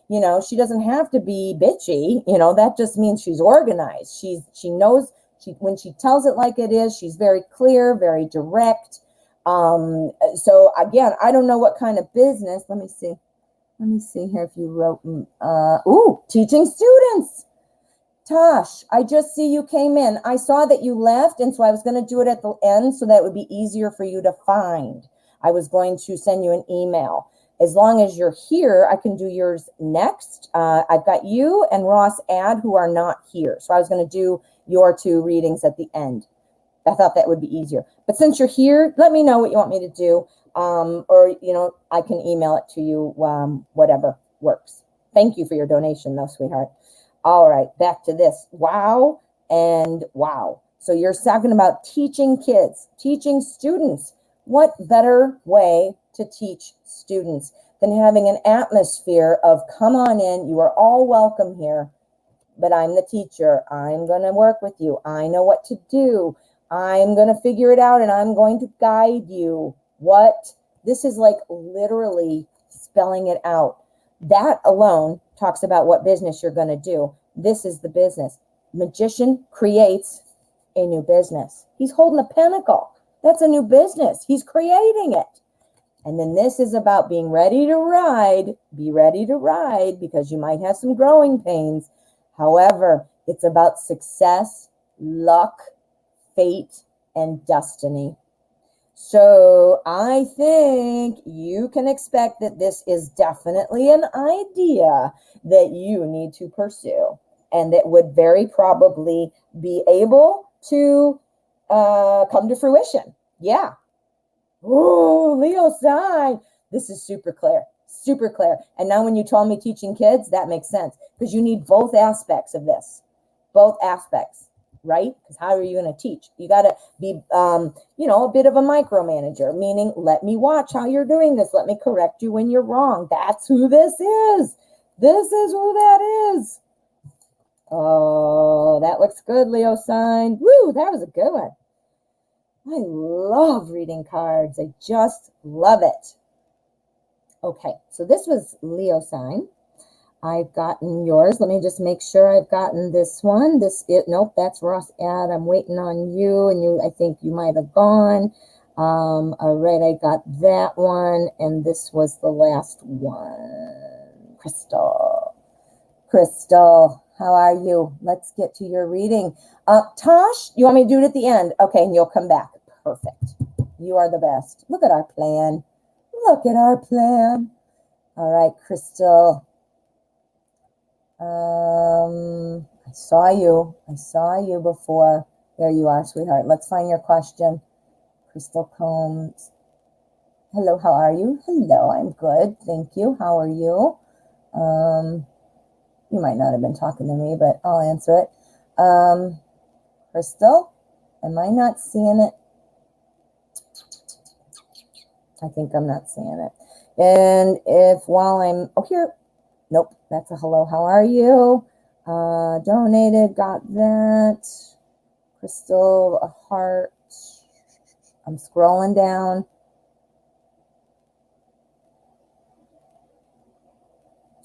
You know, she doesn't have to be bitchy. You know, that just means she's organized. She knows, when she tells it like it is, she's very clear, very direct. So again, I don't know what kind of business. Let me see. Let me see here if you wrote, teaching students. Tosh, I just see you came in. I saw that you left, and so I was going to do it at the end so that it would be easier for you to find. I was going to send you an email. As long as you're here, I can do yours next. I've got you and Ross Add who are not here. So I was going to do your 2 readings at the end. I thought that would be easier. But since you're here, let me know what you want me to do. Or, you know, I can email it to you, whatever works. Thank you for your donation, though, sweetheart. All right, back to this. Wow and wow. So you're talking about teaching kids, teaching students. What better way to teach students than having an atmosphere of, come on in, you are all welcome here, but I'm the teacher. I'm going to work with you. I know what to do. I'm going to figure it out, and I'm going to guide you. What? This is like literally spelling it out. That alone talks about what business you're going to do. This is the business. Magician creates a new business. He's holding a pentacle. That's a new business. He's creating it. And then this is about being ready to ride. Be ready to ride because you might have some growing pains. However, it's about success, luck, fate, and destiny. So I think you can expect that this is definitely an idea that you need to pursue and that would very probably be able to come to fruition. Yeah. Oh, Leo sign. This is super clear, super clear. And now when you told me teaching kids, that makes sense because you need both aspects of this, both aspects, right? Because how are you going to teach? You got to be, a bit of a micromanager, meaning let me watch how you're doing this. Let me correct you when you're wrong. That's who this is. This is who that is. Oh, that looks good, Leo sign. Woo, that was a good one. I love reading cards. I just love it. Okay, so this was Leo sign. I've gotten yours. Let me just make sure I've gotten this one. Nope, that's Ross Add. I'm waiting on you, and I think you might have gone. All right, I got that one, and this was the last one. Crystal, how are you? Let's get to your reading. Tosh, you want me to do it at the end? Okay, and you'll come back. Perfect. You are the best. Look at our plan. Look at our plan. All right, Crystal. I saw you. I saw you before. There you are, sweetheart. Let's find your question. Crystal Combs. Hello, how are you? Hello, I'm good. Thank you. How are you? You might not have been talking to me, but I'll answer it. Crystal, am I not seeing it? I think I'm not seeing it. And here, nope, that's a hello, how are you? Donated, got that. Crystal, a heart. I'm scrolling down.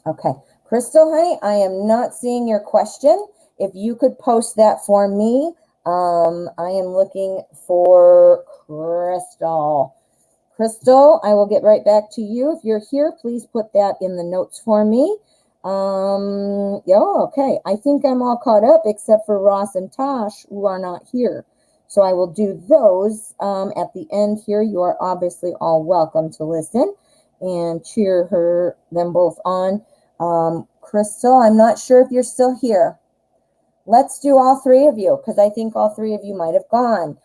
Okay, Crystal, honey, I am not seeing your question. If you could post that for me. I am looking for Crystal. Crystal, I will get right back to you. If you're here, please put that in the notes for me. Okay. I think I'm all caught up except for Ross and Tosh, who are not here. So I will do those at the end here. You are obviously all welcome to listen and cheer them both on. Crystal, I'm not sure if you're still here. Let's do all 3 of you because I think all 3 of you might have gone.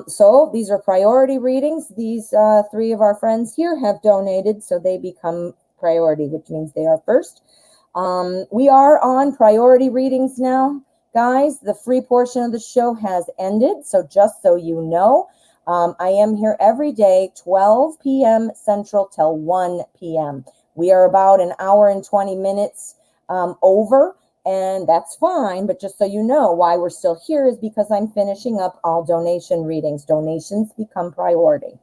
So these are priority readings. These 3 of our friends here have donated, so they become priority, which means they are first. We are on priority readings now, guys. The free portion of the show has ended, so just so you know, I am here every day, 12 p.m. Central till 1 p.m. We are about an hour and 20 minutes over. And that's fine, but just so you know, why we're still here is because I'm finishing up all donation readings. Donations become priority.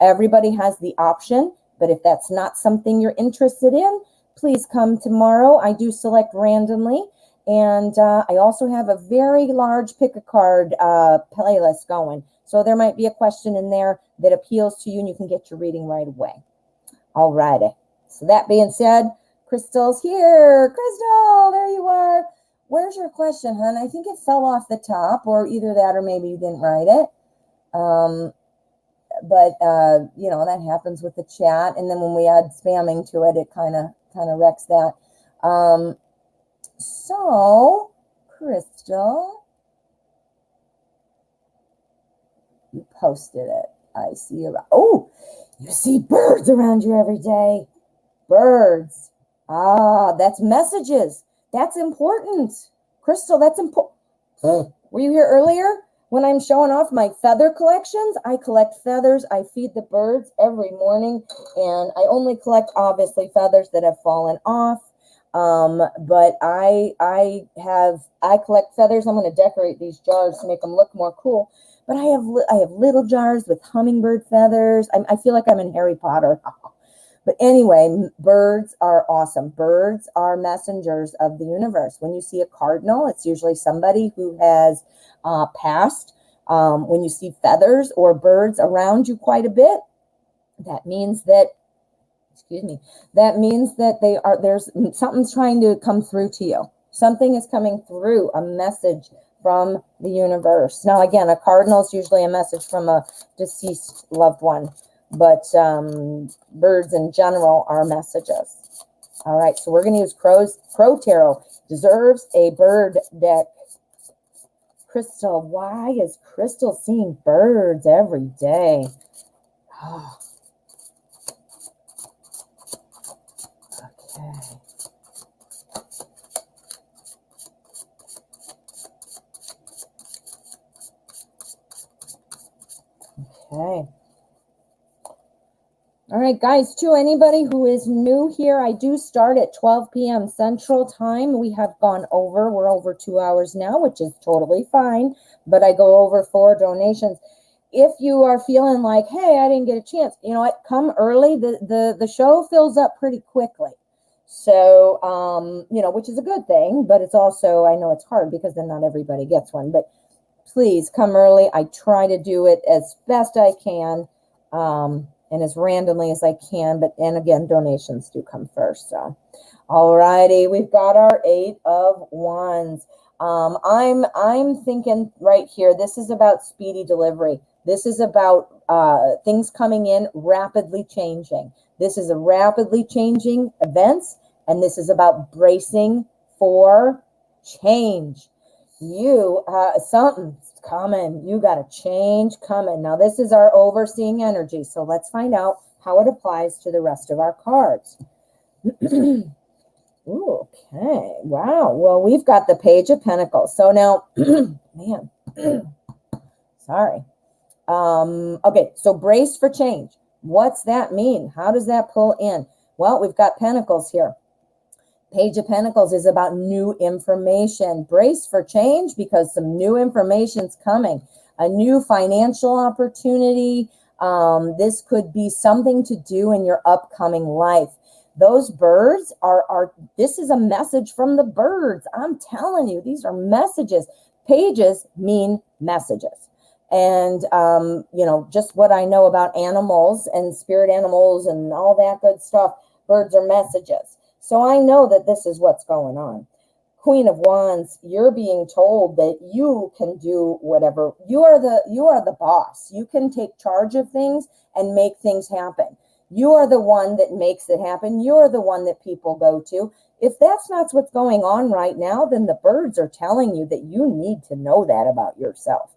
Everybody has the option, but if that's not something you're interested in, please come tomorrow. I do select randomly. And I also have a very large pick a card playlist going. So there might be a question in there that appeals to you and you can get your reading right away. All righty. So that being said, Crystal's here. Crystal, there you are. Where's your question, hon? I think it fell off the top, or either that or maybe you didn't write it. But you know, that happens with the chat. And then when we add spamming to it, it kind of wrecks that. So, Crystal, you posted it. I see you. Oh, you see birds around you every day. Birds. Ah, that's messages. That's important. Crystal, that's important. Were you here earlier when I'm showing off my feather collections? I collect feathers. I feed the birds every morning, and I only collect, obviously, feathers that have fallen off. But I collect feathers. I'm going to decorate these jars to make them look more cool. But I have little jars with hummingbird feathers. I feel like I'm in Harry Potter. But anyway, birds are awesome. Birds are messengers of the universe. When you see a cardinal, it's usually somebody who has passed. When you see feathers or birds around you quite a bit, that means that, that means that there's something's trying to come through to you. Something is coming through, a message from the universe. Now, again, a cardinal is usually a message from a deceased loved one, but birds in general are messages. All right, so we're going to use Crow Tarot. Deserves a bird deck. Crystal, why is Crystal seeing birds every day? Oh. Okay. All right, guys, to anybody who is new here, I do start at 12 p.m. Central Time. We have gone over. We're over 2 hours now, which is totally fine, but I go over for donations. If you are feeling like, hey, I didn't get a chance, you know what? Come early. The show fills up pretty quickly. So, you know, which is a good thing, but it's also, I know it's hard because then not everybody gets one, but please come early. I try to do it as best I can. And as randomly as I can, and again, donations do come first. So, all righty, we've got our 8 of Wands. I'm thinking right here, this is about speedy delivery. This is about things coming in rapidly changing. This is a rapidly changing events, and this is about bracing for change. You, something's coming. You got a change coming. Now, this is our overseeing energy. So let's find out how it applies to the rest of our cards. Okay. Wow. Well, we've got the Page of Pentacles. So now, man, sorry. Okay. So brace for change. What's that mean? How does that pull in? Well, we've got Pentacles here. Page of Pentacles is about new information. Brace for change because some new information's coming. A new financial opportunity. This could be something to do in your upcoming life. Those birds this is a message from the birds. I'm telling you, these are messages. Pages mean messages. And, you know, just what I know about animals and spirit animals and all that good stuff, birds are messages. So I know that this is what's going on. Queen of Wands, you're being told that you can do whatever. You are the boss. You can take charge of things and make things happen. You are the one that makes it happen. You are the one that people go to. If that's not what's going on right now, then the birds are telling you that you need to know that about yourself.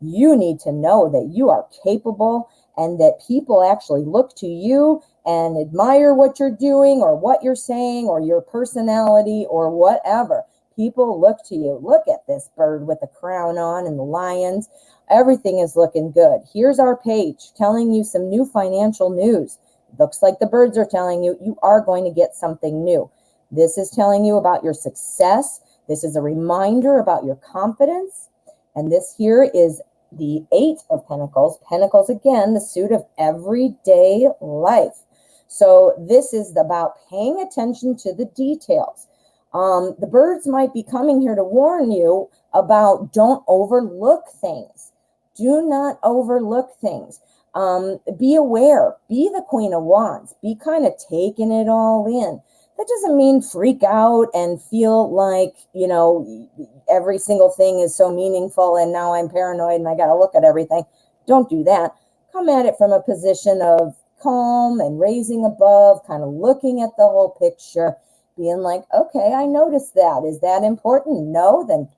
You need to know that you are capable and that people actually look to you and admire what you're doing or what you're saying or your personality or whatever. People look to you. Look at this bird with the crown on and the lions. Everything is looking good. Here's our page telling you some new financial news. Looks like the birds are telling you you are going to get something new. This is telling you about your success. This is a reminder about your confidence. And this here is the 8 of Pentacles. Pentacles, again, the suit of everyday life. So this is about paying attention to the details. The birds might be coming here to warn you about don't overlook things. Do not overlook things. Be aware. Be the Queen of Wands. Be kind of taking it all in. That doesn't mean freak out and feel like, you know, every single thing is so meaningful and now I'm paranoid and I got to look at everything. Don't do that. Come at it from a position of calm and raising above, kind of looking at the whole picture, being like, okay, I noticed that. Is that important? No, then,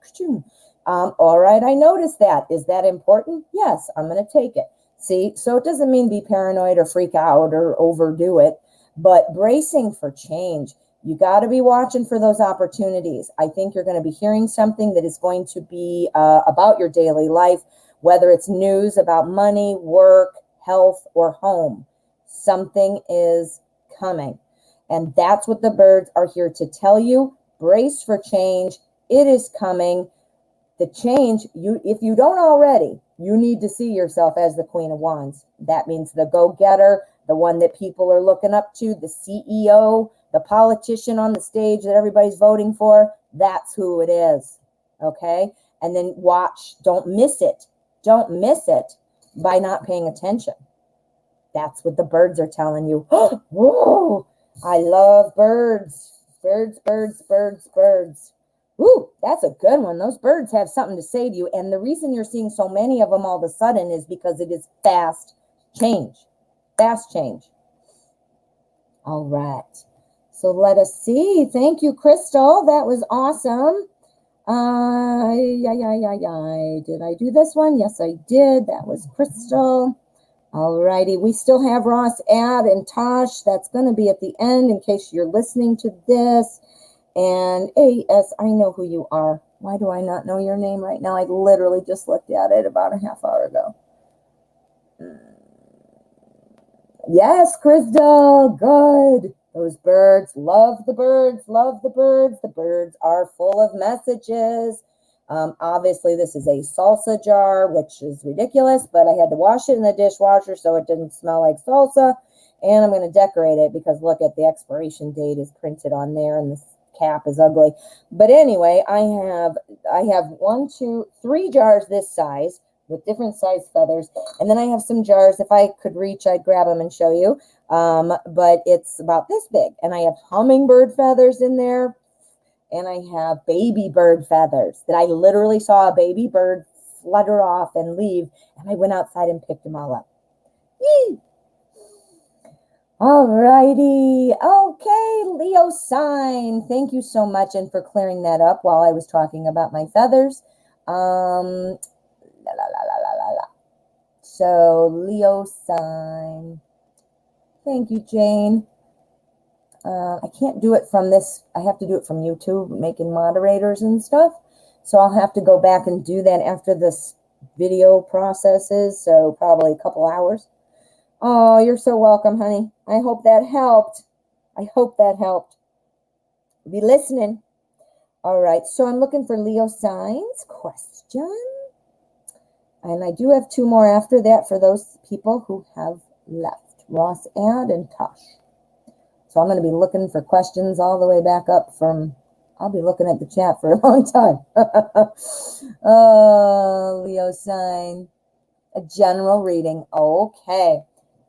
all right, I noticed that. Is that important? Yes, I'm going to take it. See, so it doesn't mean be paranoid or freak out or overdo it, but bracing for change. You got to be watching for those opportunities. I think you're going to be hearing something that is going to be about your daily life, whether it's news about money, work, health, or home. Something is coming. And that's what the birds are here to tell you. Brace for change. It is coming. The change, if you don't already, you need to see yourself as the Queen of Wands. That means the go-getter, the one that people are looking up to, the CEO, the politician on the stage that everybody's voting for. That's who it is. Okay? And then watch. Don't miss it. Don't miss it by not paying attention. That's what the birds are telling you. Whoa! I love birds. Birds, birds, birds, birds. Ooh, that's a good one. Those birds have something to say to you. And the reason you're seeing so many of them all of a sudden is because it is fast change. Fast change. All right. So let us see. Thank you, Crystal. That was awesome. Did I do this one? Yes, I did. That was Crystal. All righty. We still have Ross, Ad, and Tosh. That's going to be at the end in case you're listening to this. And AS, I know who you are. Why do I not know your name right now? I literally just looked at it about a half hour ago. Yes, Crystal. Good. Those birds, love the birds, love the birds. The birds are full of messages. Obviously, this is a salsa jar, which is ridiculous, but I had to wash it in the dishwasher so it didn't smell like salsa. And I'm going to decorate it because look at the expiration date is printed on there and the cap is ugly. But anyway, I have 1, 2, 3 jars this size with different size feathers. And then I have some jars. If I could reach, I'd grab them and show you. But it's about this big. And I have hummingbird feathers in there. And I have baby bird feathers that I literally saw a baby bird flutter off and leave. And I went outside and picked them all up. Yee! All righty. Okay, Leo sign. Thank you so much and for clearing that up while I was talking about my feathers. So, Leo sign. Thank you, Jane. I can't do it from this. I have to do it from YouTube, making moderators and stuff. So I'll have to go back and do that after this video processes. So probably a couple hours. Oh, you're so welcome, honey. I hope that helped. I hope that helped. Be listening. All right. So I'm looking for Leo signs. Question. And I do have 2 more after that for those people who have left. Ross, Ad, and Tosh. So I'm going to be looking for questions all the way back up from, I'll be looking at the chat for a long time. Oh, Leo sign. A general reading. Okay.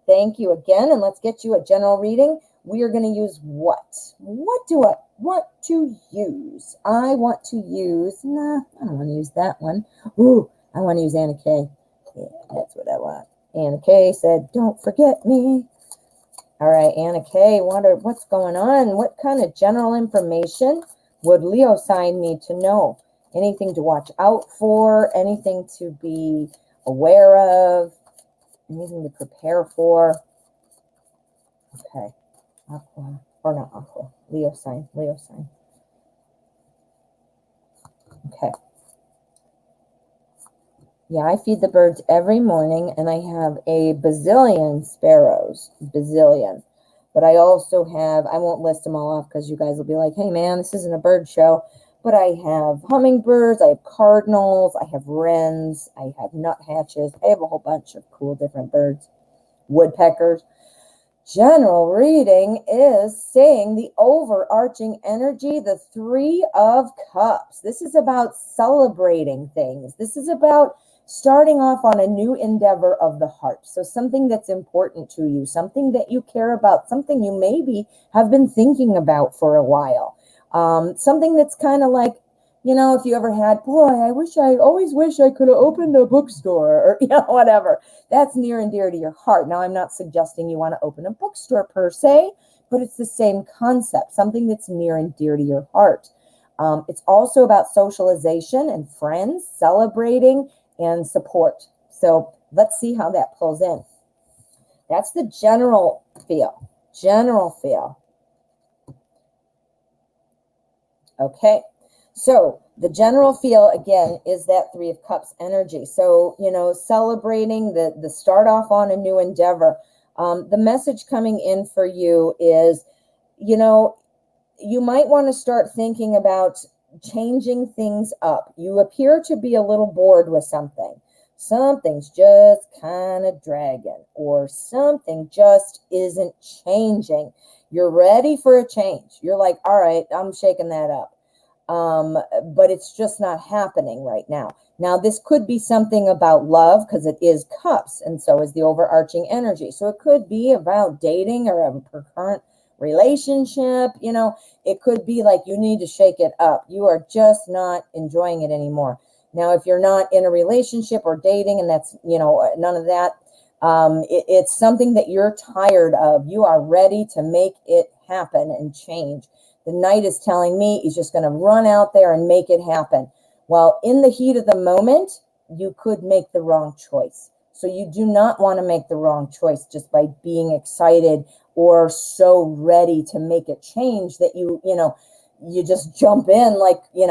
Thank you again. And let's get you a general reading. We are going to use what? What do I want to use? I want to use, I don't want to use that one. Ooh, I want to use Anna Kay. Yeah, that's what I want. Anna Kay said, don't forget me. All right, Anna Kay, what's going on? What kind of general information would Leo sign need to know? Anything to watch out for? Anything to be aware of? Anything to prepare for? Okay. Aqua, or not Aqua. Leo sign. Leo sign. Okay. Yeah, I feed the birds every morning, and I have a bazillion sparrows. Bazillion. But I also have, I won't list them all off because you guys will be like, hey, man, this isn't a bird show. But I have hummingbirds, I have cardinals, I have wrens, I have nuthatches. I have a whole bunch of cool different birds. Woodpeckers. General reading is saying the overarching energy, the Three of Cups. This is about celebrating things. This is about starting off on a new endeavor of the heart. So something that's important to you, something that you care about, something you maybe have been thinking about for a while. Something that's kind of like, you know, if you ever had, boy, I always wish I could have opened a bookstore, or, you know, whatever. That's near and dear to your heart. Now, I'm not suggesting you want to open a bookstore per se, but it's the same concept, something that's near and dear to your heart. It's also about socialization and friends, celebrating and support. So let's see how that pulls in. That's the general feel. General feel. Okay. So the general feel, again, is that Three of Cups energy. So, you know, celebrating the start off on a new endeavor. The message coming in for you is, you know, you might want to start thinking about changing things up. You appear to be a little bored with something. Something's just kind of dragging, or something just isn't changing. You're ready for a change. You're like, all right, I'm shaking that up. But it's just not happening right now. Now, this could be something about love, because it is cups, and so is the overarching energy. So it could be about dating or a current relationship. You know, it could be like you need to shake it up. You are just not enjoying it anymore. Now, if you're not in a relationship or dating, and that's, you know, none of that, it's something that you're tired of. You are ready to make it happen and change. The Knight is telling me he's just going to run out there and make it happen. Well, in the heat of the moment, you could make the wrong choice. So you do not want to make the wrong choice just by being excited or so ready to make a change that you just jump in like, you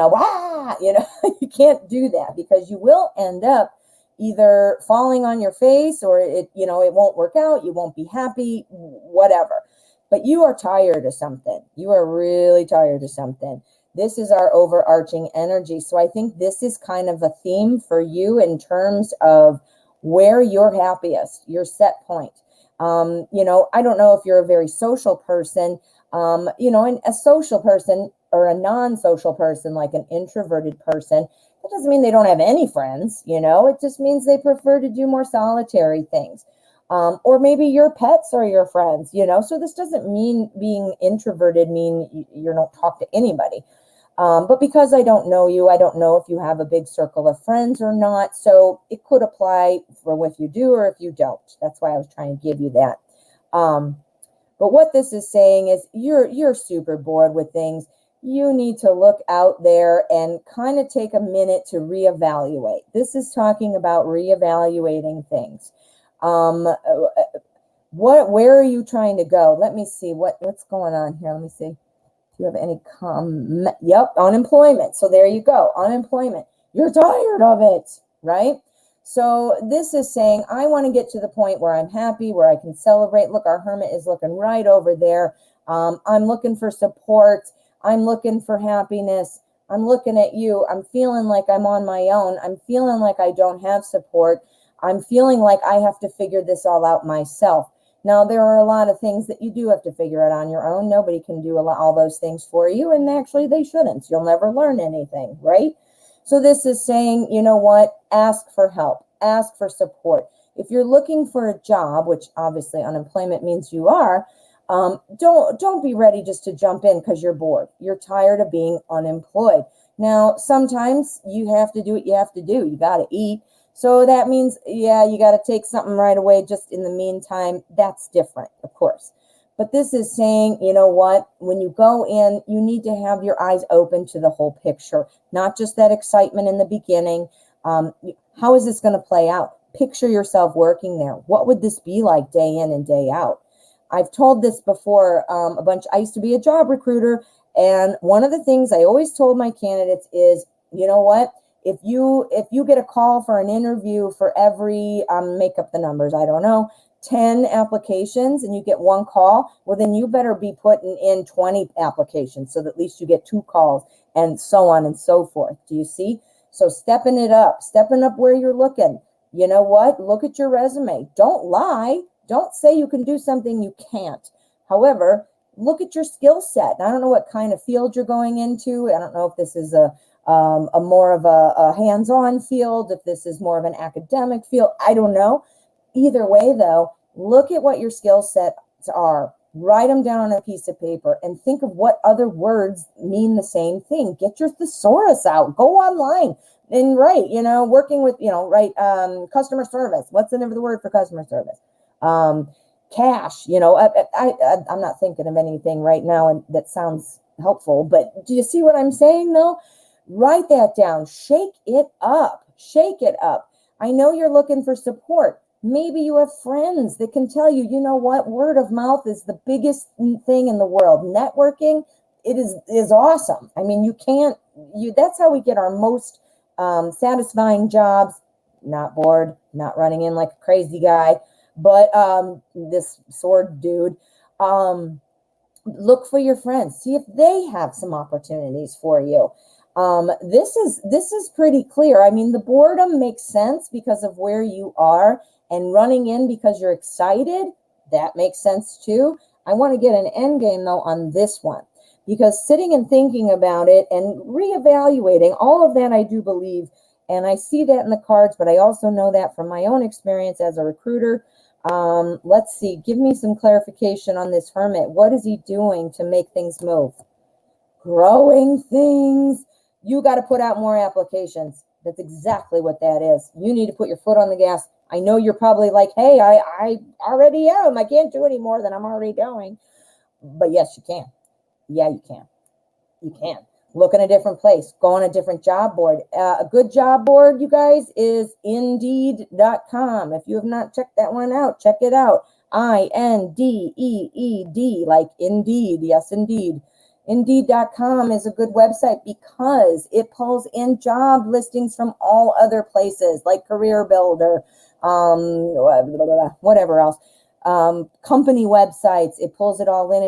can't do that, because you will end up either falling on your face, or it won't work out. You won't be happy, whatever. But you are tired of something. You are really tired of something. This is our overarching energy. So I think this is kind of a theme for you in terms of where you're happiest, your set point. I don't know if you're a very social person, and a social person or a non-social person, like an introverted person, that doesn't mean they don't have any friends. It just means they prefer to do more solitary things. Or maybe your pets are your friends, so this doesn't mean being introverted mean you don't talk to anybody. But because I don't know you, I don't know if you have a big circle of friends or not. So it could apply for if you do or if you don't. That's why I was trying to give you that. But what this is saying is you're super bored with things. You need to look out there and kind of take a minute to reevaluate. This is talking about reevaluating things. Where are you trying to go? Let me see what's going on here. Let me see. Do you have any Yep, unemployment. So there you go. Unemployment. You're tired of it, right? So this is saying, I want to get to the point where I'm happy, where I can celebrate. Look, our hermit is looking right over there. I'm looking for support. I'm looking for happiness. I'm looking at you. I'm feeling like I'm on my own. I'm feeling like I don't have support. I'm feeling like I have to figure this all out myself. Now, there are a lot of things that you do have to figure out on your own. Nobody can do all those things for you, and actually they shouldn't. You'll never learn anything, right? So this is saying, you know what? Ask for help. Ask for support. If you're looking for a job, which obviously unemployment means you are, don't be ready just to jump in because you're bored. You're tired of being unemployed. Now, sometimes you have to do what you have to do. You got to eat. So that means, yeah, you got to take something right away just in the meantime. That's different, of course. But this is saying, you know what? When you go in, you need to have your eyes open to the whole picture, not just that excitement in the beginning. How is this going to play out? Picture yourself working there. What would this be like day in and day out? I've told this before a bunch. I used to be a job recruiter, and one of the things I always told my candidates is, you know what? If you get a call for an interview for every, make up the numbers, I don't know, 10 applications, and you get one call, well, then you better be putting in 20 applications so that at least you get 2 calls, and so on and so forth. Do you see? So stepping up where you're looking. You know what? Look at your resume. Don't lie. Don't say you can do something you can't. However, look at your skill set. I don't know what kind of field you're going into. I don't know if this is a more of a hands-on field, if this is more of an academic field. I don't know. Either way, though, look at what your skill sets are. Write them down on a piece of paper and think of what other words mean the same thing. Get your thesaurus out. Go online and write, working with, write customer service. What's the name of the word for customer service? Cash, I'm not thinking of anything right now and that sounds helpful, but do you see what I'm saying though? Write that down. Shake it up. Shake it up. I know you're looking for support. Maybe you have friends that can tell you, you know what, word of mouth is the biggest thing in the world. Networking, it is awesome. I mean, that's how we get our most satisfying jobs. Not bored, not running in like a crazy guy, but this sword dude. Look for your friends. See if they have some opportunities for you. This is pretty clear. I mean, the boredom makes sense because of where you are, and running in because you're excited, that makes sense too. I want to get an end game though on this one, because sitting and thinking about it and reevaluating all of that, I do believe, and I see that in the cards, but I also know that from my own experience as a recruiter. Let's see, give me some clarification on this hermit. What is he doing to make things move? Growing things. You got to put out more applications. That's exactly what that is. You need to put your foot on the gas. I know you're probably like, hey, I already am. I can't do any more than I'm already doing. But yes, you can. Yeah, you can. You can. Look in a different place. Go on a different job board. A good job board, you guys, is Indeed.com. If you have not checked that one out, check it out. Indeed, like Indeed. Yes, Indeed. Indeed.com is a good website because it pulls in job listings from all other places like Career Builder, whatever else, company websites. It pulls it all in.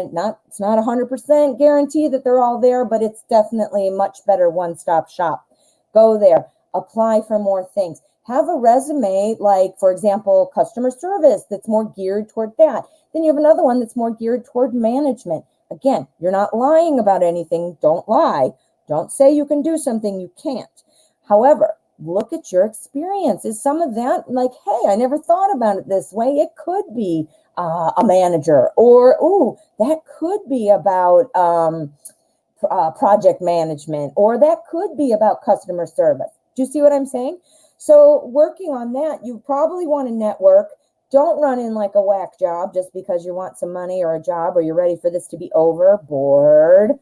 It's not 100% guarantee that they're all there, but it's definitely a much better one-stop shop. Go there, apply for more things. Have a resume, like, for example, customer service that's more geared toward that. Then you have another one that's more geared toward management. Again, you're not lying about anything. Don't lie. Don't say you can do something you can't. However, look at your experience. Is some of that like, hey, I never thought about it this way. It could be a manager, or, ooh, that could be about project management, or that could be about customer service. Do you see what I'm saying? So working on that, you probably want to network. Don't run in like a whack job just because you want some money or a job, or you're ready for this to be over. Bored.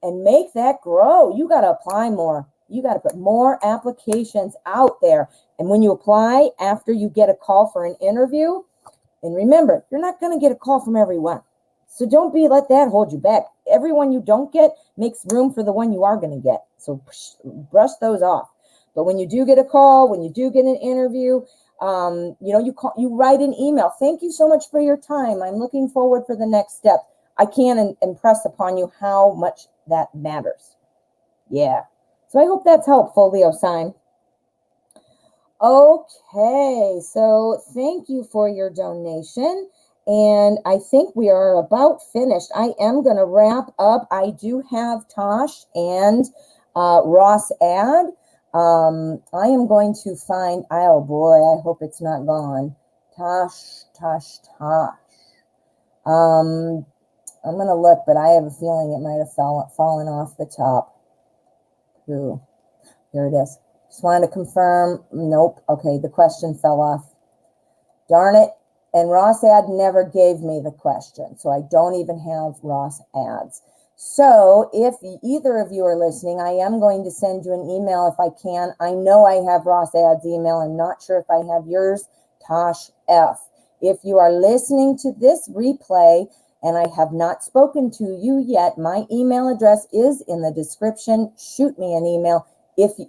And make that grow. You got to apply more. You got to put more applications out there. And when you apply, after you get a call for an interview, and remember, you're not going to get a call from everyone. So don't let that hold you back. Everyone you don't get makes room for the one you are going to get. So brush those off. But when you do get a call, when you do get an interview, you write an email. Thank you so much for your time. I'm looking forward for the next step. I can't impress upon you how much that matters. Yeah. So I hope that's helpful, Leo sign. Okay. So thank you for your donation. And I think we are about finished. I am going to wrap up. I do have Tosh and Ross add. I am going to find, oh boy, I hope it's not gone. Tosh. I'm going to look, but I have a feeling it might have fallen off the top. Ooh, here it is. Just wanted to confirm. Nope. Okay, the question fell off. Darn it. And Ross Ad never gave me the question, so I don't even have Ross Ads. So if either of you are listening, I am going to send you an email if I can. I know I have Ross Ad's email. I'm not sure if I have yours, Tosh F. If you are listening to this replay and I have not spoken to you yet, my email address is in the description. Shoot me an email.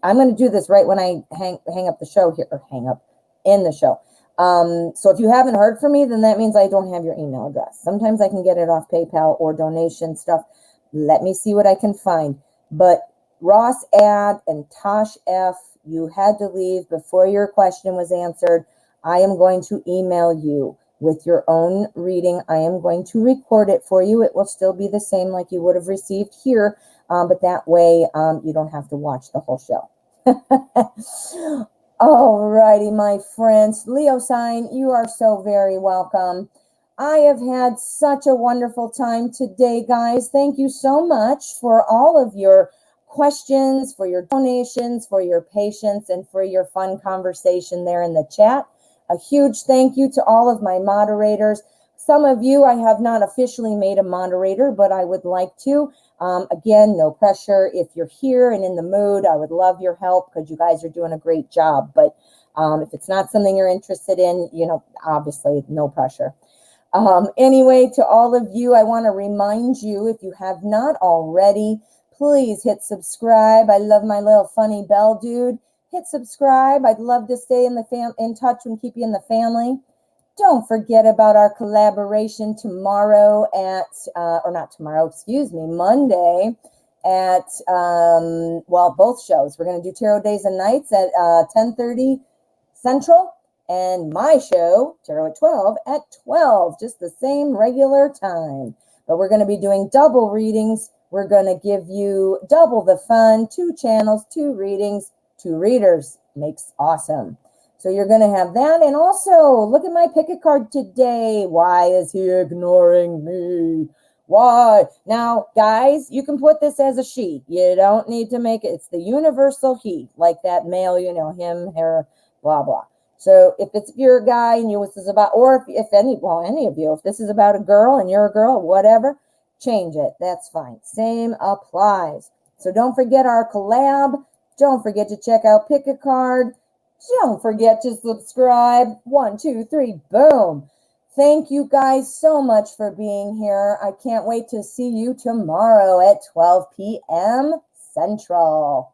I'm going to do this right when I hang up the show here, or hang up in the show. So if you haven't heard from me, then that means I don't have your email address. Sometimes I can get it off PayPal or donation stuff. Let me see what I can find. But Ross Ad and Tosh F, you had to leave before your question was answered. I am going to email you. with your own reading. I am going to record it for you. It will still be the same like you would have received here, but that way you don't have to watch the whole show. All righty, my friends. Leo sign, you are so very welcome. I have had such a wonderful time today, guys. Thank you so much for all of your questions, for your donations, for your patience, and for your fun conversation there in the chat. A huge thank you to all of my moderators. Some of you I have not officially made a moderator, but I would like to. Again, no pressure. If you're here and in the mood, I would love your help because you guys are doing a great job. But if it's not something you're interested in, obviously no pressure. Anyway, to all of you, I want to remind you, if you have not already, please hit subscribe. I love my little funny bell dude. Hit subscribe. I'd love to stay in touch and keep you in the family. Don't forget about our collaboration tomorrow Monday at, both shows. We're going to do Tarot Days and Nights at 10:30 Central, and my show, Tarot at 12, at 12, just the same regular time. But we're going to be doing double readings. We're going to give you double the fun, 2 channels, 2 readings, 2 readers. Makes awesome. So you're going to have that. And also, look at my pick a card today. Why is he ignoring me? Why? Now, guys, you can put this as a she. You don't need to make it. It's the universal he, like that male, him, her, blah, blah. So if you're a guy and this is about, or if any of you, if this is about a girl and you're a girl, whatever, change it. That's fine. Same applies. So don't forget our collab. Don't forget to check out Pick a Card. Don't forget to subscribe. 1, 2, 3, boom. Thank you guys so much for being here. I can't wait to see you tomorrow at 12 p.m. Central.